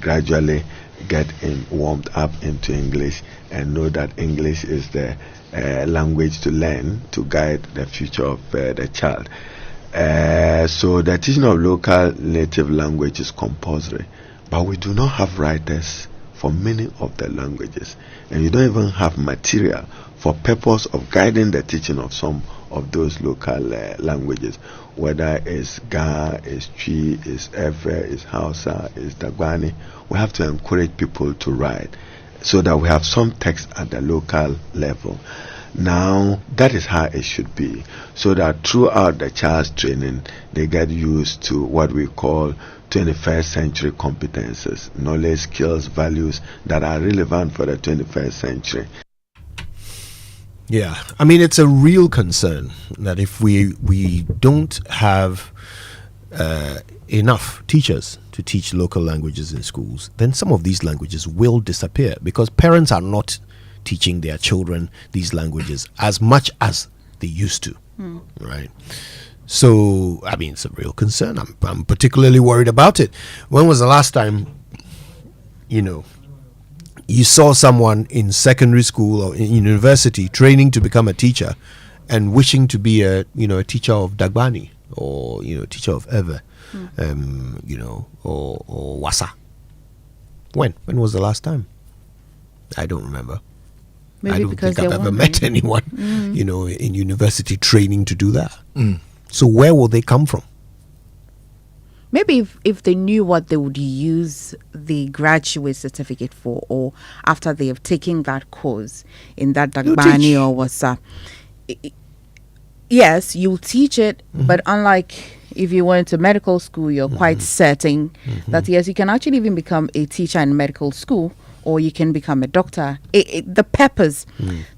gradually get warmed up into English and know that English is the language to learn to guide the future of the child. So the teaching of local native language is compulsory, but we do not have writers for many of the languages, and you don't even have material for purpose of guiding the teaching of some of those local languages, whether it's Ga, it's Twi, it's Efe, it's Hausa, it's Dagwani. We have to encourage people to write so that we have some text at the local level. Now, that is how it should be, so that throughout the child's training, they get used to what we call 21st century competences, knowledge, skills, values that are relevant for the 21st century. Yeah, I mean, it's a real concern that if we don't have enough teachers to teach local languages in schools, then some of these languages will disappear because parents are not teaching their children these languages as much as they used to, right? So, I mean, it's a real concern. I'm particularly worried about it. When was the last time, you saw someone in secondary school or in university training to become a teacher and wishing to be a teacher of Dagbani or, teacher of Ever, or Wasa? When was the last time? I don't remember. Maybe I don't because think I've they're ever wondering. met anyone, in university training to do that. Mm. So where will they come from? Maybe if they knew what they would use the graduate certificate for, or after they have taken that course in that Dagbani or WhatsApp. Yes, you'll teach it, but unlike if you went to medical school, you're quite certain that yes, you can actually even become a teacher in medical school, or you can become a doctor. The purpose,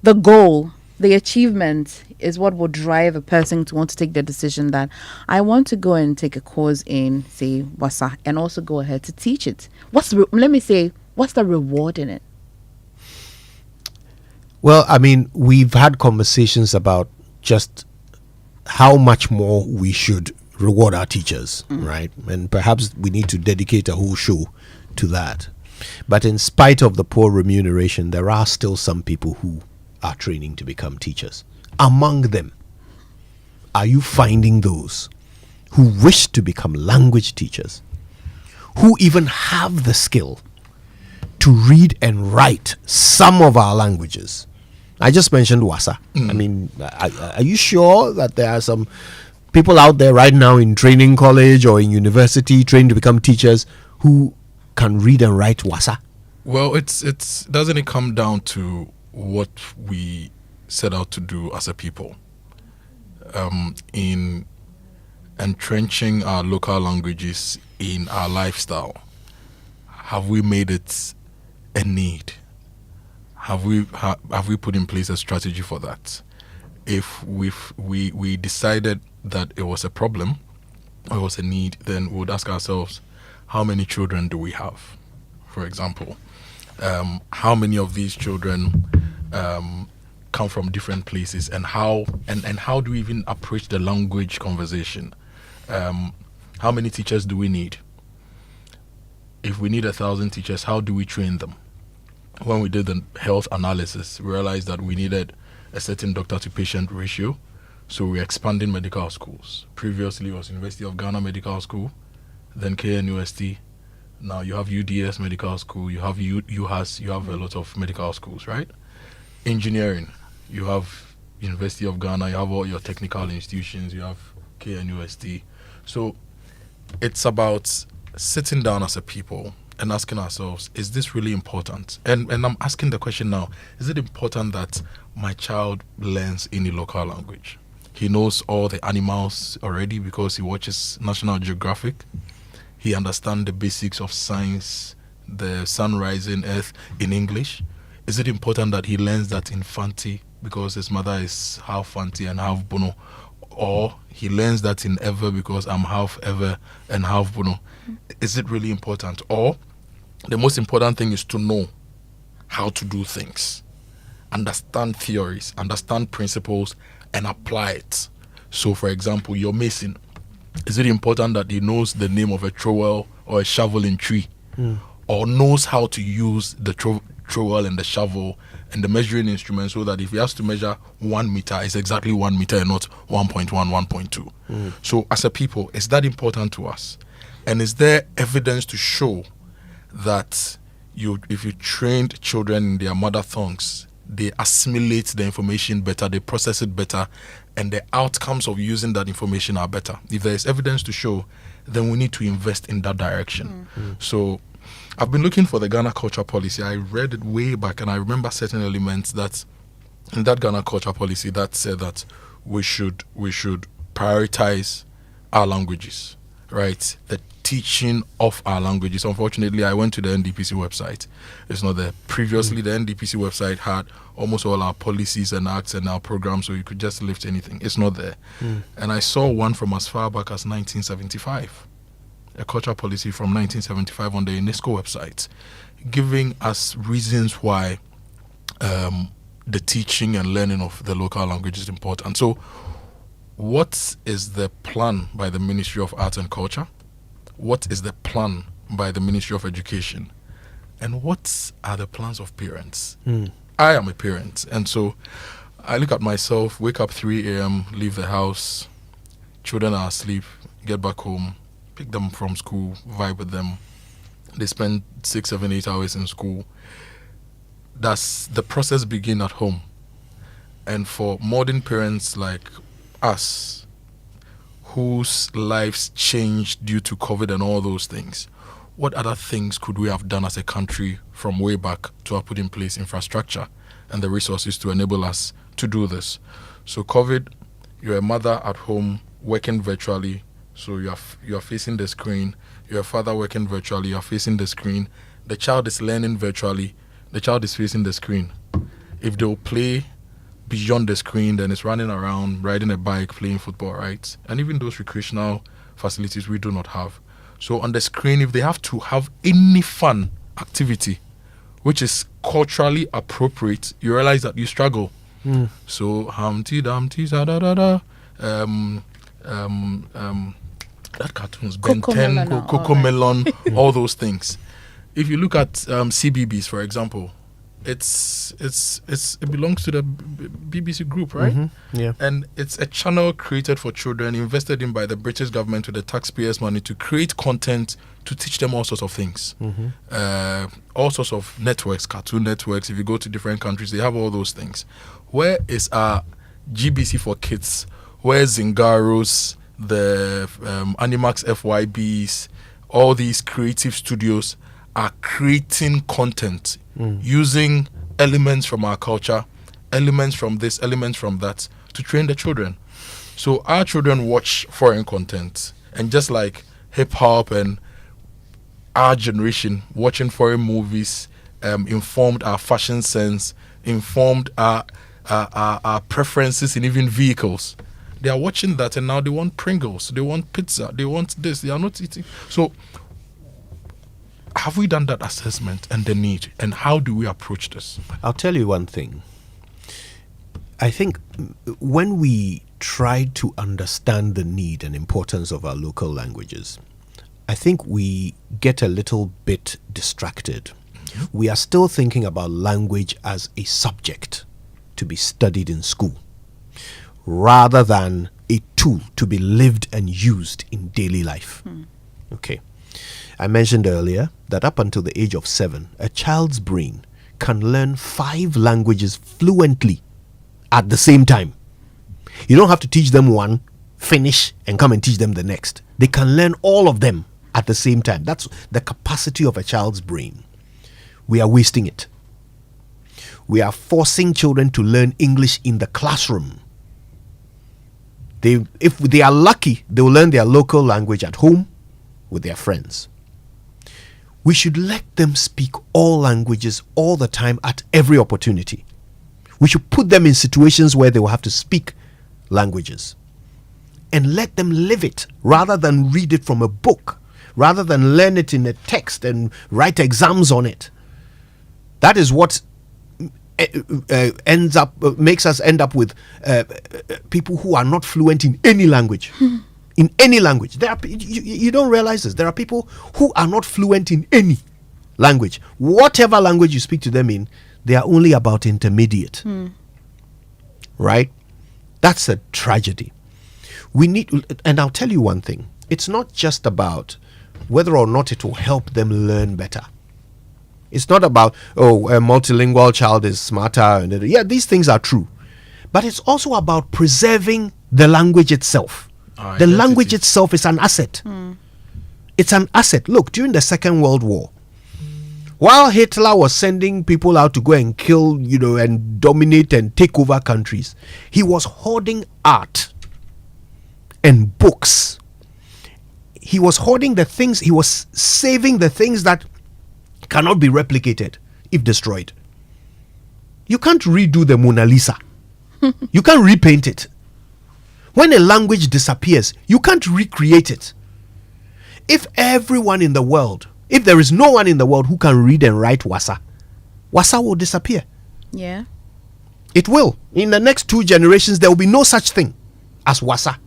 the goal, the achievement is what will drive a person to want to take the decision that I want to go and take a course in, say, Wasa, and also go ahead to teach it. What's the reward in it? Well, I mean, we've had conversations about just how much more we should reward our teachers, right? And perhaps we need to dedicate a whole show to that. But in spite of the poor remuneration, there are still some people who are training to become teachers. Among them, are you finding those who wish to become language teachers, who even have the skill to read and write some of our languages? I just mentioned Wasa. I mean, are you sure that there are some people out there right now in training college or in university trained to become teachers who can read and write Wasa? Well, it's doesn't it come down to what we set out to do as a people, in entrenching our local languages in our lifestyle? Have we made it a need? Have we put in place a strategy for that? If we decided that it was a problem or it was a need, then we would ask ourselves, how many children do we have? For example, how many of these children come from different places, and how do we even approach the language conversation? How many teachers do we need? If we need 1,000 teachers, how do we train them? When we did the health analysis, we realized that we needed a certain doctor to patient ratio, so we're expanding medical schools. Previously it was University of Ghana Medical School, then KNUST. Now you have UDS Medical School, you have UHAS, you have a lot of medical schools, right? Engineering, you have University of Ghana, you have all your technical institutions, you have KNUST. So it's about sitting down as a people and asking ourselves, is this really important? And I'm asking the question now, is it important that my child learns any local language? He knows all the animals already because he watches National Geographic. He understands the basics of science, the sun rising earth in English. Is it important that he learns that in Fanti because his mother is half Fanti and half Bono? Or he learns that in Ever because I'm half Ever and half Bono? Is it really important? Or the most important thing is to know how to do things, understand theories, understand principles, and apply it. So, for example, your mason, is it important that he knows the name of a trowel or a shovel in tree, or knows how to use the trowel and the shovel and the measuring instrument, so that if he has to measure 1 meter, it's exactly 1 meter and not 1.1, 1.2? So, as a people, is that important to us? And is there evidence to show that if you trained children in their mother tongues, they assimilate the information better, they process it better, and the outcomes of using that information are better? If there is evidence to show, then we need to invest in that direction. So I've been looking for the Ghana culture policy. I read it way back, and I remember certain elements that in that Ghana culture policy that said that we should prioritize our languages, right? The teaching of our languages. Unfortunately, I went to the NDPC website. It's not there. Previously, the NDPC website had almost all our policies and acts and our programs, so you could just lift anything. It's not there. And I saw one from as far back as 1975, a culture policy from 1975 on the UNESCO website, giving us reasons why the teaching and learning of the local language is important. So what is the plan by the Ministry of Arts and Culture? What is the plan by the Ministry of Education? And what are the plans of parents? I am a parent, and so I look at myself, wake up 3 a.m., leave the house, children are asleep, get back home, pick them from school, vibe with them. They spend 6, 7, 8 hours in school. Does the process begin at home? And for modern parents like us, whose lives changed due to COVID and all those things, what other things could we have done as a country from way back to have put in place infrastructure and the resources to enable us to do this? So COVID, you're a mother at home working virtually, so you are facing the screen. You're a father working virtually, you're facing the screen. The child is learning virtually, the child is facing the screen. If they'll play beyond the screen, then it's running around, riding a bike, playing football, right? And even those recreational facilities we do not have. So on the screen, if they have to have any fun activity which is culturally appropriate, you realize that you struggle. So Humpty Dumpty da da da da, that cartoons, Ben 10, Coco Melon, all those things. If you look at CBBS, for example, it belongs to the BBC group, right? Yeah. And it's a channel created for children, invested in by the British government with the taxpayers' money to create content to teach them all sorts of things. All sorts of networks, cartoon networks. If you go to different countries, they have all those things. Where is our GBC for kids? Where Zingaros, the Animax FYBs, all these creative studios are creating content using elements from our culture, elements from this, elements from that, to train the children. So our children watch foreign content, and just like hip hop and our generation watching foreign movies informed our fashion sense, informed our preferences in even vehicles. They are watching that, and now they want Pringles, they want pizza, they want this. They are not eating. So have we done that assessment and the need, and how do we approach this? I'll tell you one thing. I think when we try to understand the need and importance of our local languages, I think we get a little bit distracted. We are still thinking about language as a subject to be studied in school, rather than a tool to be lived and used in daily life. Okay. I mentioned earlier that up until the age of 7, a child's brain can learn 5 languages fluently at the same time. You don't have to teach them one, finish, and come and teach them the next. They can learn all of them at the same time. That's the capacity of a child's brain. We are wasting it. We are forcing children to learn English in the classroom. If they are lucky, they will learn their local language at home with their friends. We should let them speak all languages all the time at every opportunity. We should put them in situations where they will have to speak languages and let them live it rather than read it from a book, rather than learn it in a text and write exams on it. That is what makes us end up with people who are not fluent in any language. In any language. You don't realize this. There are people who are not fluent in any language. Whatever language you speak to them in, they are only about intermediate. Right? That's a tragedy. We need, and I'll tell you one thing. It's not just about whether or not it will help them learn better. It's not about, a multilingual child is smarter. And yeah, these things are true. But it's also about preserving the language itself. The language itself is an asset. It's an asset. Look, during the Second World War, while Hitler was sending people out to go and kill, and dominate and take over countries, he was hoarding art and books. He was hoarding the things, he was saving the things that cannot be replicated if destroyed. You can't redo the Mona Lisa. You can't repaint it. When a language disappears, you can't recreate it. If everyone in the world, if there is no one in the world who can read and write Wasa, Wasa will disappear. Yeah. It will. In the next 2 generations, there will be no such thing as wasa.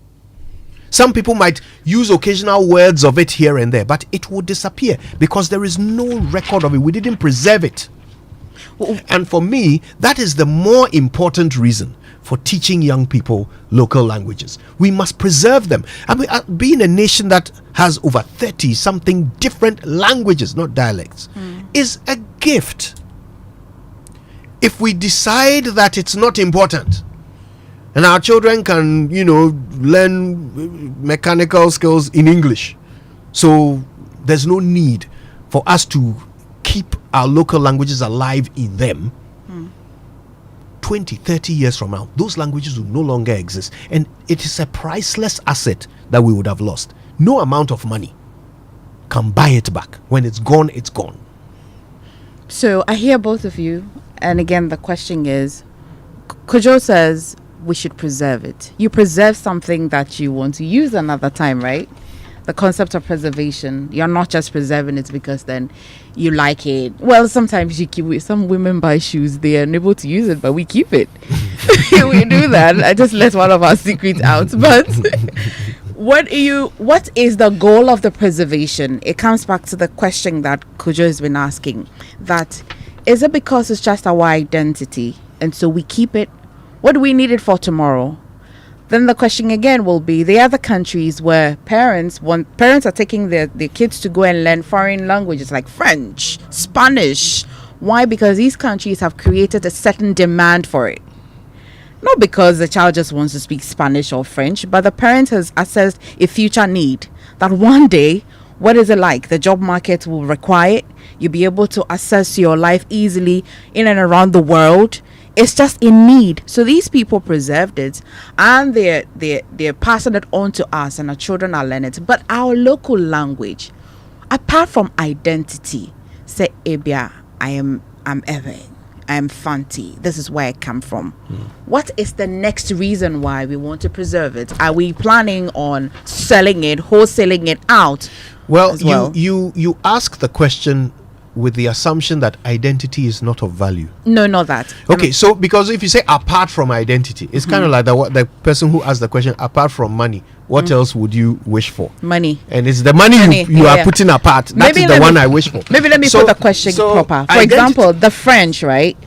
Some people might use occasional words of it here and there, but it will disappear because there is no record of it. We didn't preserve it. And for me, that is the more important reason for teaching young people local languages. We must preserve them. I mean, being a nation that has over 30 something different languages, not dialects, is a gift. If we decide that it's not important, and our children can, learn mechanical skills in English, so there's no need for us to keep our local languages alive in them. 20, 30 years from now, those languages will no longer exist, and it is a priceless asset that we would have lost. No amount of money can buy it back. When it's gone, it's gone. So I hear both of you, and again the question is, Kojo says we should preserve it. You preserve something that you want to use another time, right? The concept of preservation, you're not just preserving it because then you like it. Well, sometimes you keep it. Some women buy shoes, they are unable to use it, but we keep it. We do that. I just let one of our secrets out. But what is the goal of the preservation? It comes back to the question that Kojo has been asking, that is it because it's just our identity and so we keep it? What do we need it for tomorrow? Then the question again will be, the other countries where parents are taking their kids to go and learn foreign languages like French, Spanish. Why? Because these countries have created a certain demand for it. Not because the child just wants to speak Spanish or French, but the parent has assessed a future need that one day, what is it like? The job market will require it. You'll be able to access your life easily in and around the world. It's just in need. So these people preserved it, and they're passing it on to us, and our children are learning it. But our local language, apart from identity, say Ebia, I'm Evan, I'm Fanti, this is where I come from. What is the next reason why we want to preserve it? Are we planning on selling it, wholesaling it out? Well, you ask the question with the assumption that identity is not of value. No, not that. Okay, so because if you say apart from identity, it's kind of like the person who asked the question, apart from money, what else would you wish for? Money. And it's the money you are putting apart. That is the one I wish for. Maybe let me put the question proper. For example, the French, right?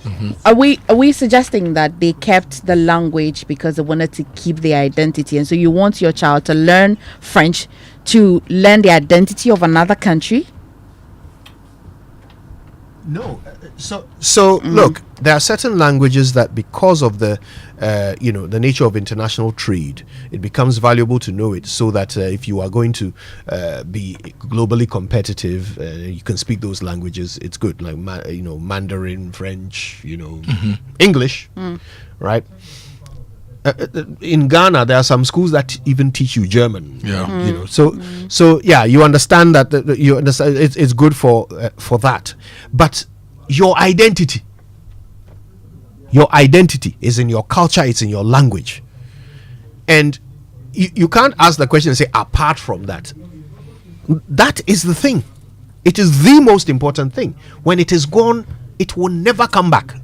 Are we suggesting that they kept the language because they wanted to keep the identity, and so you want your child to learn French to learn the identity of another country? No. So look, there are certain languages that, because of the the nature of international trade, it becomes valuable to know it, so that if you are going to be globally competitive, you can speak those languages. It's good, like Mandarin, French, English, right? In Ghana, there are some schools that even teach you German. Yeah. So yeah, you understand that. You understand it's good for that. But your identity is in your culture. It's in your language, and you can't ask the question and say apart from that. That is the thing. It is the most important thing. When it is gone, it will never come back.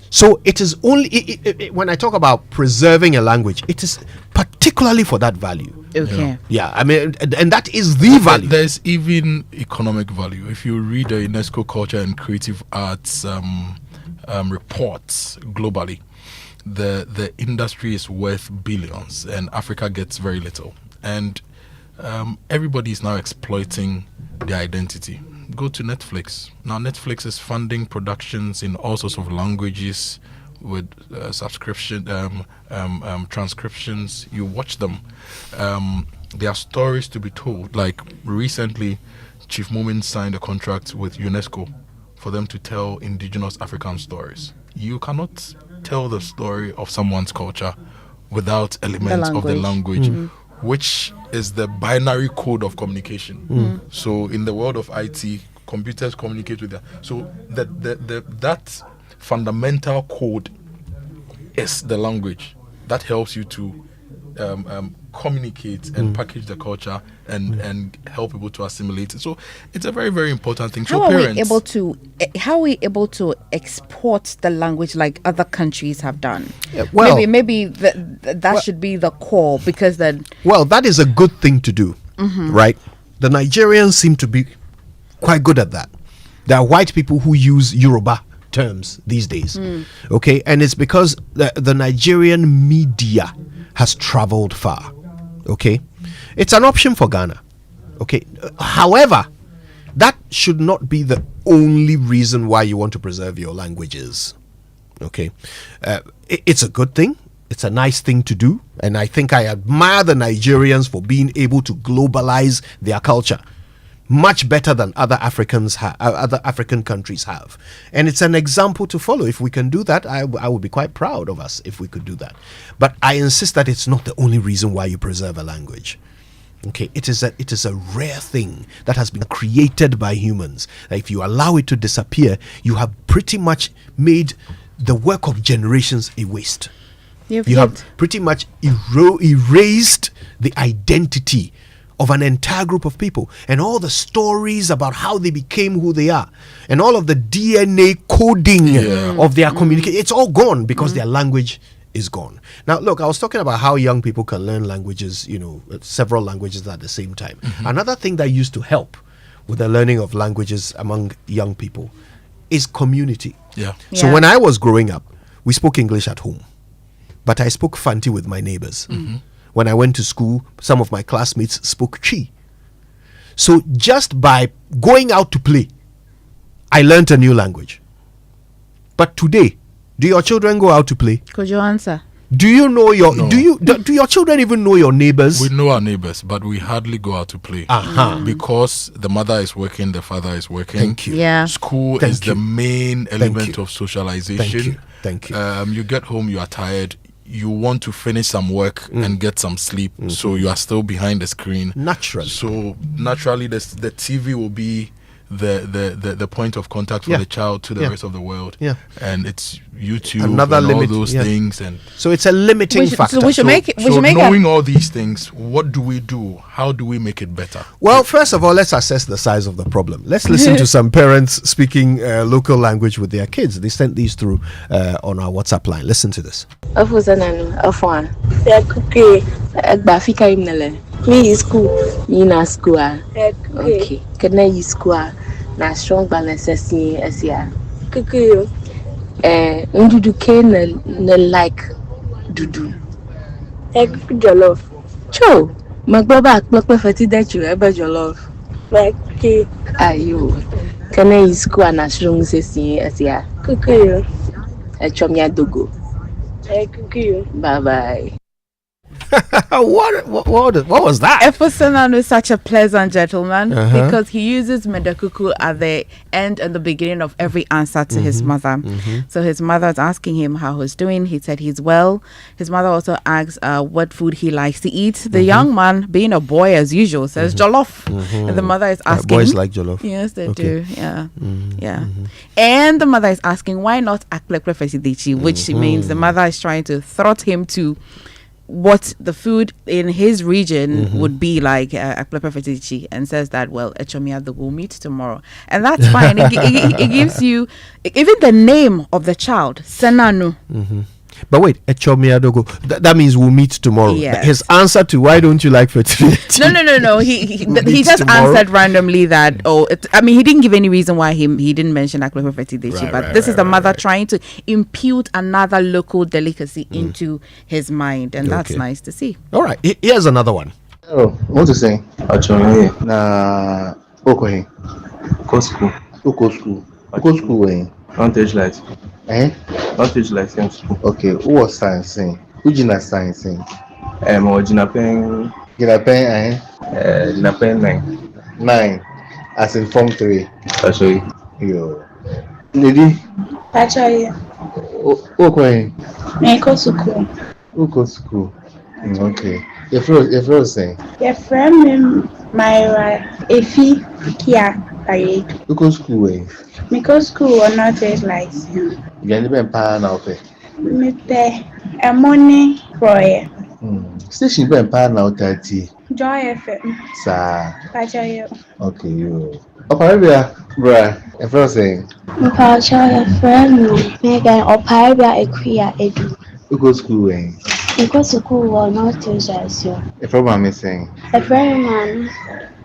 So it is only when I talk about preserving a language, it is particularly for that value. Okay. Yeah, I mean, and that is the value. There's even economic value. If you read the UNESCO Culture and Creative Arts reports globally, the industry is worth billions, and Africa gets very little. And everybody is now exploiting their identity. Go to Netflix. Now Netflix is funding productions in all sorts of languages with subscription transcriptions. You watch them. There are stories to be told. Like recently, Chief Mumin signed a contract with UNESCO for them to tell indigenous African stories. You cannot tell the story of someone's culture without elements of the language, which is the binary code of communication. So in the world of IT, computers communicate with that. So that fundamental code is the language that helps you to communicate and package the culture and help people to assimilate it. So it's a very, very important thing. How So are parents, we able to export the language like other countries have done? well- maybe that should be the core, because then Well, that is a good thing to do, right? The Nigerians seem to be quite good at that. There are white people who use Yoruba terms these days, okay? And it's because the Nigerian media has traveled far, okay? It's an option for Ghana, okay? However, that should not be the only reason why you want to preserve your languages, okay? It's a good thing. It's a nice thing to do, and I think I admire the Nigerians for being able to globalize their culture much better than other other African countries have. And it's an example to follow. If we can do that, I would be quite proud of us if we could do that. But I insist that it's not the only reason why you preserve a language. Okay, it is a rare thing that has been created by humans. If you allow it to disappear, you have pretty much made the work of generations a waste. You have pretty much erased the identity of an entire group of people, and all the stories about how they became who they are, and all of the DNA coding of their communication. It's all gone because their language is gone. Now, look, I was talking about how young people can learn languages, several languages at the same time. Another thing that used to help with the learning of languages among young people is community. So when I was growing up, we spoke English at home, but I spoke Fanti with my neighbors. When I went to school, some of my classmates spoke Chi. So just by going out to play, I learned a new language. But today, do your children go out to play? Could you answer? Do you know do your children even know your neighbors? we know our neighbors, but we hardly go out to play because the mother is working, the father is working. Thank you. Yeah. School Thank is the you. main element you. of socialization. Thank you. You get home, you are tired. You want to finish some work and get some sleep, so you are still behind the screen. Naturally. So naturally, the TV will be the point of contact for the child to the rest of the world. And it's YouTube Another and limit, all those things, and so it's a limiting factor. So we should make it. knowing all these things, what do we do? How do we make it better? Well, first of all, let's assess the size of the problem. Let's listen to some parents speaking local language with their kids. They sent these through on our WhatsApp line. Listen to this. Me is school. Me na school. Okay. Can I use school? Na strong balance SCA. Kuku. Ndudu ke na like dudu. Kuku jollof. Cho. Magbaba akpakpa fati dachu eba jollof. Okay. Ayo. Can I use school na strong SCA? Kuku. Chomya dogo. Kuku. Bye bye. What was that? Efosenano is such a pleasant gentleman because he uses Medakuku at the end and the beginning of every answer to his mother. So his mother is asking him how he's doing. He said he's well. His mother also asks what food he likes to eat. The young man, being a boy as usual, says jollof. And the mother is asking... boys like jollof. Yes, they do. Yeah. Yeah. And the mother is asking, why not Akplekwe Fesidichi? Which means the mother is trying to throttle him to what the food in his region would be like, and says that, well, Echomiado will meet tomorrow, and that's fine. It gives you even the name of the child, Senanu. But wait, Echomiadogo, that means we'll meet tomorrow. Yes. His answer to why don't you like fertility? No. He just answered randomly that. He didn't give any reason why he didn't mention Akplekwe fertility. But this is the mother trying to impute another local delicacy into his mind, and that's nice to see. All right, here's another one. Oh, what to say? Actually, na okay. Go school. Go school. Don't teach light. Don't teach light in school. Okay, who was science saying? Who Gina science saying? Gina Pen. Gina Pen, Gina Pen 9. As in Form 3. Actually. Yo. Lady? Actually. Okay. I go to school. Who go to school? Okay. Your friend saying? Your friend, my Efi Kia. Who go to school? Me go school or not taste like him. You can't even pay now, pay. Me pay a money for it. Station Ben Pa now 30. Joy FM. Sir. Pachayo. Okay, you. Oparibia, bruh. If I was saying, Pachayo FM. Megan Oparibia Equia Edu. you go school, eh? Because school will not teach us you. If I'm missing, A friend man.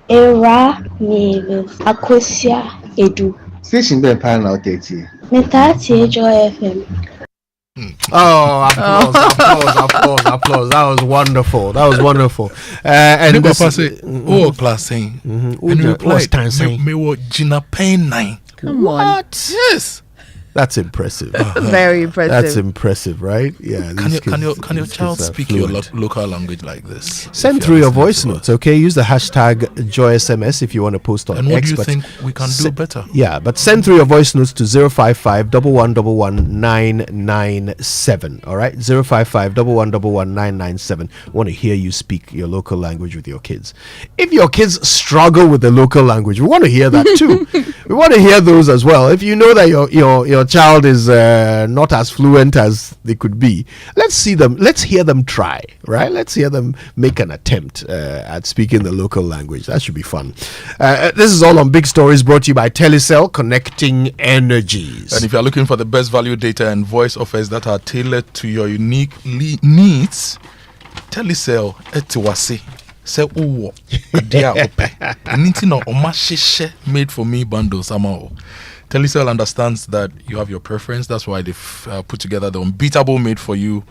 Era Mavis Akosia Edu. Station Ben Pa now 30. Metati Joy FM. Oh, applause. That was wonderful. And this say, class saying, and replied, me what Gina Payne 9. Come on. Yes. That's impressive. Very impressive. That's impressive, right? Yeah. Can your child speak your local language like this? Send through your voice notes, okay? Use the hashtag JoySMS if you want to post on X. And what do you think we can do better? Yeah, but send through your voice notes to 055 1111997. All right, 055 1111997. We want to hear you speak your local language with your kids. If your kids struggle with the local language, we want to hear that too. We want to hear those as well. If you know that your child is not as fluent as they could be, let's hear them try, right? Let's hear them make an attempt at speaking the local language. That should be fun. This is all on Big Stories, brought to you by Telecel, connecting energies. And if you're looking for the best value data and voice offers that are tailored to your unique needs, Telecel etiwase se uwo dia ope anything no omasheshe made for me bundles somehow. Telecel understands that you have your preference. That's why they've put together the unbeatable made for you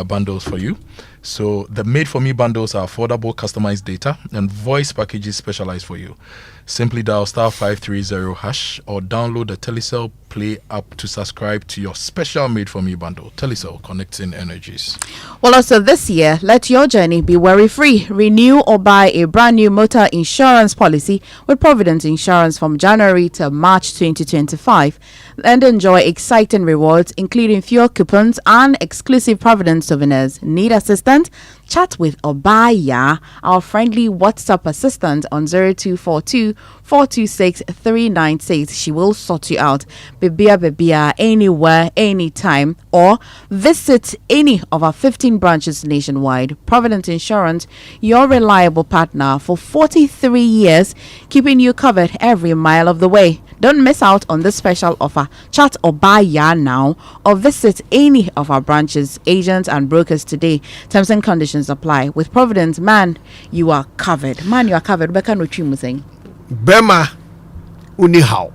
bundles for you. So the made for me bundles are affordable, customized data and voice packages specialized for you. Simply dial *530# or download the Telecel Play app to subscribe to your special made for me bundle. Telecel, connecting energies. Well, also this year, let your journey be worry-free. Renew or buy a brand new motor insurance policy with Provident Insurance from January to March 2025 and enjoy exciting rewards, including fuel coupons and exclusive Provident souvenirs. Need assistance? Chat with Obaya, our friendly WhatsApp assistant, on 0242 426 396. She will sort you out. Bebia, anywhere, anytime, or visit any of our 15 branches nationwide. Provident Insurance, your reliable partner for 43 years, keeping you covered every mile of the way. Don't miss out on this special offer. Chat Obaya now or visit any of our branches, agents and brokers today. Terms and conditions apply. With Providence, man, you are covered. Rebecca Nochimu saying. Bema Unihao.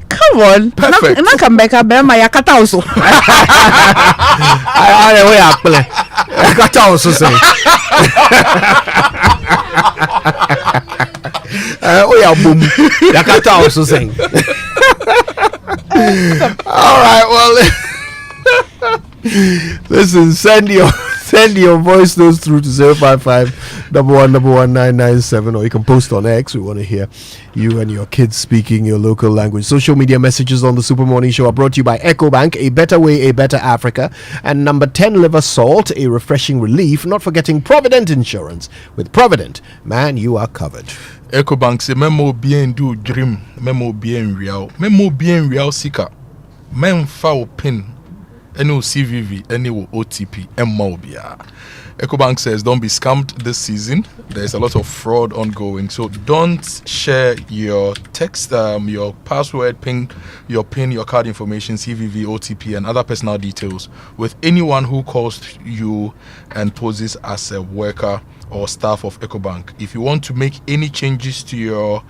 Come on. Perfect. Nakambeka Bema yakata also. I way up play. Yakata also say. Oh yeah, boom. Yakata also saying. All right, well, listen, send your voice notes through to 055 1111997, or you can post on X. We want to hear you and your kids speaking your local language. Social media messages on the Super Morning Show are brought to you by EcoBank, a better way, a better Africa, and number 10 liver salt, a refreshing relief. Not forgetting Provident Insurance. With Provident, man, you are covered. EcoBank say memo bien do dream, memo bien real sika, mem foul pin, any CVV, any OTP, Mobia. EcoBank says don't be scammed this season. There's a lot of fraud ongoing, so don't share your text, your password, your PIN, your card information, CVV, OTP, and other personal details with anyone who calls you and poses as a worker or staff of EcoBank. If you want to make any changes to your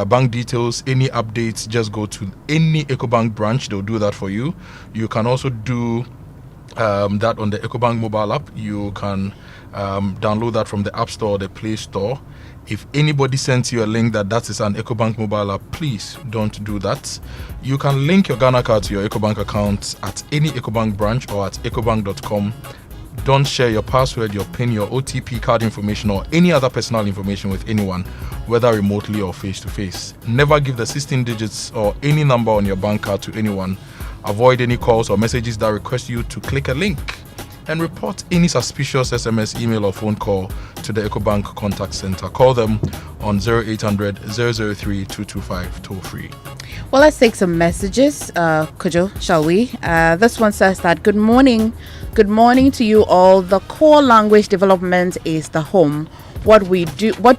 bank details, any updates, just go to any EcoBank branch. They'll do that for you. You can also do that on the EcoBank mobile app. You can download that from the App Store or the Play Store. If anybody sends you a link that is an EcoBank mobile app, please don't do that. You can link your Ghana card to your EcoBank account at any EcoBank branch or at ecobank.com. Don't share your password, your PIN, your OTP, card information, or any other personal information with anyone, whether remotely or face-to-face. Never give the 16 digits or any number on your bank card to anyone. Avoid any calls or messages that request you to click a link. and report any suspicious SMS, email, or phone call to the EcoBank contact center. Call them on 0800 003 225 toll free. Well, let's take some messages, Kojo, shall we? This one says that, good morning. Good morning to you all. The core language development is the home. What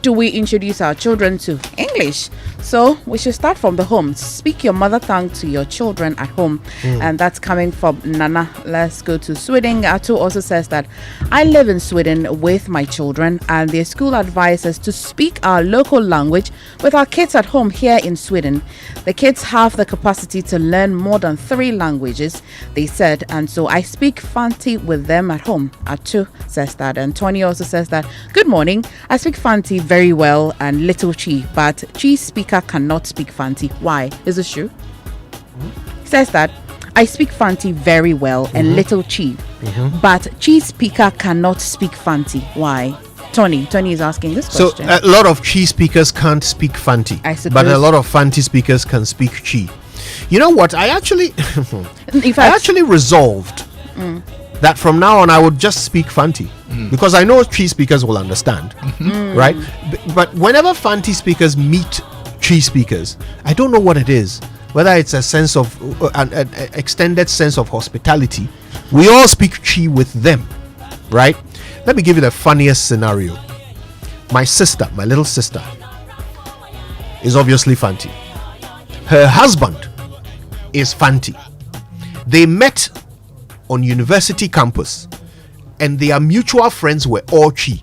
do we introduce our children to? English. So we should start from the home. Speak your mother tongue to your children at home. And that's coming from Nana. Let's go to Sweden. Atu also says that I live in Sweden with my children, and their school advises to speak our local language with our kids at home here in Sweden. The kids have the capacity to learn more than 3 languages, they said, and so I speak Fanti with them at home. Atu says that. And Tony also says that, good morning. I speak Fanti very well and little Chi, but Chi speaker cannot speak Fanti. Why? Is it true? He says that I speak Fanti very well and little Chi, but Chi speaker cannot speak Fanti. Why? Tony is asking this question. So a lot of Chi speakers can't speak Fanti, but a lot of Fanti speakers can speak Chi. You know what? I actually resolved that from now on I would just speak Fanti because I know Chi speakers will understand, right? But whenever Fanti speakers meet Chi speakers, I don't know what it is. Whether it's a sense of an extended sense of hospitality, we all speak Chi with them, right? Let me give you the funniest scenario. My little sister, is obviously Fanti. Her husband is Fanti. They met on university campus, and their mutual friends were all Chi.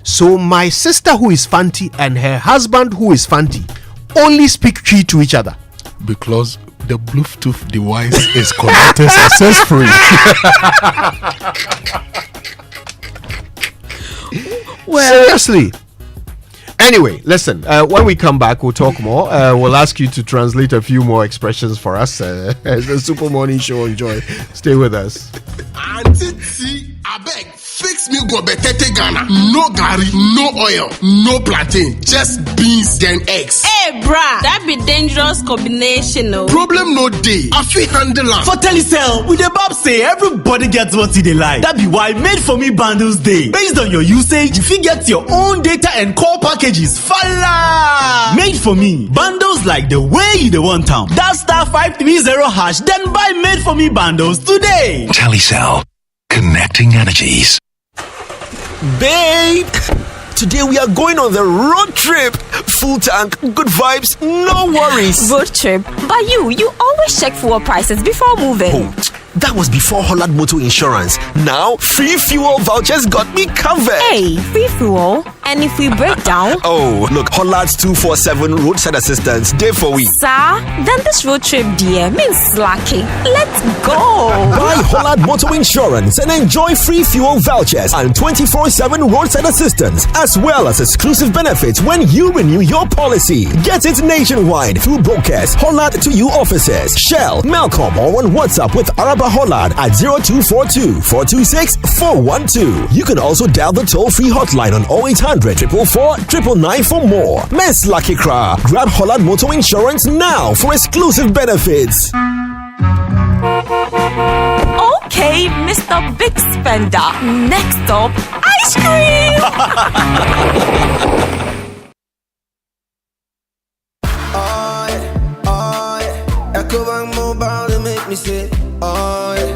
So my sister, who is Fanti, and her husband, who is Fanti, only speak Chi to each other because the Bluetooth device is connected successfully. Seriously. Anyway, listen, when we come back, we'll talk more. We'll ask you to translate a few more expressions for us. The Super Morning Show. Enjoy. Stay with us. Fix me go betete Ghana. No gari, no oil, no plantain, just beans then eggs. Hey, bruh, that be dangerous combination, no? Problem no day. I feel handle am. For Telecel, with the Bob say everybody gets what they like. That be why Made For Me bundles day. Based on your usage, you fit get your own data and call packages. Fala! Made For Me bundles like the way you the want town. That *530#, then buy Made For Me bundles today. Telecel, connecting energies. Babe, today we are going on the road trip. Full tank, good vibes, no worries. Road trip? But you always check fuel prices before moving. Oh, that was before Holland Motor Insurance. Now, free fuel vouchers got me covered. Hey, free fuel? And if we break down? Oh, look, Holland's 247 roadside assistance, day for we. Sir, then this road trip, dear, means slacking. Let's go. Buy Holland Motor Insurance and enjoy free fuel vouchers and 24/7 roadside assistance, as well as exclusive benefits when you renew your policy. Get it nationwide through brokers, Holland to you offices, Shell, Malcolm, or on WhatsApp with Araba Holland at 0242 426 412. You can also dial the toll-free hotline on 0800 444 999 for more. Miss Lucky Cra, grab Holland Motor Insurance now for exclusive benefits. Okay, Mr. Big Spender. Next up, ice cream. EcoBank Mobile to make me say, oh yeah.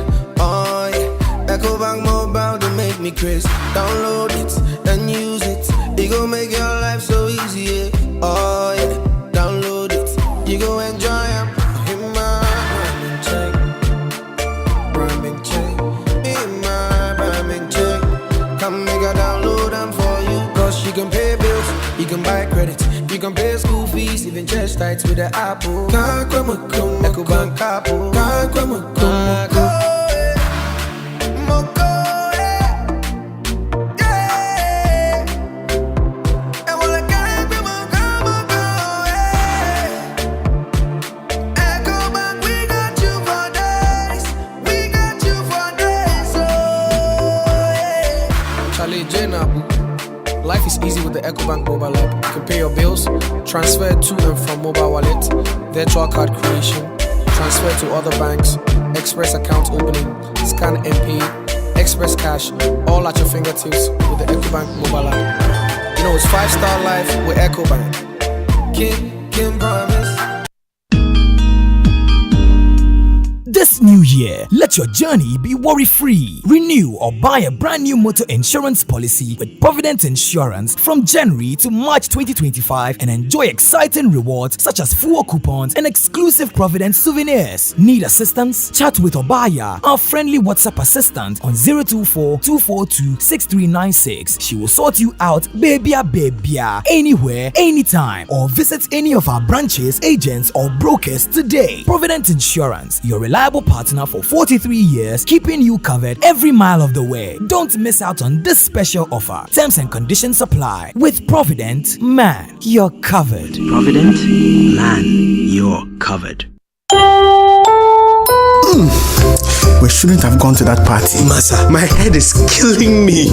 EcoBank Mobile to make me crazy. Download it and use it. It gon' make your life so easy, yeah. Oh yeah. Download it. You gon' enjoy it. In my Brahmin check. In my Brahmin check. Come make a download them for you. Cause you can pay bills, you can buy credit, you can pay school fees, even church tights with the Apple. EcoBank Apple. Life is easy with the EcoBank mobile app. You can pay your bills, transfer to and from mobile wallet, virtual card creation, transfer to other banks, express account opening, scan and pay, Express Cash, all at your fingertips with the EcoBank mobile app. You know, it's 5-star life with EcoBank. Can promise. This new year, let your journey be worry-free. Renew or buy a brand new motor insurance policy with Provident Insurance from January to March 2025 and enjoy exciting rewards such as fuel coupons and exclusive Provident souvenirs. Need assistance? Chat with Obaya, our friendly WhatsApp assistant on 024-242-6396. She will sort you out babia, anywhere, anytime, or visit any of our branches, agents, or brokers today. Provident Insurance, your reliable partner for 43 years, keeping you covered every mile of the way. Don't miss out on this special offer. Terms and conditions apply. With Provident, man, you're covered. Provident, man, you're covered. We shouldn't have gone to that party. Masa, my head is killing me.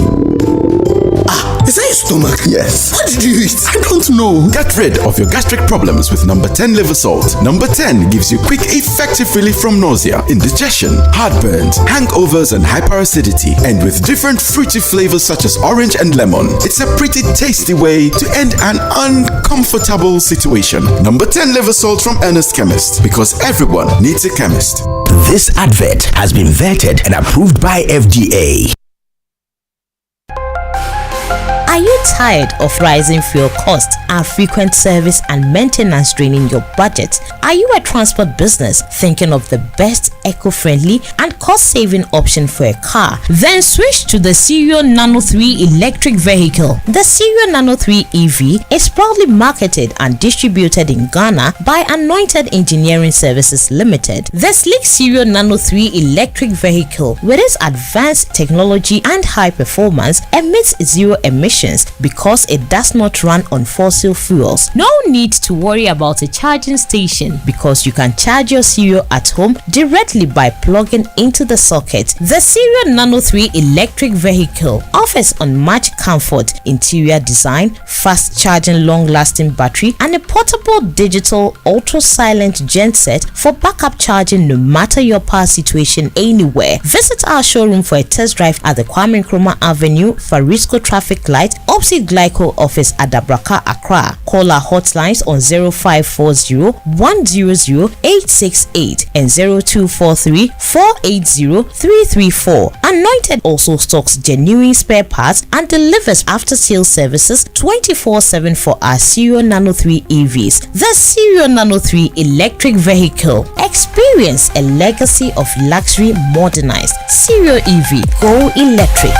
Is that your stomach? Yes. What did you eat? I don't know. Get rid of your gastric problems with number 10 liver salt. Number 10 gives you quick, effective relief from nausea, indigestion, heartburns, hangovers, and hyperacidity. And with different fruity flavors such as orange and lemon, it's a pretty tasty way to end an uncomfortable situation. Number 10 liver salt from Ernest Chemist, because everyone needs a chemist. This advert has been vetted and approved by FDA. Are you tired of rising fuel costs and frequent service and maintenance draining your budget? Are you a transport business thinking of the best eco-friendly and cost-saving option for a car? Then switch to the Cerio Nano 3 electric vehicle. The Cerio Nano 3 EV is proudly marketed and distributed in Ghana by Anointed Engineering Services Limited. The sleek Cerio Nano 3 electric vehicle, with its advanced technology and high performance, emits zero emissions because it does not run on fossil fuels. No need to worry about a charging station because you can charge your Cerio at home directly by plugging into the socket. The Cerio Nano 3 electric vehicle offers unmatched comfort, interior design, fast charging, long-lasting battery, and a portable digital ultra-silent genset for backup charging no matter your power situation anywhere. Visit our showroom for a test drive at the Kwame Nkrumah Avenue, Farisco Traffic Light, opposite Glyco office at Dabraka, Accra. Call our hotlines on 0540-100-868 and 0243-480-334. Anointed also stocks genuine spare parts and delivers after-sales services 24/7 for our Cerio Nano 3 EVs. The Cerio Nano 3 electric vehicle. Experience a legacy of luxury modernized. Cerio EV. Go electric.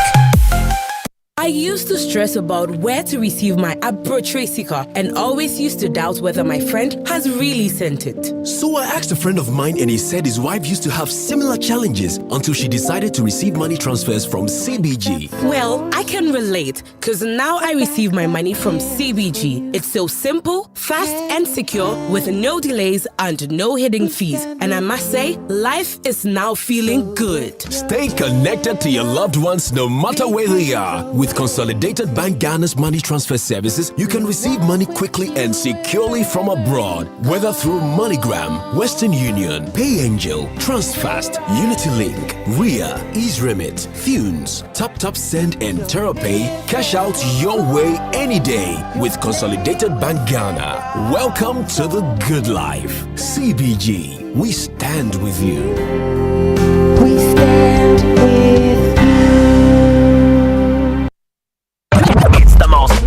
I used to stress about where to receive my Abro Tracy car and always used to doubt whether my friend has really sent it. So I asked a friend of mine and he said his wife used to have similar challenges until she decided to receive money transfers from CBG. Well, I can relate because now I receive my money from CBG. It's so simple, fast and secure with no delays and no hidden fees. And I must say, life is now feeling good. Stay connected to your loved ones no matter where they are. With Consolidated Bank Ghana's money transfer services, you can receive money quickly and securely from abroad, whether through MoneyGram, Western Union, PayAngel, Transfast, UnityLink, RIA, EaseRemit, Funes, TapTap Send, and TerraPay. Cash out your way any day with Consolidated Bank Ghana. Welcome to the good life. CBG, we stand with you. We stand with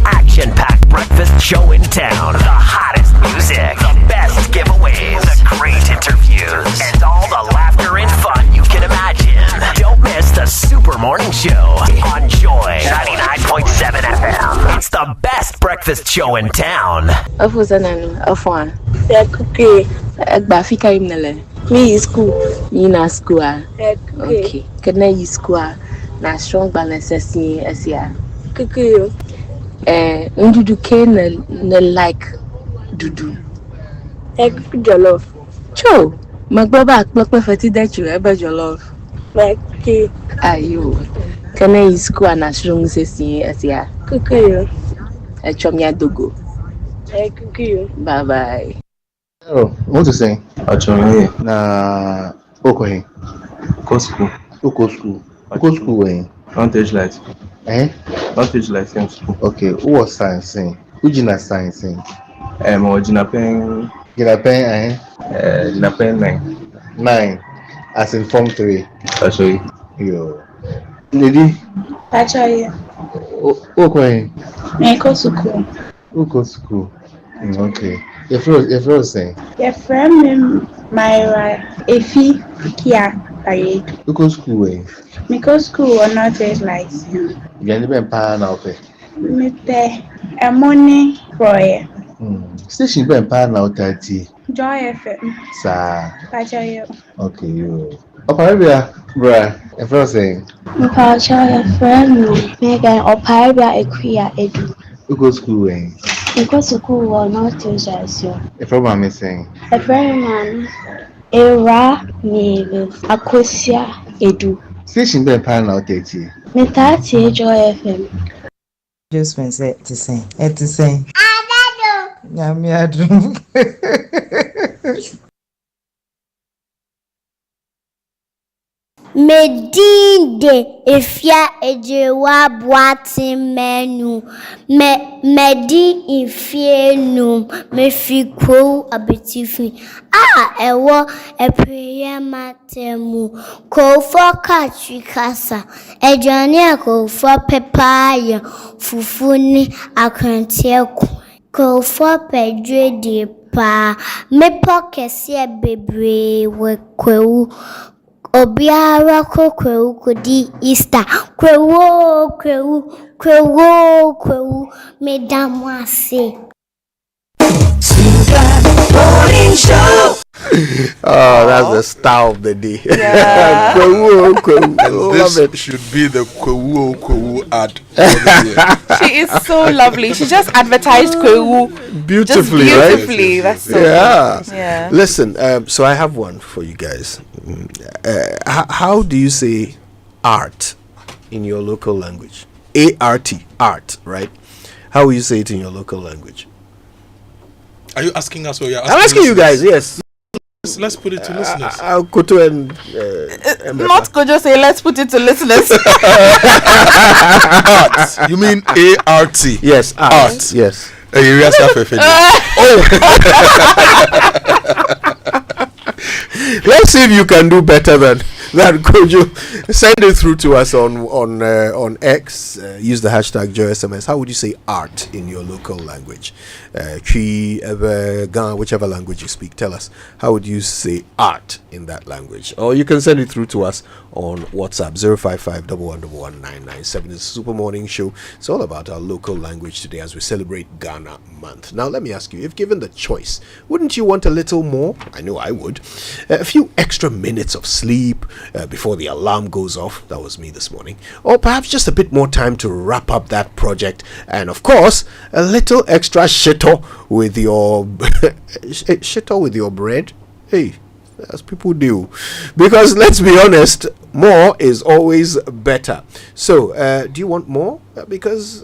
action-packed breakfast show in town. The hottest music, the best giveaways, the great interviews, and all the laughter and fun you can imagine. Don't miss the Super Morning Show on Joy 99.7 FM. It's the best breakfast show in town. Me is school. Me na school. Okay. Can I school? Na strong balance as ya. Ndudu ke na like dudu. Egg jollof. Cho, magbaba akpakpe fati dachu ebe jollof. Like ayo. Can I school na strong sesi asia? Kukuyo. Chomya dogo. Kukuyo. Bye bye. Oh, what to say? Actually, na Okohe. Go school. Go school when? Don't touch light. Don't touch light same school. Okay, who was science saying? Who Gina science saying? Gina pen. Gina pen, Gina pen 9. 9. As in Form 3. I'll show you. Yo. Lady? Actually, Who going? I go to school. Who go school? Okay. If you saying? Your friend Myra, Efi, Kia, Aye. Who go school when? Me go school or not just like him. You ain't been paying now, pay. Me pay a money for it. Station been paying now 30. Joy FM. Sir. Actually, Okay, yo. Oparabia, bruh. If you saying? me call your friend Megan or Parabia Equia Edu. Who go school when? Me go to school or not just you. If you want me saying? A friend man, Era Mavis, Akosia Edu. Station been paying now 30. Me 30 Joy FM. Just when say to say, to say. Nyame adum. Medinde efia ejewa boati menu medi ifienu mefikro abetifi ewo epriye matemu ko fo kasa ejani ko fo pepaya fufuni akrantie ko fo pedre pa mepo kese bebre we kwewu Obiara kwewu kodi Easter kwewu Mesdames ase. Morning show. Oh, that's the star of the day. Yeah. Love it. Should be the Kwewu ad. She is so lovely. She just advertised Kwewu beautifully, beautifully. Right? That's so yeah. Listen, so I have one for you guys. How do you say art in your local language? A-R-T, art, right? How will you say it in your local language? Are you asking us or you're I'm asking you guys, yes. Let's put it to listeners. Koto and not Kojo say let's put it to listeners. Art. You mean A-R-T? Yes, art. Yes. Let's see if you can do better than Kojo. Send it through to us on X. Use the hashtag JoySMS. How would you say art in your local language? Ghana, whichever language you speak, tell us how would you say art in that language. Or you can send it through to us on WhatsApp 055-111-997. It's a Super Morning Show. It's all about our local language today as we celebrate Ghana Month. Now let me ask you, if given the choice, wouldn't you want a little more? I know I would. A few extra minutes of sleep before the alarm goes off. That was me this morning. Or perhaps just a bit more time to wrap up that project. And of course, a little extra shito with your shito with your bread. Hey, as people do, because let's be honest, more is always better. So do you want more? Because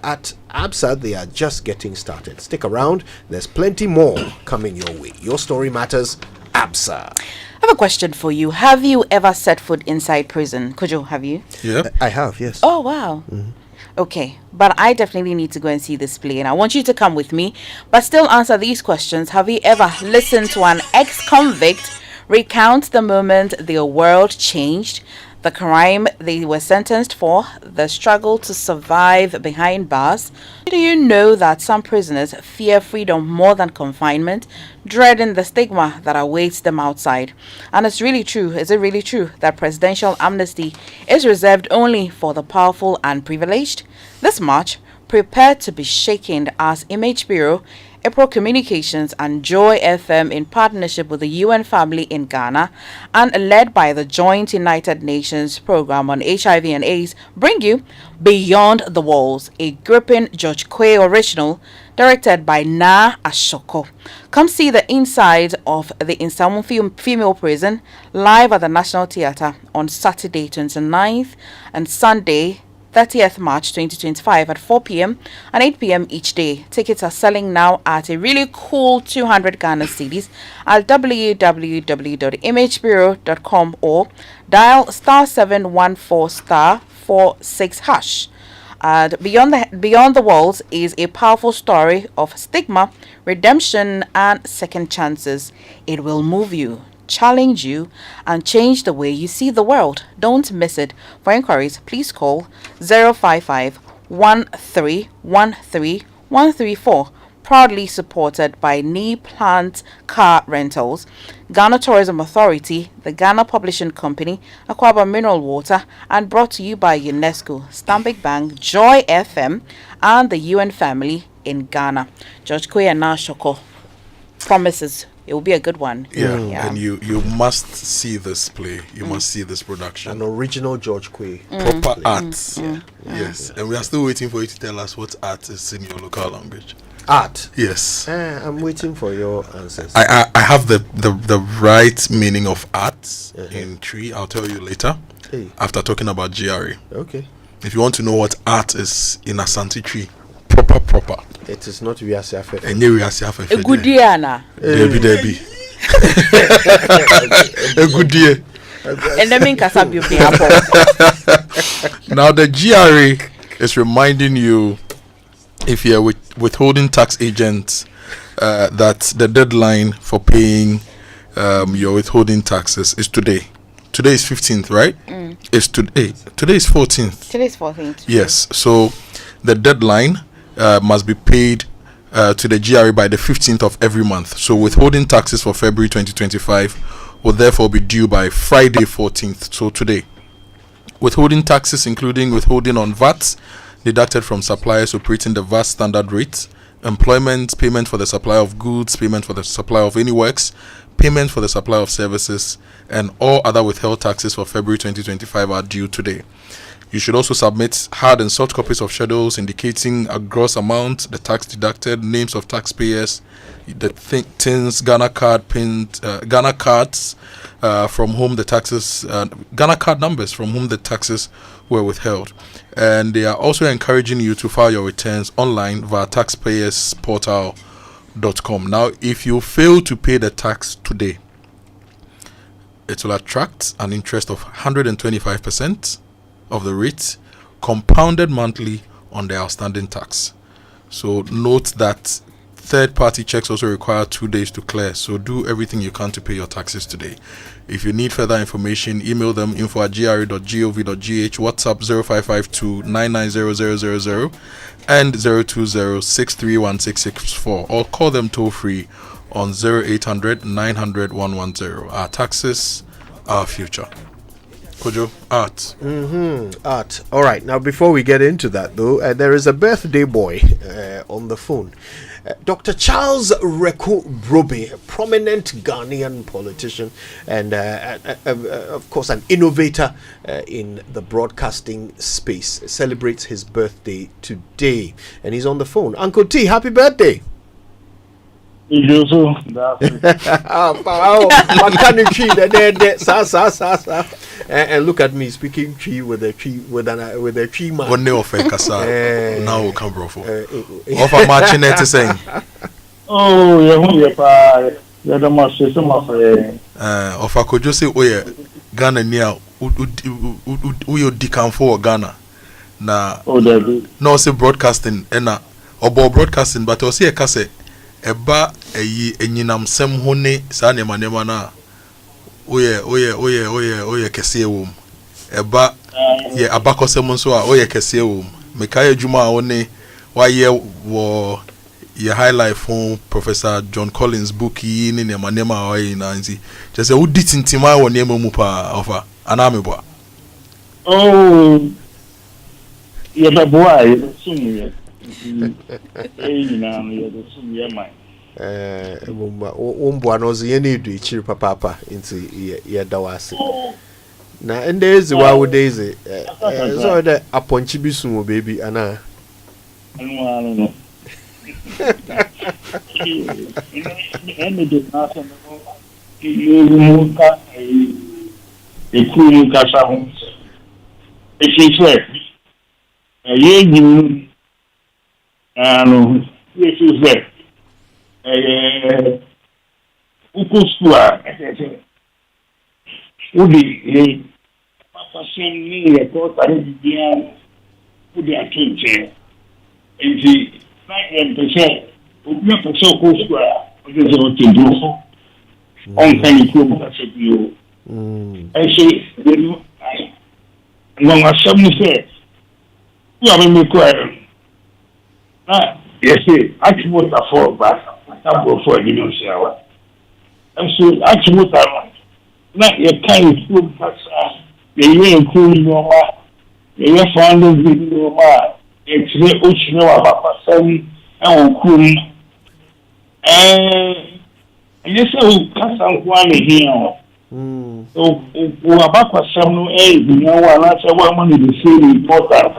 at ABSA they are just getting started. Stick around, there's plenty more coming your way. Your story matters. ABSA. I have a question for you. Have you ever set foot inside prison? Kojo, have you? Yeah, I have. Yes. Oh wow. Mm-hmm. Okay, but I definitely need to go and see this play, and I want you to come with me. But still answer these questions. Have you ever listened to an ex-convict recount the moment their world changed, the crime they were sentenced for, the struggle to survive behind bars? Do you know that some prisoners fear freedom more than confinement, dreading the stigma that awaits them outside? And it's really true. Is it really true that presidential amnesty is reserved only for the powerful and privileged? This March, prepare to be shaken as Image Bureau, April Communications and Joy FM, in partnership with the UN family in Ghana and led by the Joint United Nations Program on HIV and AIDS, bring you Beyond the Walls, a gripping George Quay original directed by Na Ashoko. Come see the inside of the Insamu female prison live at the National Theatre on Saturday 29th and Sunday 30th March 2025 at 4 p.m. and 8 p.m. each day. Tickets are selling now at a really cool 200 Ghana cedis at www.imagebureau.com or dial *714*46#. Beyond the Walls is a powerful story of stigma, redemption, and second chances. It will move you, challenge you, and change the way you see the world. Don't miss it. For inquiries, please call 055 1313 134. Proudly supported by Knee Plant Car Rentals, Ghana Tourism Authority, the Ghana Publishing Company, Aquaba Mineral Water, and brought to you by UNESCO, Stanbic Bank, Joy FM, and the UN family in Ghana. George Kwe and Nashoko promises it will be a good one. And you must see this play. You must see this production. An original George Kwe. Proper art. Yes. And we are still waiting for you to tell us what art is in your local language. Art. Yes. I'm waiting for your answers. I have the right meaning of art in Tree. I'll tell you later. Hey. After talking about GRE. Okay. If you want to know what art is in Asante Tree, proper. It is not Wiasiafe. And you Wiasiafe. A good year now. Debbie. A good year. And then Now the GRE is reminding you, if you're withholding tax agents, that the deadline for paying your withholding taxes is today. Today is 15th, right? It's today. Today is 14th. Today's 14th. Yes. So the deadline must be paid to the GRE by the 15th of every month. So withholding taxes for February 2025 will therefore be due by Friday 14th. So today. Withholding taxes, including withholding on VAT, deducted from suppliers operating the VAT standard rate, employment, payment for the supply of goods, payment for the supply of any works, payment for the supply of services, and all other withheld taxes for February 2025 are due today. You should also submit hard and soft copies of schedules indicating a gross amount, the tax deducted, names of taxpayers, the things, Ghana card pins, Ghana cards from whom the taxes, Ghana card numbers from whom the taxes were withheld. And they are also encouraging you to file your returns online via taxpayersportal.com. Now, if you fail to pay the tax today, it will attract an interest of 125% of the rate, compounded monthly on the outstanding tax. So note that third-party checks also require 2 days to clear, so do everything you can to pay your taxes today. If you need further information, email them info@gre.gov.gh, WhatsApp 0552 990000 and 020-631-664, or call them toll-free on 0800 900 110. Our taxes, our future. Kojo, art. Art. All right. Now, before we get into that, though, there is a birthday boy on the phone. Dr. Charles Reku Brobe, a prominent Ghanaian politician and, of course, an innovator in the broadcasting space, celebrates his birthday today. And he's on the phone. Uncle T, happy birthday. And look at me speaking tree with a tree with a tree man. One of a casa now come bro for of a marching at saying oh yeah the most some of of a could you say we Ghana near we decam for Ghana na no say broadcasting and obo broadcasting but I see a cassette eba eyi enyinam sem ho ne sa ne manema na oye kese wom eba ye abakosem nso a oye kese wom meka adwuma a one waye wo ye high life home Professor John Collins book yi ne manema a oye na nzi just wo ditintima wo ne mu pa ofa anamebo oh ye the boy sum Umbuanozi yeni do ichiri papa into ye dawase. Na and there's wa wo days so the aponchi bisu baby ana. No. you this is it. Ukusua, Udi, Papa send me a court and Udi a teacher. And the 9%, Udia for so Kusua, what is what to do? On can you come as you? I say, among us, some say, you have a required. Yes, actually, what I fall back, I can't go for a shower. And so, actually, what I want. Not your kind of food, but the year including your ma, the year founded with your ma, it's the ocean of Papa Sally and Kum. And yes, I will cast on one here. So, Wabaka Samu, you know, and that's one money the same important.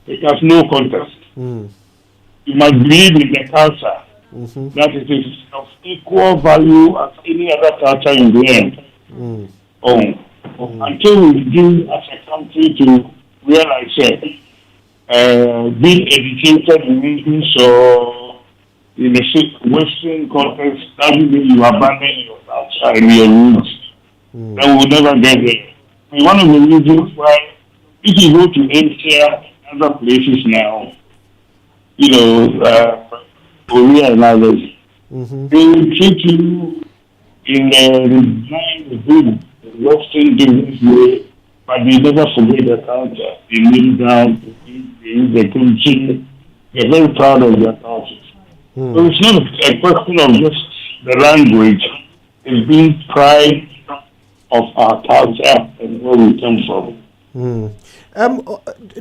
It has no contest. You must believe in the culture. That it is of equal value as any other culture in the end. Until we begin as a country to realize that being educated in English or in a Western context doesn't mean you abandon your culture and your roots. That will never get there. One of the reasons why, if you go to Asia and other places now, you know, Korea and others, they will treat you in a good Western business way, but they never forget the culture. They kneel down, they use the kimchi, they're very proud of their culture. So it's not a question of just the language, it's being pride of our culture and where we come from.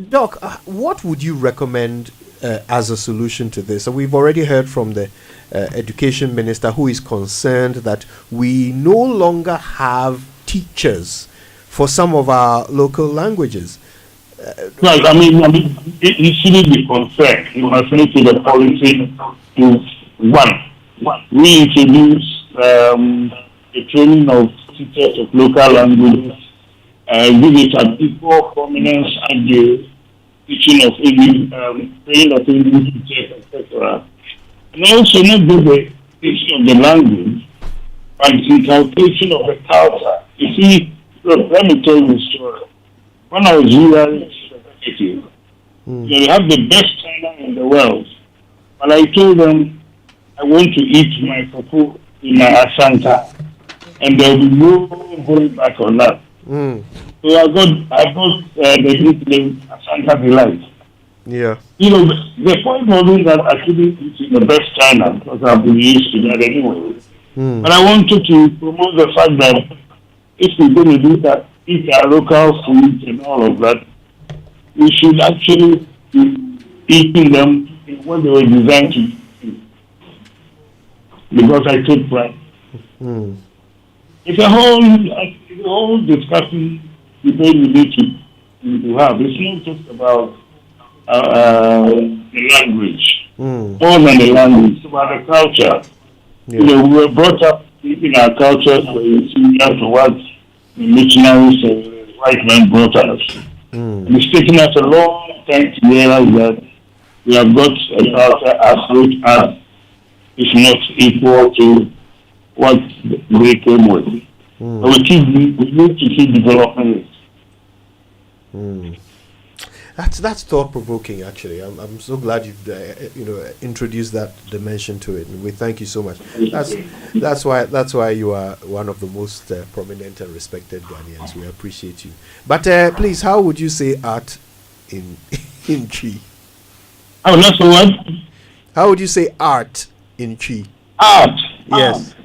Doc, what would you recommend as a solution to this? So we've already heard from the education minister, who is concerned that we no longer have teachers for some of our local languages. Right, I mean, it shouldn't be concerned. You must make it a policy to reintroduce the training of teachers of local languages, give it an equal prominence at the teaching of English, training of English teachers, etc. And also not just the teaching of the language, but the inculcation of the culture. You see, look, let me tell you a story. When I was here, they have the best China in the world. But I told them I want to eat my fufu in my Ashanti, and there will be no going back on that. So I got the nickname Ashanti Delight. Yeah. You know, the point wasn't that I shouldn't eat in the best China, because I've been used to that anyway. But I wanted to promote the fact that if we're going to do that, eat our local food and all of that, we should actually be eating them in what they were designed to eat. Because I take pride. It's a whole discussion debate we need to have. It's not just about the language, more than the language, it's about the culture. You know, we were brought up in our culture where you see to what the missionaries and white men brought us. And it's taken us a long time to realize that we have got a culture as rich as, if not equal to, what they came with. But we need to keep developing it. That's thought provoking. Actually, I'm so glad you've introduced that dimension to it, and we thank you so much. That's why you are one of the most prominent and respected Ghanaians. We appreciate you. But please, how would you say art in Chi? Oh, that's what. How would you say art in Chi? Art. Yes.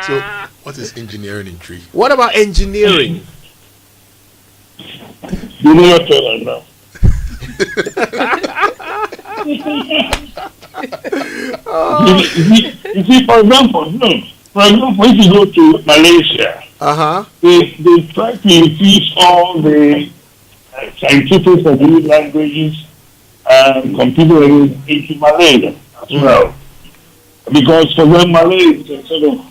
So, what is engineering in Tree? What about engineering? You know what I know. You see, for example, if you go to Malaysia, they try to infuse all the scientific and new languages and computer into Malay as well. Because for them, Malay is a sort of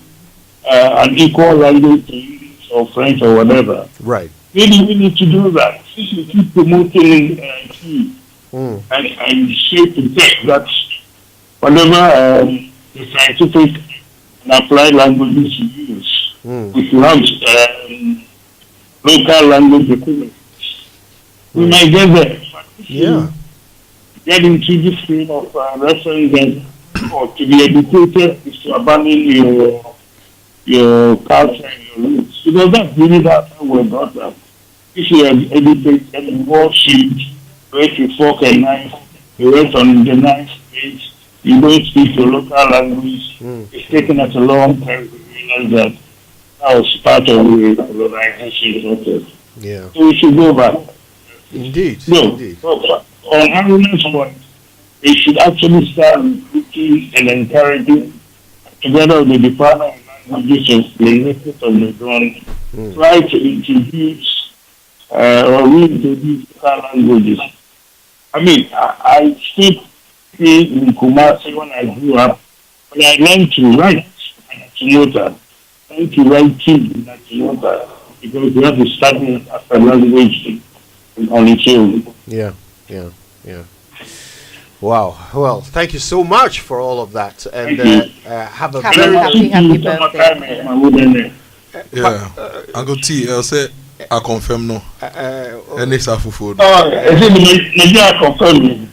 an equal language to English or French or whatever. Right. Maybe we need to do that. Since we keep promoting and shape the text that whatever the scientific and applied languages you use, if you have local language equivalent, we might get there. Yeah. Get into this stream of reference and or to be educated is to abandon your culture and your roots. Because that's really how we're brought up. If you are educated and worshipped, went to fork and knife, you went on the knife stage, you don't speak your local language, it's taken us a long time to realize that that was part of the colonization process. Yeah. So we should go back. Indeed. No, Indeed. on Harun's point, they should actually start recruiting and encouraging, together with the Department of Languages of the University of Legon, try to introduce or reintroduce local languages. I mean, I speak in Kumasi when I grew up, but I learned to write Natinota. I learned to write Natinota because you have to study it as a language on its own. Yeah. Wow. Well, thank you so much for all of that, and have a very happy birthday. Yeah, Uncle T, I'll say I confirm no. And it's a food. Oh, maybe I confirm.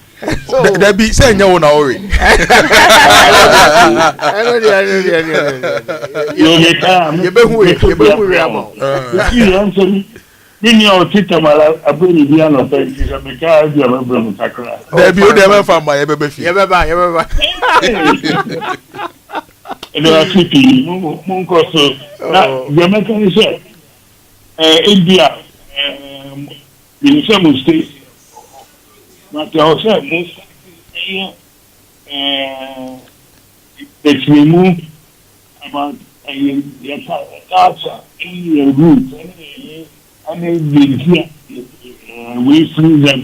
That be saying you want to worry. Mini o tita mala abeni bia no pe ti se me ka bia me bro mutakra. There be o dem fa ma ye bebe fi. Ye beba. Eno atipi mun ko so na je me kan se India in some states but also most it's removed about your culture your roots and we free them.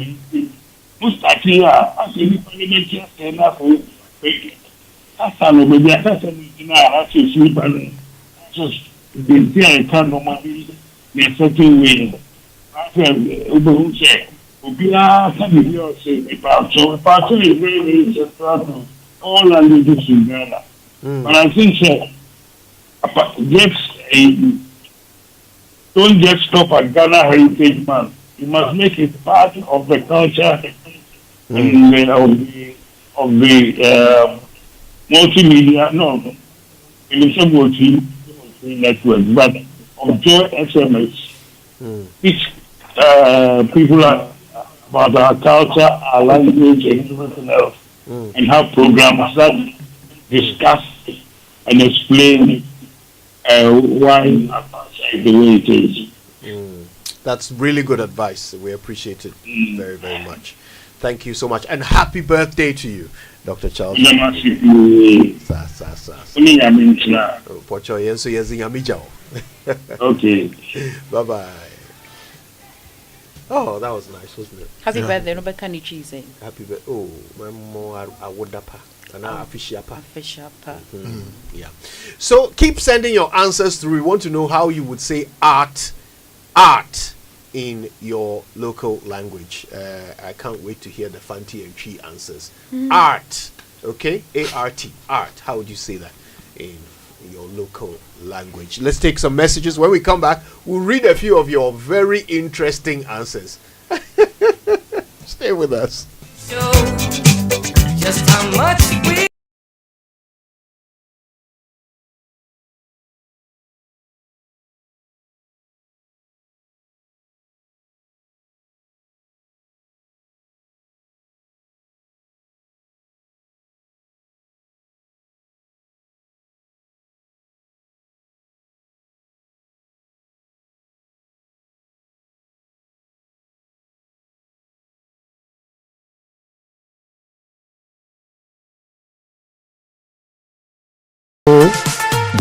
Mustaki actually parliament and after Asano maybe I to sleep and just the I can't normally in a certain way. After Ubia can be also about so a person is very central to all languages in Ghana. But I think don't just stop at Ghana Heritage Month. You must make it part of the culture and of the multimedia, no, in some multi network, but of Joy SMS, which people are about our culture, our language, and everything else, and have programs that discuss and explain why our culture is the way it is. That's really good advice. We appreciate it very, very much. Thank you so much, and happy birthday to you, Dr. Charles. Okay. Bye bye. Oh, that was nice, wasn't it? Happy birthday, no can you cheese? Happy birthday. Oh, my more I would yeah. So keep sending your answers through. We want to know how you would say art in your local language. I can't wait to hear the Fanti and Chi answers. Art, okay? A-R-T, art. How would you say that in your local language? Let's take some messages. When we come back, we'll read a few of your very interesting answers. Stay with us. Just how much we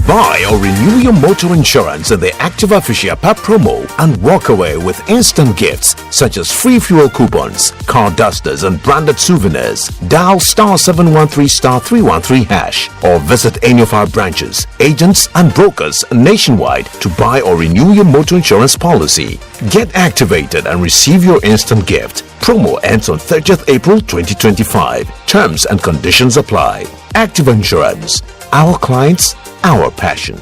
Buy or renew your motor insurance in the Active Official PAP promo and walk away with instant gifts such as free fuel coupons, car dusters and branded souvenirs. Dial *713*313# or visit any of our branches, agents and brokers nationwide to buy or renew your motor insurance policy. Get activated and receive your instant gift. Promo ends on 30th April 2025. Terms and conditions apply. Active Insurance. Our clients, our passion.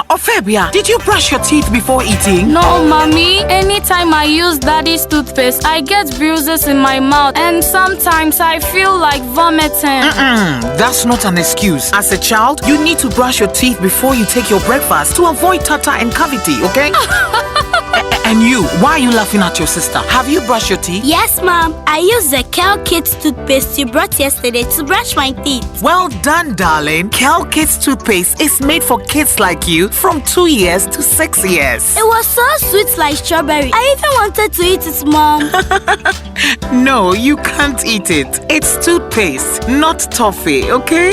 Ophebia, did you brush your teeth before eating? No, mommy. Anytime I use daddy's toothpaste, I get bruises in my mouth and sometimes I feel like vomiting. That's not an excuse. As a child, you need to brush your teeth before you take your breakfast to avoid tartar and cavity, okay? And you, why are you laughing at your sister? Have you brushed your teeth? Yes, Mom. I used the Kel Kids toothpaste you brought yesterday to brush my teeth. Well done, darling. Kel Kids toothpaste is made for kids like you from 2 years to 6 years. It was so sweet like strawberry. I even wanted to eat it, Mom. No, you can't eat it. It's toothpaste, not toffee, okay?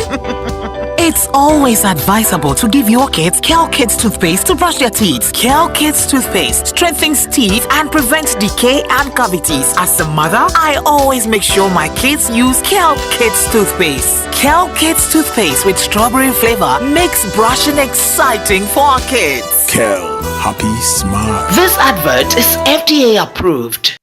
It's always advisable to give your kids Kel Kids toothpaste to brush their teeth. Kel Kids toothpaste strengthens teeth and prevents decay and cavities. As a mother, I always make sure my kids use Kel Kids toothpaste. Kel Kids toothpaste with strawberry flavor makes brushing exciting for our kids. Kel, happy smile. This advert is FDA approved.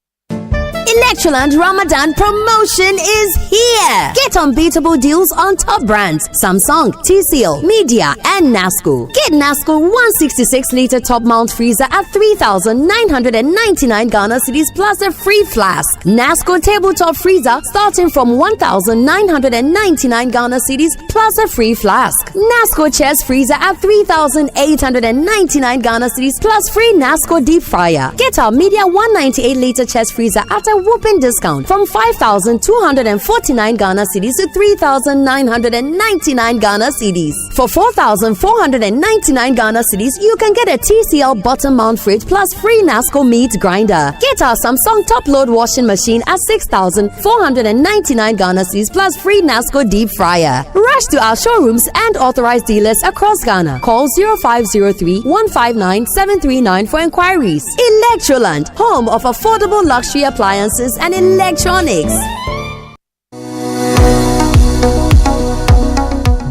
Electroland Ramadan promotion is here. Get unbeatable deals on top brands Samsung, TCL, Media, and Nasco. Get Nasco 166-liter top mount freezer at 3,999 Ghana cedis plus a free flask. Nasco tabletop freezer starting from 1,999 Ghana cedis plus a free flask. Nasco chest freezer at 3,899 Ghana cedis plus free Nasco deep fryer. Get our Media 198-liter chest freezer at a whooping discount from 5,249 Ghana cedis to 3,999 Ghana cedis. For 4,499 Ghana cedis, you can get a TCL bottom mount fridge plus free Nasco meat grinder. Get our Samsung top load washing machine at 6,499 Ghana cedis plus free Nasco deep fryer. Rush to our showrooms and authorized dealers across Ghana. Call 0503-159-739 for inquiries. Electroland, home of affordable luxury appliances and electronics.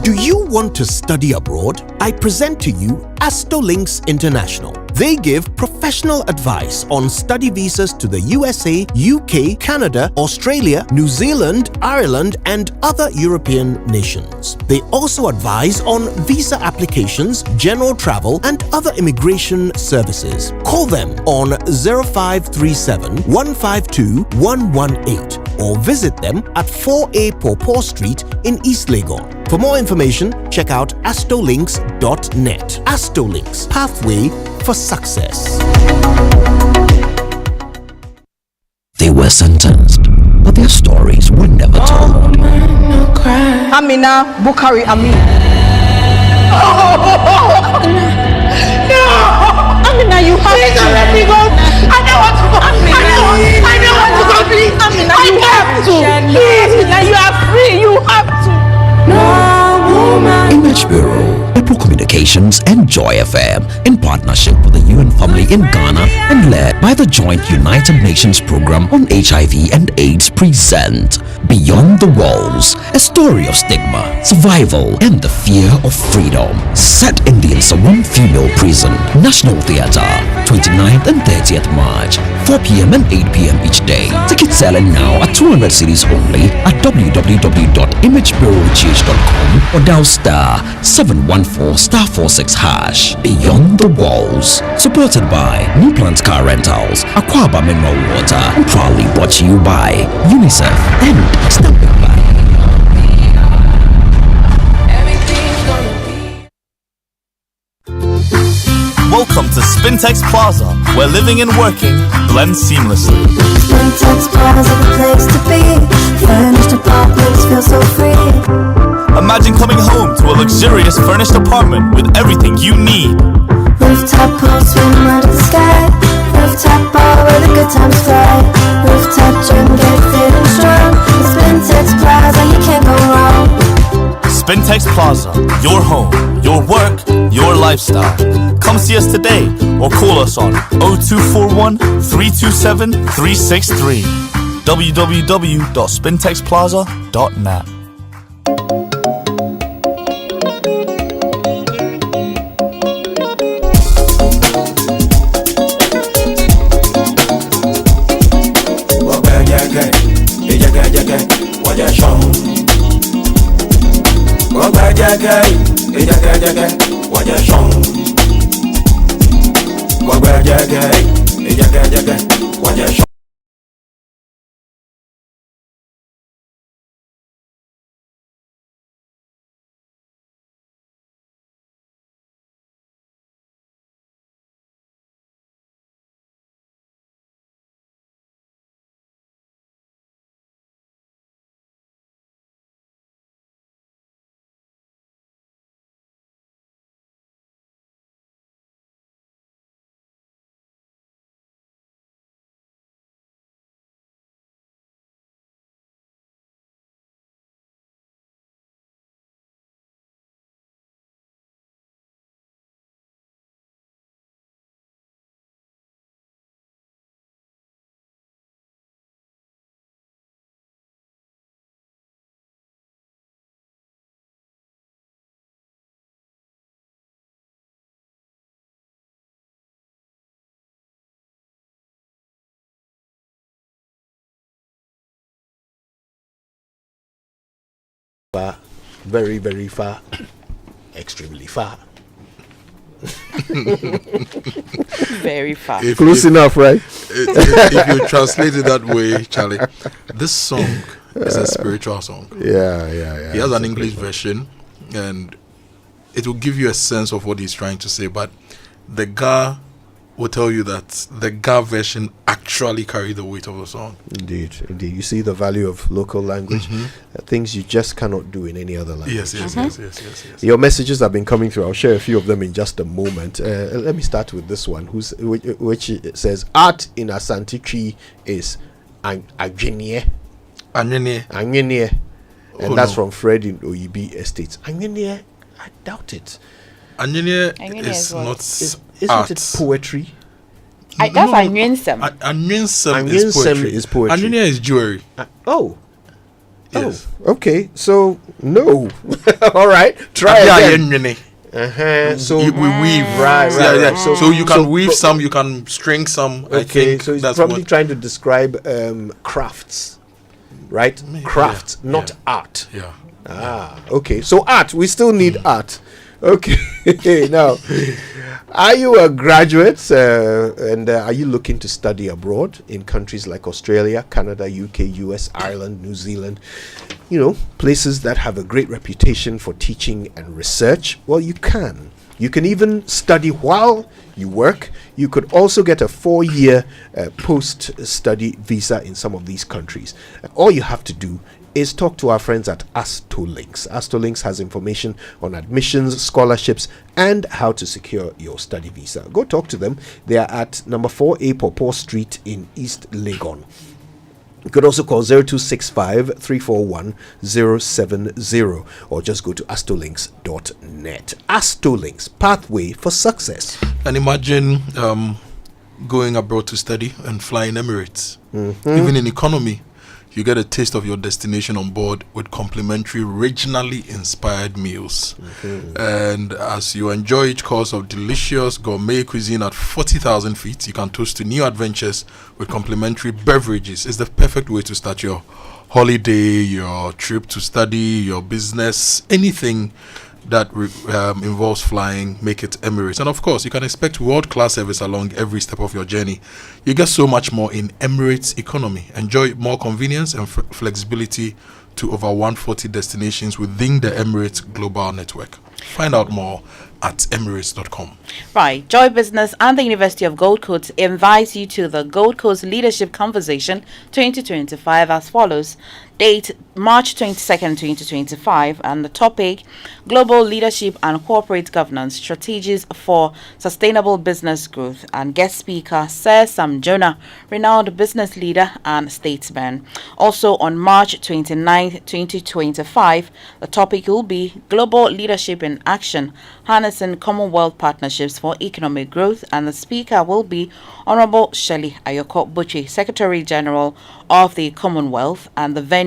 Do you want to study abroad? I present to you Astolinks International. They give professional advice on study visas to the USA, UK, Canada, Australia, New Zealand, Ireland, and other European nations. They also advise on visa applications, general travel, and other immigration services. Call them on 0537 152 118 or visit them at 4A Pawpaw Street in East Legon. For more information, check out astolinks.net. Astolinks, pathway for success. They were sentenced, but their stories were never told. Amina Bukari Amin. Amina, you have to let me go. I don't want to go. I don't want to go. Please, Amina, you have to. Please, Amina, you are free. You have to. No woman. Image Bureau, April Communications, and Joy FM in partnership with the UN Family in Ghana and led by the Joint United Nations Program on HIV and AIDS present Beyond the Walls, a story of stigma, survival, and the fear of freedom. Set in the Nsawam Female Prison, National Theatre, 29th and 30th March, 4 p.m. and 8 p.m. each day. Tickets selling now at 200 cedis only at www.imagebureauch.com or dial *714*46#. Beyond the Walls, supported by New Plant Car Rentals, Aquaba Mineral Water, and proudly brought to you by UNICEF and Stamping Bank. Welcome to Spintex Plaza, where living and working blend seamlessly. Spintex Plaza, the place to be. Furnished apartments feel so free. Imagine coming home to a luxurious furnished apartment with everything you need. Rooftop pool, swim under the sky. Rooftop bar where the good times fly. Rooftop gym, get fit and strong. Spintex Plaza, you can't go wrong. Spintex Plaza, your home, your work, your lifestyle. Come see us today or call us on 0241 327 363. www.spintexplaza.net. Far, very, very far, extremely far. Very far. Close enough, right? If you translate it that way, Charlie, this song is a spiritual song. Yeah. He has an English version, and it will give you a sense of what he's trying to say. But the Ga will tell you that the Ga version actually carried the weight of the song. Indeed. You see the value of local language, things you just cannot do in any other language. Yes. Your messages have been coming through. I'll share a few of them in just a moment. Let me start with this one, which says, art in Asante Tree is Agyenye. And that's from Fred in OEB Estates. Agyenye, I doubt it. Agyenye is not Isn't art. it poetry? That's Anwinsem. Anwinsem is poetry. Agyenye is jewelry. Yes. Oh, okay. So no. All right. Try again. So we weave, right. So you can weave some, you can string some. Okay. I think so he's that's probably what trying to describe crafts, right? Crafts, not art. Yeah. Okay. So art. We still need art. Okay. Now, are you a graduate and are you looking to study abroad in countries like Australia, Canada, UK, US, Ireland, New Zealand? You know, places that have a great reputation for teaching and research. Well, you can. You can even study while you work. You could also get a 4-year post-study visa in some of these countries. All you have to do is talk to our friends at Astolinks. Astolinks has information on admissions, scholarships, and how to secure your study visa. Go talk to them. They are at number 4A Popo Street in East Legon. You could also call 0265 341 070 or just go to astolinks.net. Astolinks, pathway for success. And imagine going abroad to study and flying Emirates. Even in economy, you get a taste of your destination on board with complimentary regionally inspired meals. And as you enjoy each course of delicious gourmet cuisine at 40,000 feet, you can toast to new adventures with complimentary beverages. It's the perfect way to start your holiday, your trip to study, your business, anything that involves flying. Make it Emirates. And of course, you can expect world-class service along every step of your journey. You get so much more in Emirates economy. Enjoy more convenience and flexibility to over 140 destinations within the Emirates global network. Find out more at emirates.com. Right. Joy Business and the University of Gold Coast invites you to the Gold Coast Leadership Conversation 2025 as follows. Date March 22nd, 2025, and the topic Global Leadership and Corporate Governance Strategies for Sustainable Business Growth, and guest speaker Sir Sam Jonah, renowned business leader and statesman. Also on March 29th, 2025, the topic will be Global Leadership in Action, Harnessing Commonwealth Partnerships for Economic Growth, and the speaker will be Honorable Shelley Ayoko Buchi, Secretary General of the Commonwealth, and the venue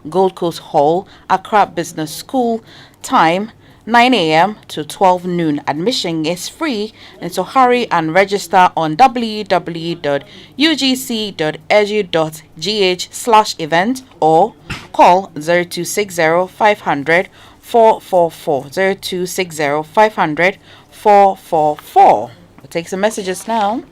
Gold Coast Hall, Accra Business School. Time 9 a.m. to 12 noon. Admission is free, and so hurry and register on www.ugc.edu.gh/event or call 0260 500 444 0260 500 444. We'll take some messages now.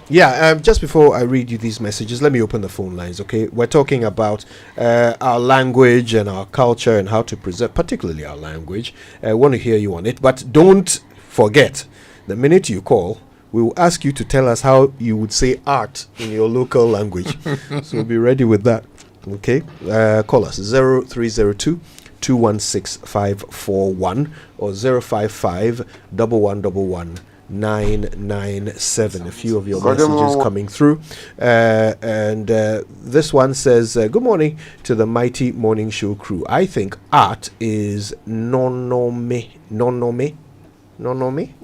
Yeah, just before I read you these messages, let me open the phone lines, okay? We're talking about our language and our culture and how to preserve, particularly our language. I want to hear you on it, but don't forget, the minute you call, we will ask you to tell us how you would say art in your local language. So be ready with that, okay? Call us 0302 216 541 or 055 1111 997. A few of your messages coming through, and this one says, good morning to the mighty morning show crew. I think art is nonome.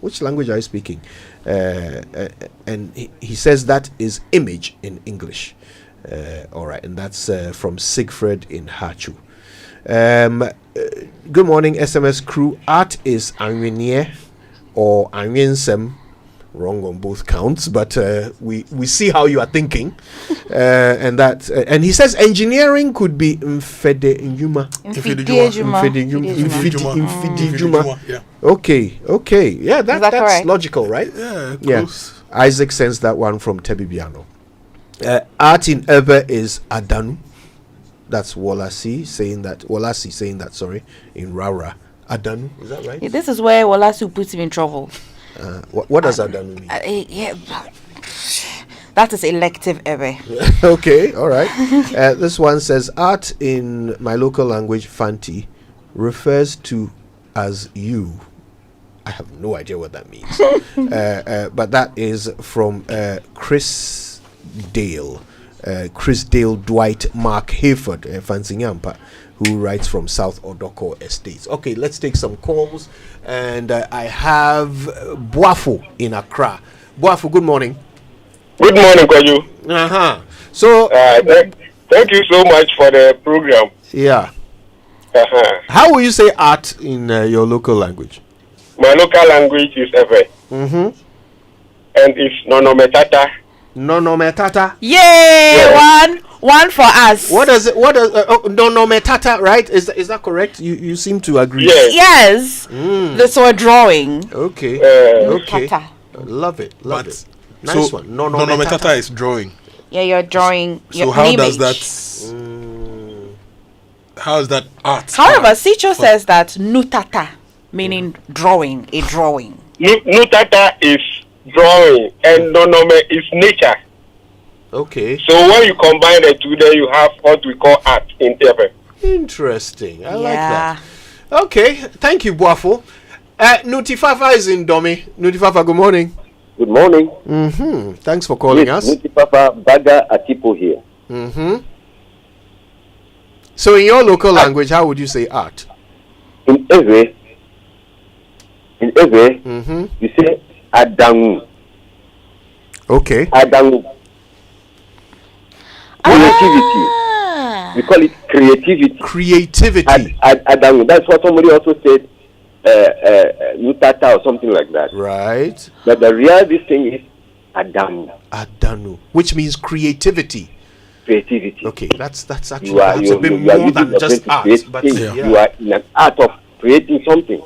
Which language are you speaking? And he says that is image in English. All right, and that's from Siegfried in Hachu. Good morning, SMS crew. Art is Anwinier or Anwinsem. Wrong on both counts, but we see how you are thinking. And that and he says engineering could be Mfede Njuma. Yeah. Okay. Yeah, that's correct? logical, right? Yeah, close. Isaac sends that one from Tebibiano. Art in Ebe is Adanu. That's Walasi saying that. Sorry, in Rara. Adanu, is that right? This is where Walasu puts him in trouble. What does Adanu mean? Yeah, that is elective Ebe. Okay, all right. This one says art in my local language, Fanti, refers to as you. I have no idea what that means. But that is from Chris Dale. Chris Dale Dwight Mark Hayford, Fancy Nyampa, who writes from South Odoko Estates. Okay, let's take some calls. And I have Boafo in Accra. Boafo, good morning. Good morning, Koju. So, thank you so much for the program. Yeah. How will you say art in your local language? My local language is Ewe. And it's Nonometata. Nonometata. Yay! Yeah. One for us. What does nonometata, right? Is that correct? You seem to agree. Yes. That's our drawing. Okay. Love it. Nice one. Nonometata is drawing. Yeah, you're drawing. So how does that? How is that art? However, Sicho says that nutata, meaning drawing, a drawing. Nutata is drawing, and nonome is nature. Okay. So when you combine the two, then you have what we call art in Ewe. Interesting. I like that. Okay. Thank you, Boafo. Nutifafa is in Domi. Nutifafa, good morning. Good morning. Thanks for calling us. Nutifafa Baga Atipo here. So in your local language, how would you say art? In Ewe, you say Adangu. Okay. Adangu. Creativity. We call it creativity. Adangu. That's what somebody also said, Nutata or something like that. Right. But the real this thing is Adanu, which means creativity. Okay, that's actually that's a bit more than just art. But you are in an art of creating something.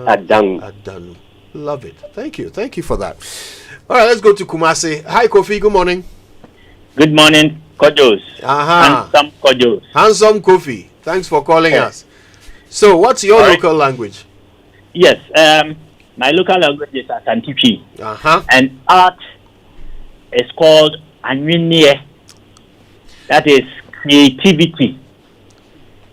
Adanu. Love it. Thank you for that. All right, let's go to Kumasi. Hi, Kofi. Good morning. Good morning, Kojos. Handsome Kojos. Handsome Kofi. Thanks for calling us. So, what's your local language? Yes. My local language is Asantifi. And art is called Anwinie. That is creativity.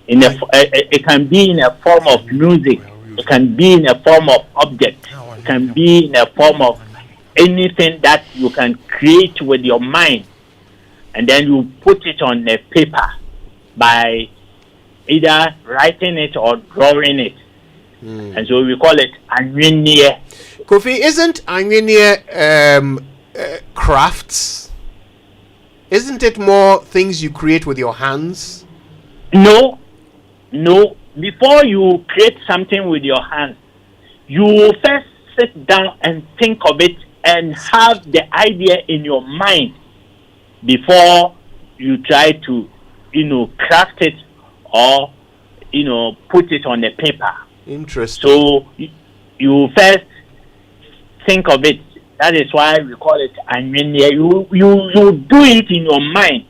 It can be in a form of music. It can be in a form of object. It can be in a form of anything that you can create with your mind, and then you put it on a paper by either writing it or drawing it. And so we call it Anwinie. Kofi, isn't Anwinie crafts? Isn't it more things you create with your hands? No. Before you create something with your hands, you first sit down and think of it and have the idea in your mind before you try to, craft it or, put it on the paper. Interesting. So you first think of it. That is why we call it Anwinie. You do it in your mind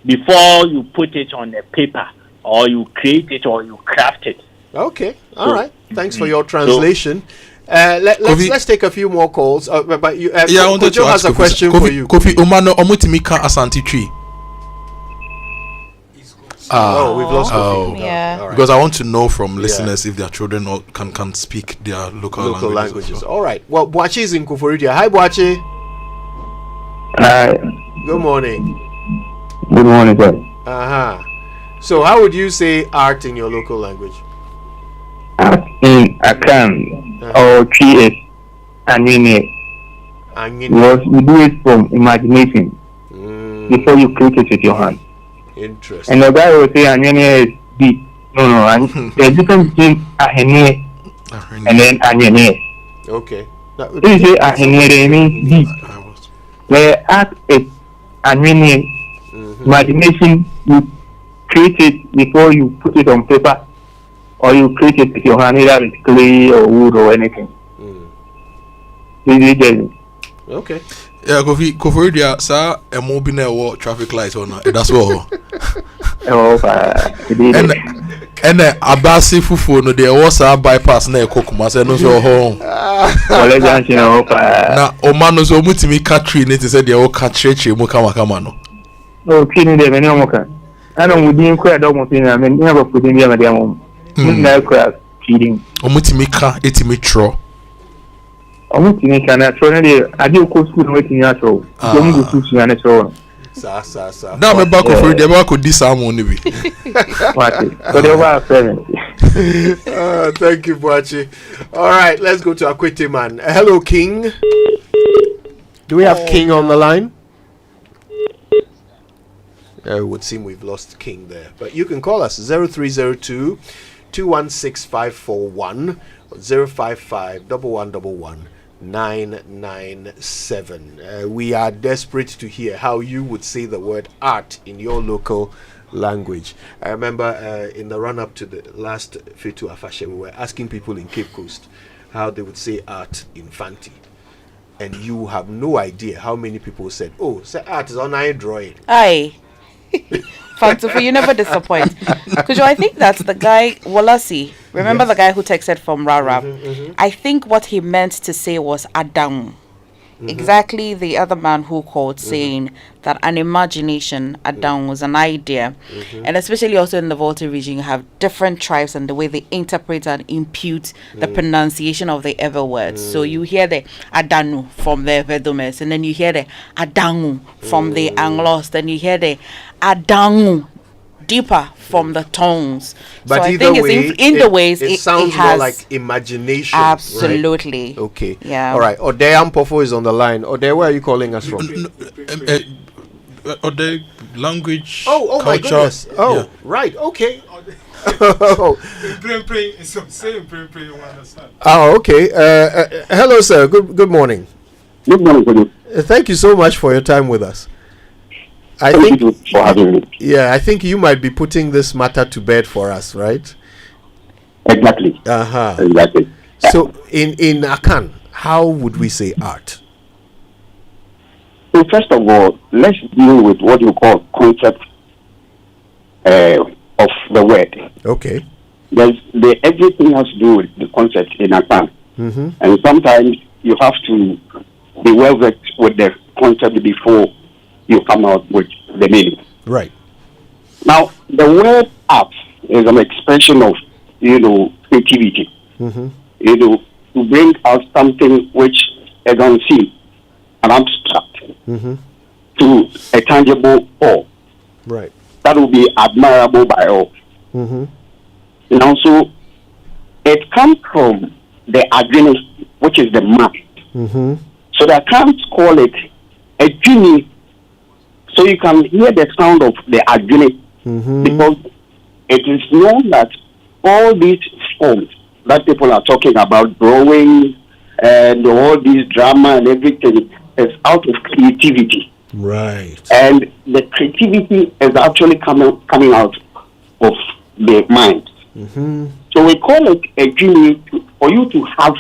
before you put it on the paper, or you create it, or you craft it. Okay, all right. Thanks for your translation. Let's take a few more calls. But you, I wanted to ask has a question for you. Kofi Omano Omutimika Asante Tree. We've lost Kofi. Yeah. Because I want to know from listeners if their children can speak their local languages. All right. Well, Boachi is in Kuforidia. Hi, Boachi. Hi. Good morning. Good morning, sir. So, how would you say art in your local language? Art in Akan or tree is Anwinie. Because you do it from imagination before you create it with your hand. Interesting. And the guy will say Anwinie is deep. No. There's a difference between Ahenie and then Anwinie. Okay. If you say Ahenie, it means deep. Where art is Anwinie, imagination, you create it before you put it on paper, or you create it with your hand, either with clay or wood or anything. Okay. Yeah, Kofi, sir, a mobile traffic light on that's all. And Abasi Fufu, no, there was a bypass near Kokumas and no home. Now, Omanos Omutimi Katrin, it is said they all catch Mukawakamano. No, killing them any more. I don't would inquire almost in. I mean, never put in the other one. Cheating. Omutimika, etimitro. Omutimika, naturally, I do go school waiting natural. Don't go to see natural. Sa. Now, my back of the back of this harmony. Thank you, Boachi. All right, let's go to Akwete man. Hello, King. Do we have King on the line? It would seem we've lost King there. But you can call us 0302 216 541 055 1111 997. We are desperate to hear how you would say the word art in your local language. I remember in the run up to the last Fetu Afashe, we were asking people in Cape Coast how they would say art in Fanti. And you have no idea how many people said, oh, say art is on eye drawing. Aye. Fantufu, you never disappoint. Because I think that's the guy, Walasi. Remember the guy who texted from Rarab? I think what he meant to say was Adam. Exactly the other man who called saying that an imagination, Adam, was an idea. And especially also in the Volta region, you have different tribes and the way they interpret and impute the pronunciation of the ever words. So you hear the Adanu from the Vedomes, and then you hear the Adangu from the Anglos, then you hear the Adangu deeper from the tones. But so I either think way, in the ways it sounds it has more like imagination. Absolutely. Right? Okay. Yeah. All right. Ode Ampofo is on the line. Ode, where are you calling us from? Ode language. Oh my culture. goodness. Oh, yeah. Right. Okay. Oh, okay. Hello, sir. Good morning. Good morning. Thank you so much for your time with us. Thank you for having me. Yeah, I think you might be putting this matter to bed for us, right? Exactly. Exactly. So, in Akan, how would we say art? So, first of all, let's deal with what you call concept of the word. Okay. everything has to do with the concept in advance. Mm-hmm. And sometimes you have to be well versed with the concept before you come out with the meaning. Right. Now, the word art is an expression of, creativity. Mm-hmm. To bring out something which is unseen, an abstract, Mm-hmm. to a tangible form. Right. That will be admirable by all. Mm-hmm. And also, it comes from the agony, which is the mind. Mm-hmm. So I can't call it a genie. So you can hear the sound of the agony, Mm-hmm. because it is known that all these forms that people are talking about, drawing and all this drama and everything, is out of creativity. Right. And the creativity is actually coming out of the mind. Mm-hmm. So we call it a genie for you to have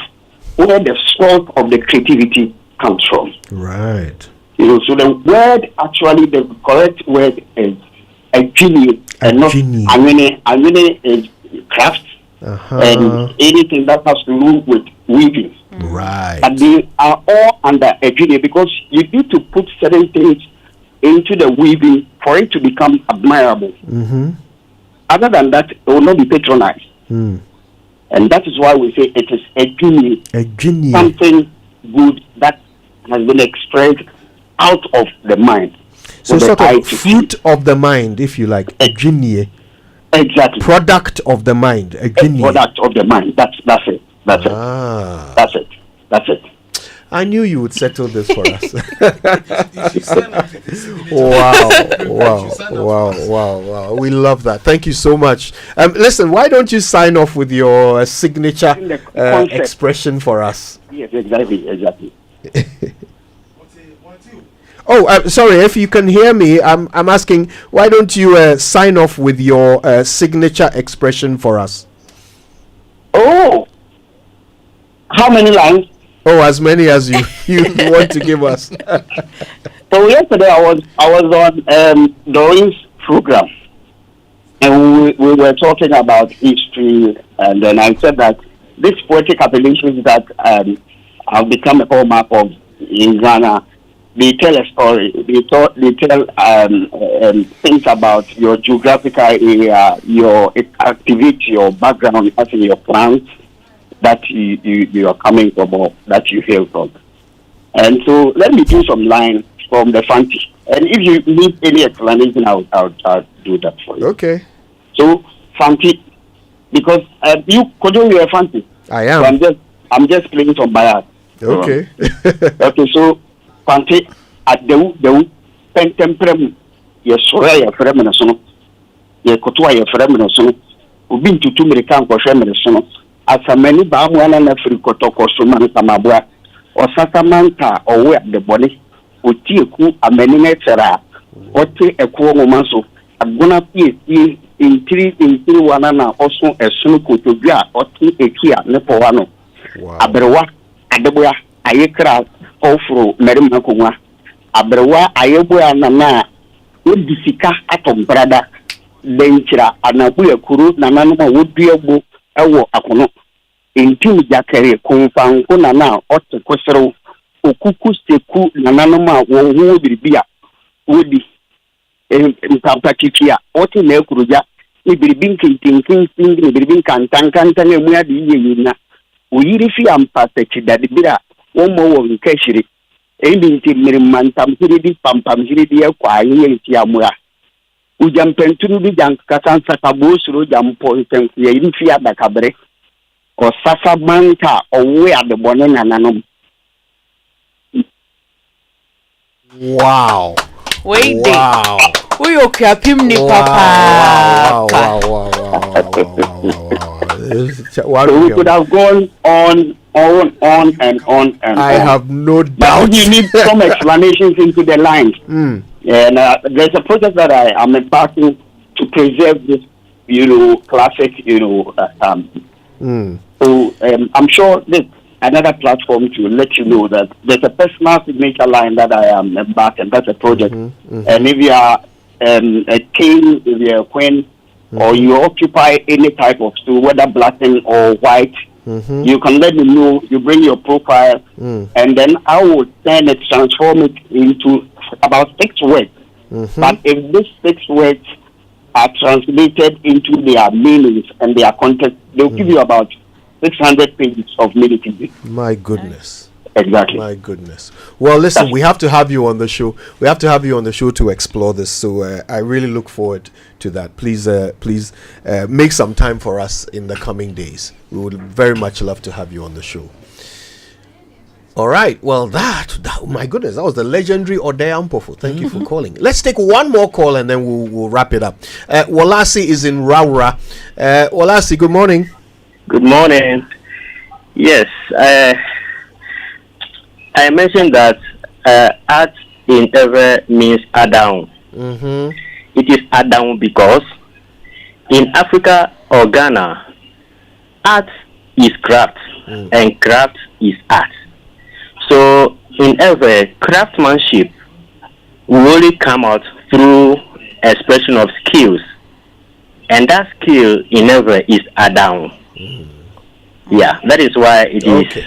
where the source of the creativity comes from. Right. So the word, actually, the correct word is a genie, and not genie. Amene is craft, Uh-huh. and anything that has to do with weaving. Right. But they are all under a genie, because you need to put certain things into the weaving for it to become admirable. Mm-hmm. Other than that, it will not be patronized. Mm. And that is why we say it is a genie. A genie. Something good that has been expressed out of the mind. So with sort the eye of to fruit of the mind, if you like, a genie. Exactly. Product of the mind, a genie. Product of the mind. That's it. That's it. That's it. That's it. I knew you would settle this for us. Wow. We love that. Thank you so much. Listen, why don't you sign off with your signature expression for us? Yes, exactly. Oh, sorry, if you can hear me, I'm asking, why don't you sign off with your signature expression for us? Oh, how many lines? Oh, as many as you want to give us. So yesterday I was on Doreen's program, and we were talking about history, and then I said that these poetic appellations that have become a hallmark of in Ghana, they tell a story. They tell things about your geographical area, your activity, your background, as in your plans that you are coming from, or that you hail from. And so let me do some lines from the Fanti. And if you need any explanation, I'll do that for you. Okay. So Fanti, because you a Fanti. I am. So I'm just playing some bias. Okay. Okay, so Fanti at the pentemprem ye sora ye frem na sono ye kotoa ye frem na sono obi ntutu American ko hwe mere sono asamani ba mu ana na firi kotoko so man samabua osasamanta owe de bone otieku amani na tera ote ekuo ngoma so agona pie intiri wana na oso esunu kotodua ote ekia ne powa no abrewa adeboya ayekra ofro merima konwa abrewa ayeboya na odisika atom brada denchira anabu yakuru na nanu ma woduagbo ewo akono entim jakere konfanko na ote kosero okuku steku na nanu ma wo ho biribia wodi mpampa kikia ote na ekuruja ni biribin kintin ni biribin kantan emu ade yeyina oyiri fi ampa sekidade bira wo mo wo nkashiri ebi nti mantam hiridi pampam hiridi akwa ayi ti amura ujampenturu bi jankatan sakabosuro jampo ntenku ye fi adakabre o sasa manta owe adebone nananom. Wow. Wait, wow. We okay, pimni papa. Wow. So we could have gone on and on. I have no doubt. But you need some explanations into the lines. Mm. And there's a project that I am embarking to preserve this, classic, So I'm sure there's another platform to let you know that there's a personal signature line that I am embarking. That's a project. And if you are a king, if you're a queen, or you occupy any type of stool, whether black or white, you can let me know. You bring your profile, and then I will then transform it into about 6 words. But if these 6 words are translated into their meanings and their context, they'll give you about 600 pages of meaning. My goodness. Exactly. My goodness. Well, listen, we have to have you on the show. We have to have you on the show to explore this. So I really look forward to that. Please make some time for us in the coming days. We would very much love to have you on the show. All right. Well, that my goodness, that was the legendary Odea Mpofu. Thank you for calling. Let's take one more call and then we'll wrap it up. Walasi is in Raura. Walasi, good morning. Good morning. Yes. I mentioned that art in ever means Adam. It is Adam because in Africa or Ghana, art is craft and craft is art. So in ever, craftsmanship will only come out through expression of skills, and that skill in ever is Adam. Yeah, that is why it is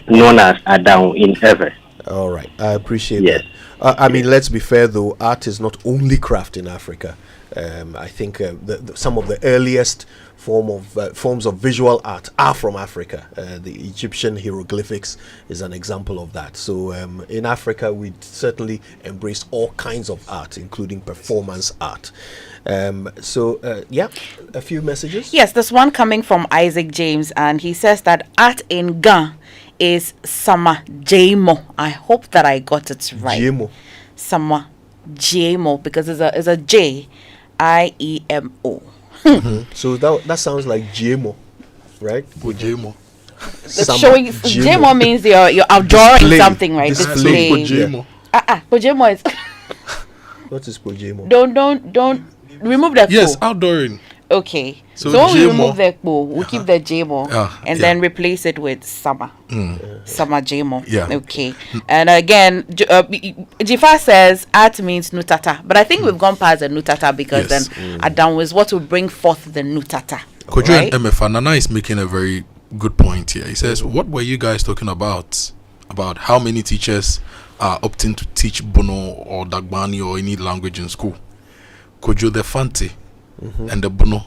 known as Adam in ever. All right, I appreciate that. I mean, let's be fair though, art is not only craft in Africa. I think some of the earliest forms of visual art are from Africa. The Egyptian hieroglyphics is an example of that. So in Africa, we certainly embrace all kinds of art, including performance art. A few messages. Yes, there's one coming from Isaac James, and he says that art in Ghana is Sama Jemo. I hope that I got it right. Jemo. Sama Jemo, because it's a J I-E-M-O. So that sounds like Jemo, right? Jemo. Showing Jemo means you're outdrawing something, right? Display. Pojemo. Pojemo is. What is Pojemo? Don't remove the. Yes, outdooring. Okay. So when we remove the po, we keep the Jemo and then replace it with Sama. Sama Jemo. Yeah. Okay. And again, Jifa says art means Nutata. But I think we've gone past the Nutata because then Adam was what will bring forth the Nutata. Kojo and MF Nana is making a very good point here. He says, what were you guys talking about? About how many teachers are opting to teach Bono or Dagbani or any language in school? Kojo, the Fante and the Bono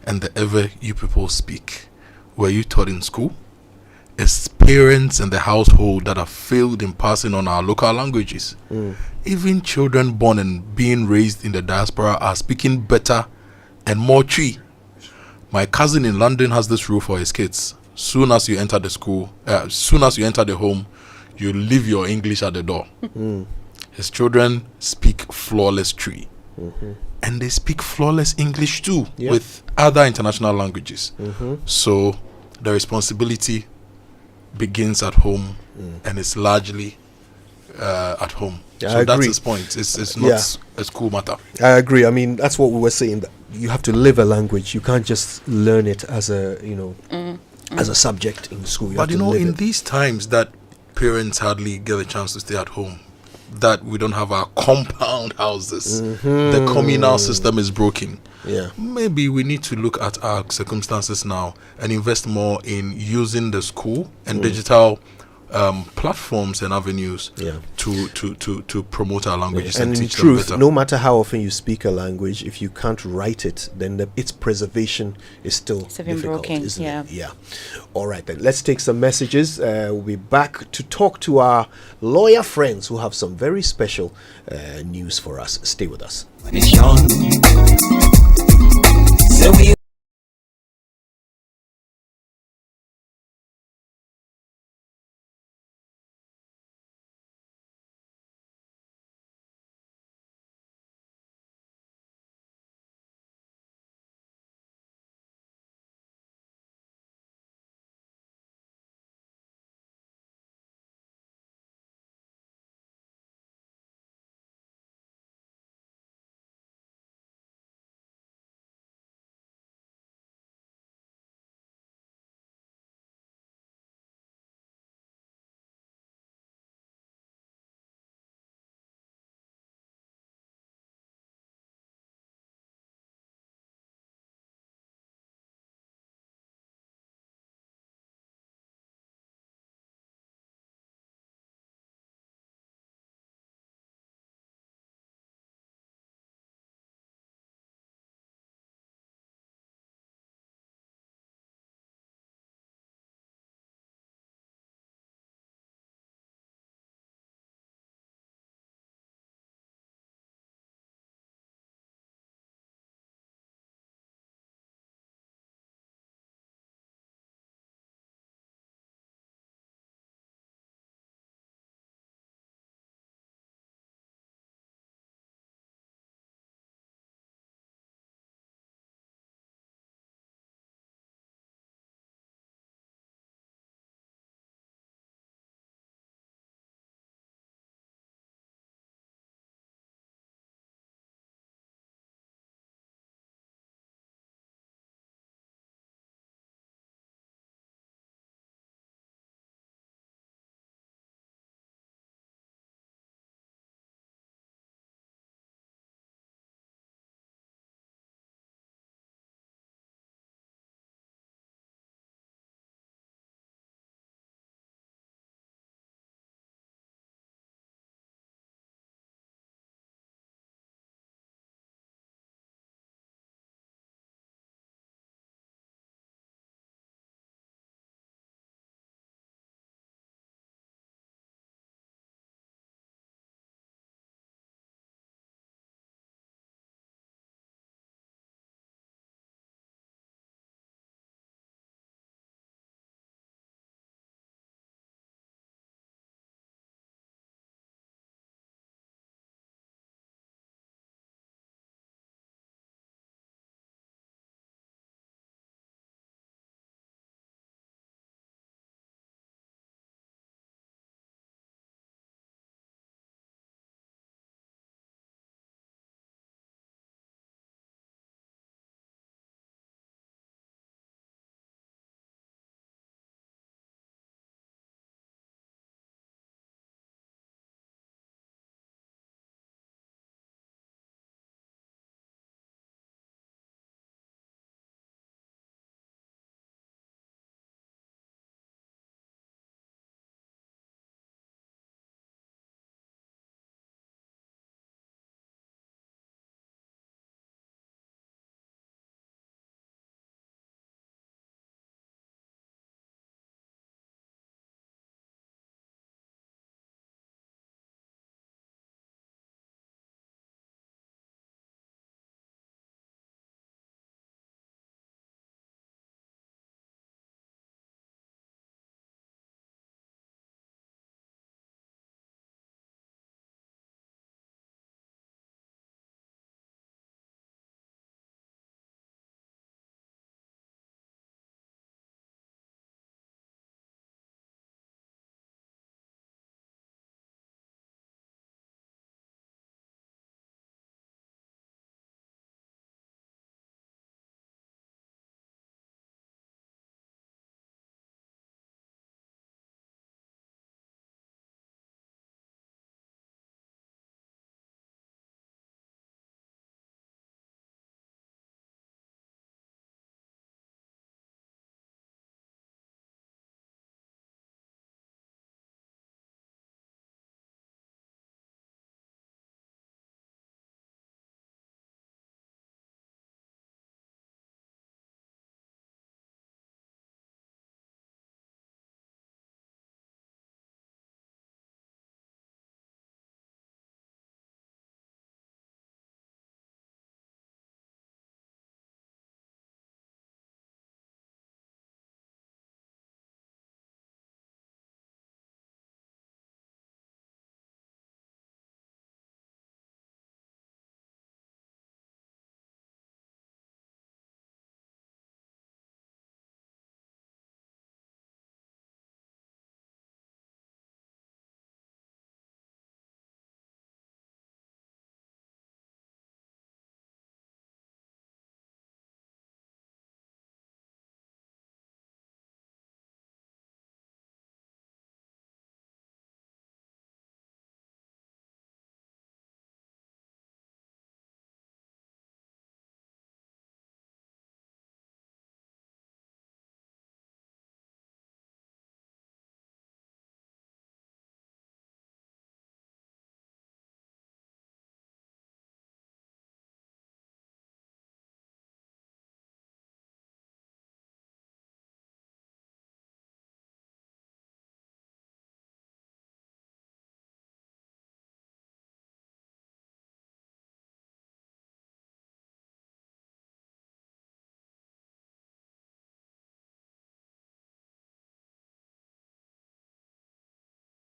and the ever you people speak, were you taught in school? It's parents and the household that have failed in passing on our local languages. Even children born and being raised in the diaspora are speaking better and more Twi. My cousin in London has this rule for his kids. Soon as you enter the school, soon as you enter the home, you leave your English at the door. His children speak flawless Twi. And they speak flawless English too with other international languages. So the responsibility begins at home and it's largely at home. So that's his point. It's not a school matter. I agree. I mean, that's what we were saying, that you have to live a language. You can't just learn it as a as a subject in school. But in these times that parents hardly get a chance to stay at home, that we don't have our compound houses, the communal system is broken. Maybe we need to look at our circumstances now and invest more in using the school and digital platforms and avenues to promote our languages and teach them better. No matter how often you speak a language, if you can't write it, then its preservation is still difficult, isn't it? Yeah. All right, then let's take some messages. We'll be back to talk to our lawyer friends who have some very special news for us. Stay with us.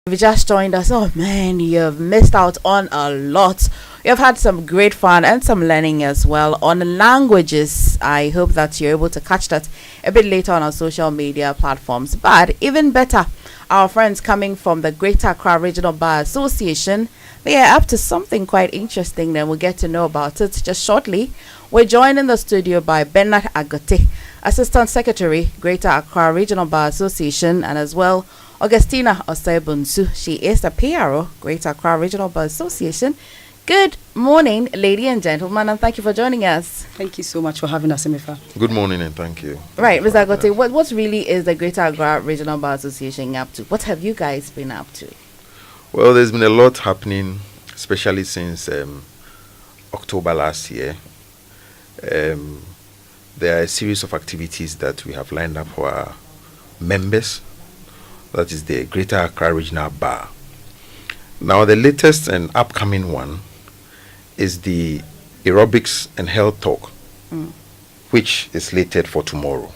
If you just joined us, oh man, you've missed out on a lot. You've had some great fun and some learning as well on languages. I hope that you're able to catch that a bit later on our social media platforms. But even better, our friends coming from the Greater Accra Regional Bar Association, they are up to something quite interesting. Then we'll get to know about it just shortly. We're joined in the studio by Bernard Agote, Assistant Secretary, Greater Accra Regional Bar Association, and as well Augustina Osebunsu. She is the PRO, Greater Accra Regional Bar Association. Good morning, ladies and gentlemen, and thank you for joining us. Thank you so much for having us, Emifa. Good morning and thank you. Right, Mr. Agote, what really is the Greater Accra Regional Bar Association up to? What have you guys been up to? Well, there's been a lot happening, especially since October last year. There are a series of activities that we have lined up for our members. That is the Greater Accra Regional Bar. Now, the latest and upcoming one is the Aerobics and Health Talk, which is slated for tomorrow,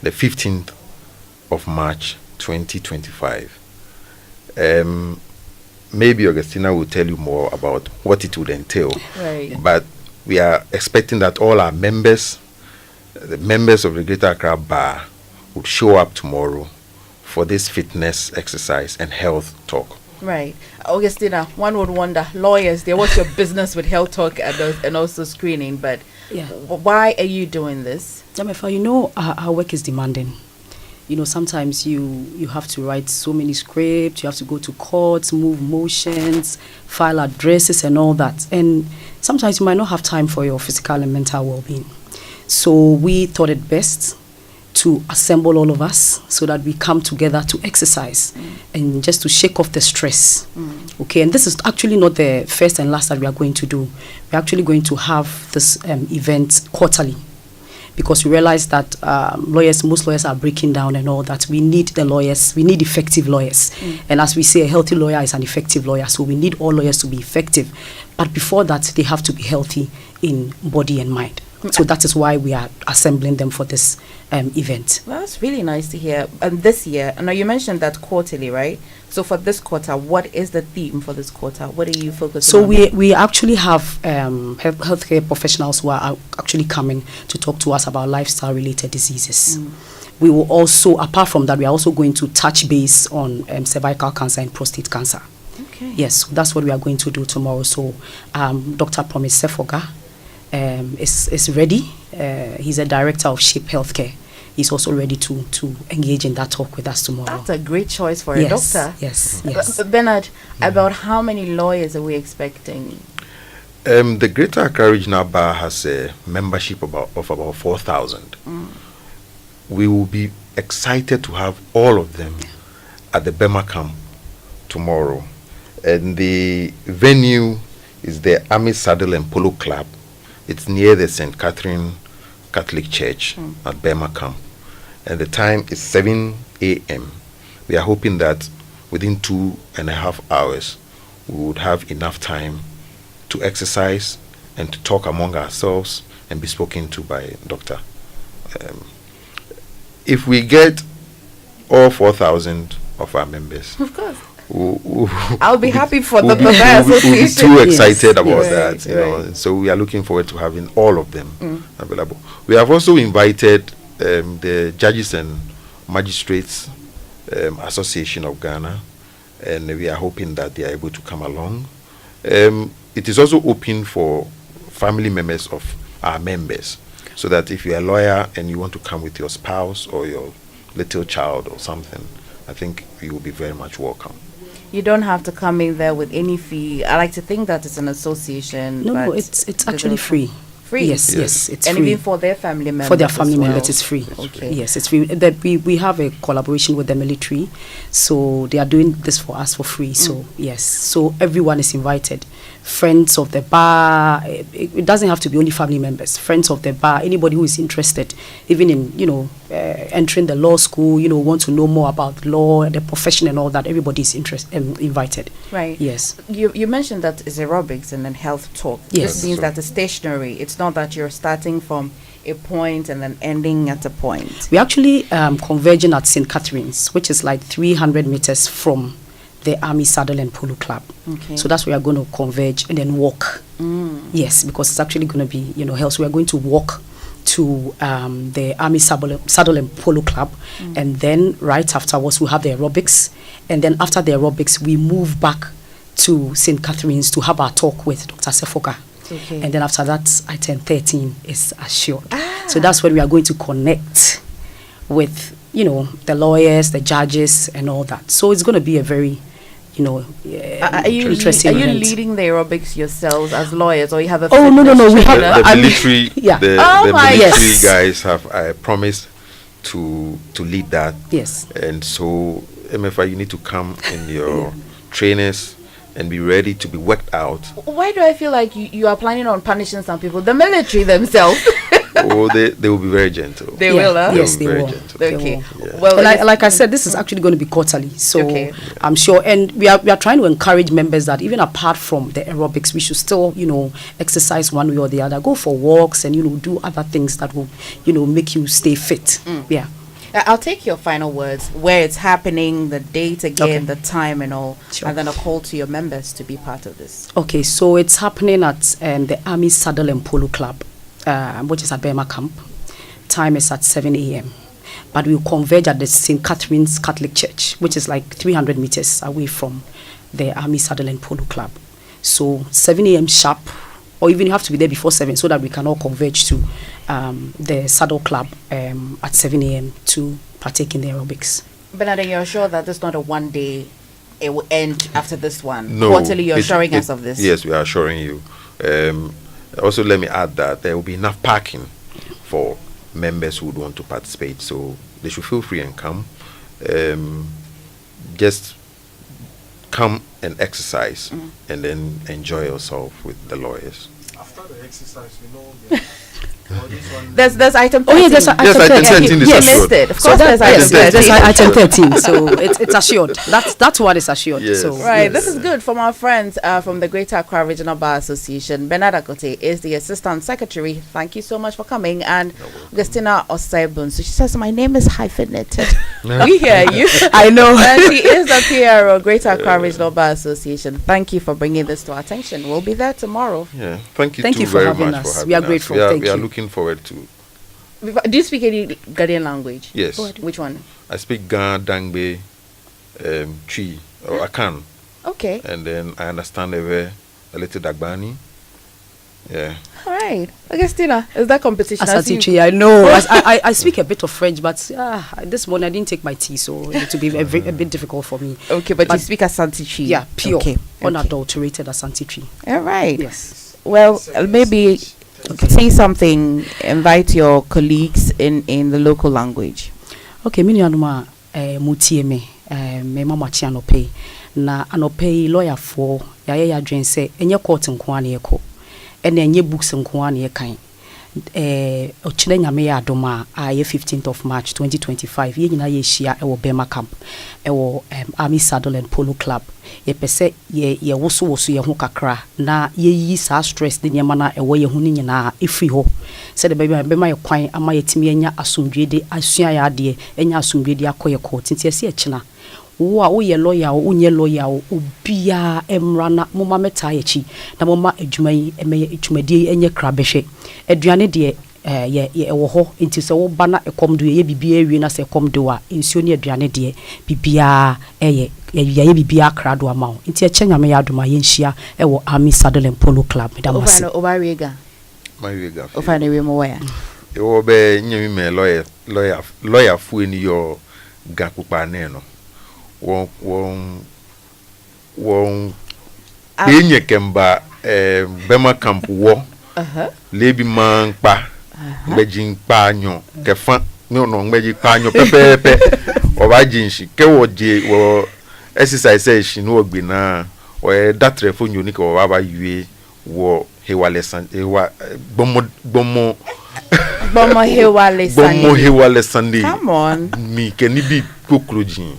the 15th of March 2025. Maybe Augustina will tell you more about what it would entail. Right. But we are expecting that all our members, the members of the Greater Accra Bar, would show up tomorrow for this fitness exercise and health talk. Right. Augustina, one would wonder, lawyers, what's your business with health talk and also screening, but why are you doing this? Jamefa, our work is demanding. Sometimes you have to write so many scripts, you have to go to courts, move motions, file addresses and all that. And sometimes you might not have time for your physical and mental well-being. So we thought it best to assemble all of us so that we come together to exercise and just to shake off the stress. Okay, and this is actually not the first and last that we are going to do. We're actually going to have this event quarterly, because we realize that most lawyers are breaking down and all that. We need the lawyers, we need effective lawyers. And as we say, a healthy lawyer is an effective lawyer. So we need all lawyers to be effective. But before that, they have to be healthy in body and mind. So that is why we are assembling them for this event. Well, that's really nice to hear. And this year, now you mentioned that quarterly, right? So for this quarter, what is the theme for this quarter? What are you focusing on? So we actually have healthcare professionals who are actually coming to talk to us about lifestyle-related diseases. We will also, apart from that, we are also going to touch base on cervical cancer and prostate cancer. Okay. Yes, that's what we are going to do tomorrow. So Dr. Promise Sefoga is ready. He's a director of SHAPE Healthcare. He's also ready to engage in that talk with us tomorrow. That's a great choice for a doctor. Yes. Bernard, about how many lawyers are we expecting? The Greater Accra Regional Bar has a membership of about 4,000. We will be excited to have all of them at the Bema Camp tomorrow. And the venue is the Army Saddle and Polo Club. It's near the St. Catherine Catholic Church at Bema Camp. And the time is 7 a.m. We are hoping that within 2.5 hours, we would have enough time to exercise and to talk among ourselves and be spoken to by a doctor. If we get all 4,000 of our members, of course, I'll be happy for the association. We'll be too excited about that, you know. So we are looking forward to having all of them available. We have also invited the Judges and Magistrates Association of Ghana, and we are hoping that they are able to come along. It is also open for family members of our members, so that if you're a lawyer and you want to come with your spouse or your little child or something, I think you will be very much welcome. You don't have to come in there with any fee. I like to think that it's an association. No, it's actually free. Free? Yes, it's and free. Even for their family members? For their family members, it's free. Okay. Yes, it's free. That we have a collaboration with the military, so they are doing this for us for free. So, yes. So, everyone is invited. Friends of the bar, it doesn't have to be only family members. Friends of the bar, anybody who is interested, even in, entering the law school, want to know more about law, the profession and all that, everybody is invited. Right. Yes. You mentioned that it's aerobics and then health talk. Yes. This means that it's stationary. It's not that you're starting from a point and then ending at a point. We're actually converging at St. Catherine's, which is like 300 meters from the Army Saddle and Polo Club. Okay. So that's where we are going to converge and then walk. Yes, because it's actually going to be, held. So we are going to walk to the Army Saddle and Polo Club, and then right afterwards we'll have the aerobics, and then after the aerobics we move back to St. Catherine's to have our talk with Dr. Sefoka. Okay. And then after that, item 13 is assured. So that's when we are going to connect with, the lawyers, the judges, and all that. So it's going to be a very, interesting Are you event. leading the aerobics yourselves as lawyers, or you have a? Oh, no. We have the military. Yeah. The military guys have promised to lead that. Yes. And so, MFI, you need to come in your trainers and be ready to be worked out. Why do I feel like you are planning on punishing some people? The military themselves. Oh, they will be very gentle. They will, huh? Yes, they will. Okay. Yeah. Well, like I said, this is actually going to be quarterly, so I'm sure. And we are trying to encourage members that even apart from the aerobics, we should still, exercise one way or the other. Go for walks and do other things that will, make you stay fit. Yeah. I'll take your final words, where it's happening, the date again, the time and all, and then a call to your members to be part of this. Okay, so it's happening at the Army Saddle and Polo Club, which is at Burma Camp. Time is at 7 a.m. But we'll converge at the St. Catherine's Catholic Church, which is like 300 meters away from the Army Saddle and Polo Club. So 7 a.m. sharp, or even you have to be there before 7 so that we can all converge to the Saddle Club at 7 a.m. to partake in the aerobics. Bernard, you're sure that this is not a one day, it will end after this one? No. Quarterly, you're assuring us of this? Yes, we are assuring you. Also, let me add that there will be enough parking for members who would want to participate. So they should feel free and come. Just come and exercise and then enjoy yourself with the lawyers. After the exercise, There's item 13. Oh yeah, there's item 13. Is assured. It. Of course, there's item 13. So it's assured. That's what is assured. Yes. So right, this is good from our friends from the Greater Accra Regional Bar Association. Bernard Akote is the Assistant Secretary. Thank you so much for coming. And Augustina Osaibun. So she says, my name is hyphenated. We hear you. I know. And she is the PRO, Greater Accra Regional Bar Association. Thank you for bringing this to our attention. We'll be there tomorrow. Yeah, thank you for very having much us. for having we are us. grateful. We are looking forward to. Do you speak any Ghanaian language? Yes. Which one? I speak Ghana, Dangbe, Chi, or Akan. Okay. And then I understand a little Dagbani. Yeah. All right. Augustina, is that competition? Asante, I know. I speak a bit of French, but this morning I didn't take my tea, so it will be a bit difficult for me. Okay, but you speak Asante. Yeah, pure, okay. Unadulterated Asante. All right. Yes. Well, maybe say something, invite your colleagues in the local language. Okay, mini anuma mutie me mama chi anope na anope lawyer for ya adwen say enye court nko an ye ko ene enye books nko an ye kan ochile nyame ya adoma a 15th of March 2025 ye nyina ye hia e wo Burma Camp e wo Army Saddle and Polo Club ye pese ye woso ye ho kakra na ye yi sa stress de nyama na e wo ye hu ni nyina e free ho se de Burma ye kwan ama ye timi anya asomdwe de asua ya ade enya asomdwe de akoye court nti ese e kina wo ye lawyer wo nye lawyer obia emra na moma meta ye chi na moma adwuma yi emeye adwumadie enye krabehwe aduane de ye wo ho nti se wo ba na ekom do ye bibia awie na se ekom do a nsuo ne aduane de bibia ye bibia krado ama nti e chenyame ya adoma ye nhia e wo Army Saddle and Polo Club medamase Obariega Mariega ofane we mo where e wo be nyami me lawyer fu eni yo gakupa ne no won enye kemba Burma Camp wo lebi man pa gbejin pa anyo kefa no gbejin pa anyo pepepe obajin shi ke wo je wo exercise shi no ogbe na o that telefone yo ni ko wa ba yue wo hewale san ewa bomo hewale Sunday. Come on. Mi keni bi kokrojin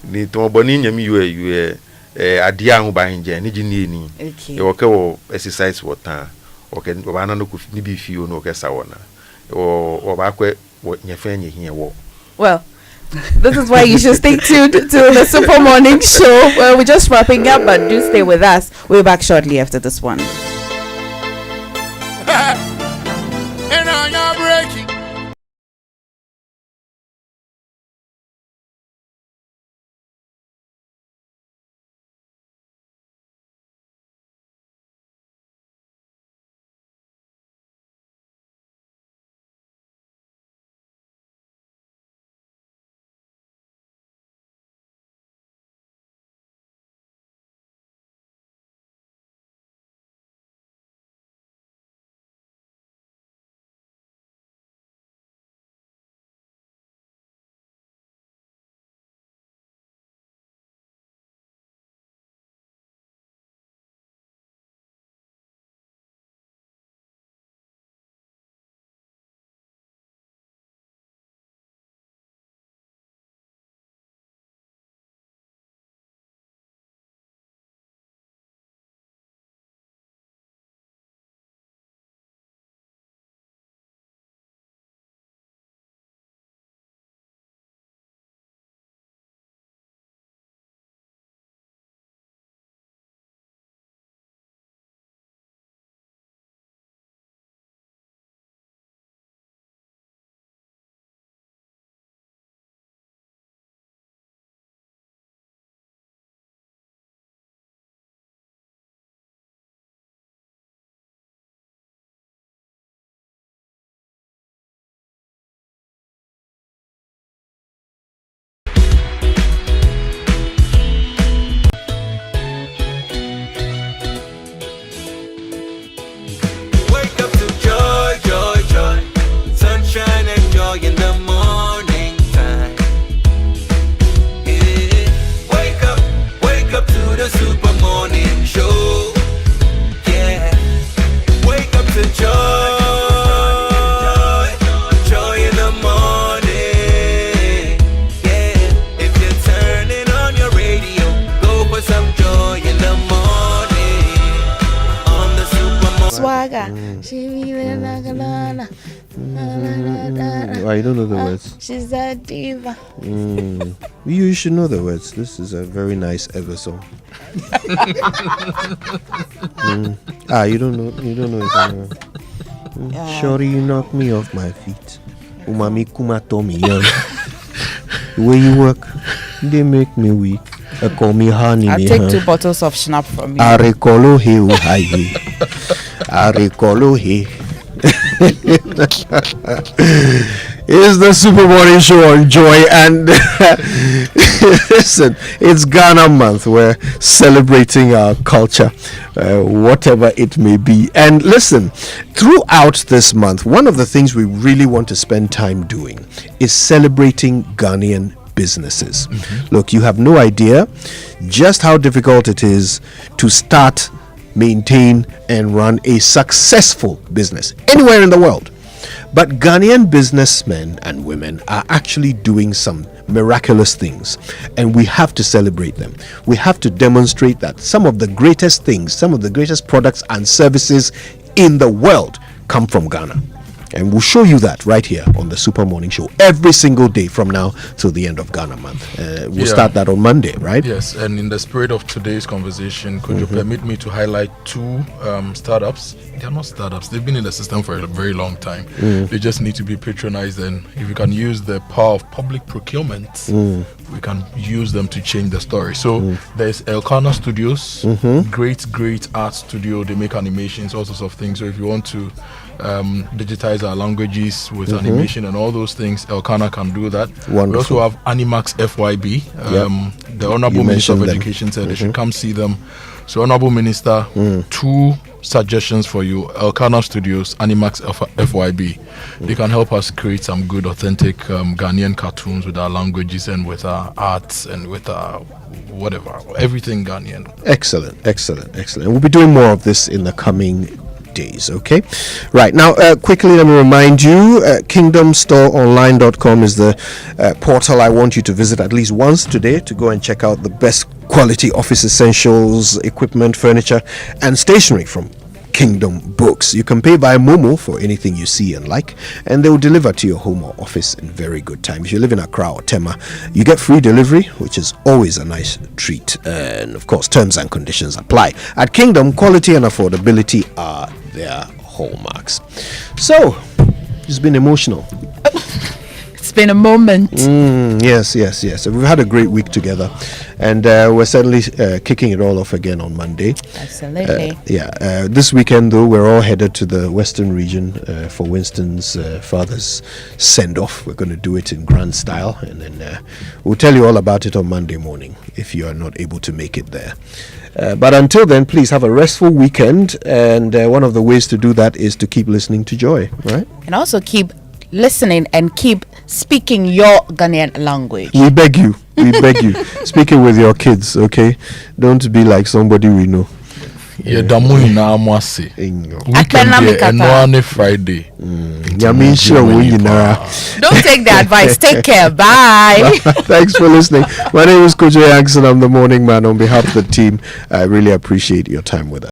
ni to boni nyami yue adia hu ba nje ni jini ni e wo ke wo exercise water okay ba na no ku ni bi fi o no ke sa wona o ba kwe wo nyefa nye hie wo. Well, This is why you should stay tuned to the Super Morning Show. Well, we're just wrapping up, but do stay with us. We're back shortly after this one. And on your breaking. I don't know the words. She's a diva. You should know the words. This is a very nice ever song. You don't know it. Shorty, you knock me off my feet. Umami kumatomi young. The way you work, they make me weak. Call me honey. I'll take 2 bottles of schnapp from you. Arekolo he uhaye. Arekolo he. It's the Super Morning Show on Joy, and listen, it's Ghana month. We're celebrating our culture, whatever it may be. And listen, throughout this month, one of the things we really want to spend time doing is celebrating Ghanaian businesses. Look, you have no idea just how difficult it is to start, maintain, and run a successful business anywhere in the world. But Ghanaian businessmen and women are actually doing some miraculous things, and we have to celebrate them. We have to demonstrate that some of the greatest things, some of the greatest products and services in the world come from Ghana. And we'll show you that right here on the Super Morning Show every single day from now till the end of Ghana month. We'll start that on Monday, right? Yes, and in the spirit of today's conversation, could you permit me to highlight 2 startups? They are not startups. They've been in the system for a very long time. They just need to be patronized, and if you can use the power of public procurement, we can use them to change the story. So there's Elkanah Studios, great art studio. They make animations, all sorts of things. So if you want to digitize our languages with animation and all those things, Elkanah can do that. Wonderful. We also have Animax FYB. The Honorable Minister of Education said they should come see them. So Honorable Minister, 2 suggestions for you: Elkanah Studios, Animax FYB. They can help us create some good, authentic Ghanaian cartoons with our languages and with our arts and with our whatever, everything Ghanaian. Excellent. We'll be doing more of this in the coming days. Okay, right now, quickly let me remind you, kingdomstoreonline.com is the portal I want you to visit at least once today to go and check out the best quality office essentials, equipment, furniture, and stationery from Kingdom Books. You can pay via Momo for anything you see and like, and they will deliver to your home or office in very good time. If you live in Accra or Tema, you get free delivery, which is always a nice treat. And of course, terms and conditions apply. At Kingdom, quality and affordability are their hallmarks. So, it's been emotional. It's been a moment. Yes. We've had a great week together, and we're certainly kicking it all off again on Monday. Absolutely. This weekend, though, we're all headed to the Western region for Winston's father's send-off. We're going to do it in grand style, and then we'll tell you all about it on Monday morning if you are not able to make it there. But until then, please have a restful weekend, and one of the ways to do that is to keep listening to Joy, right? And also keep listening and keep speaking your Ghanaian language. We beg you. Speak it with your kids, okay? Don't be like somebody we know. Yeah, Weekend Friday. Don't take the advice. Take care. Bye. Thanks for listening. My name is Kojo Yankson. I'm the morning man. On behalf of the team, I really appreciate your time with us.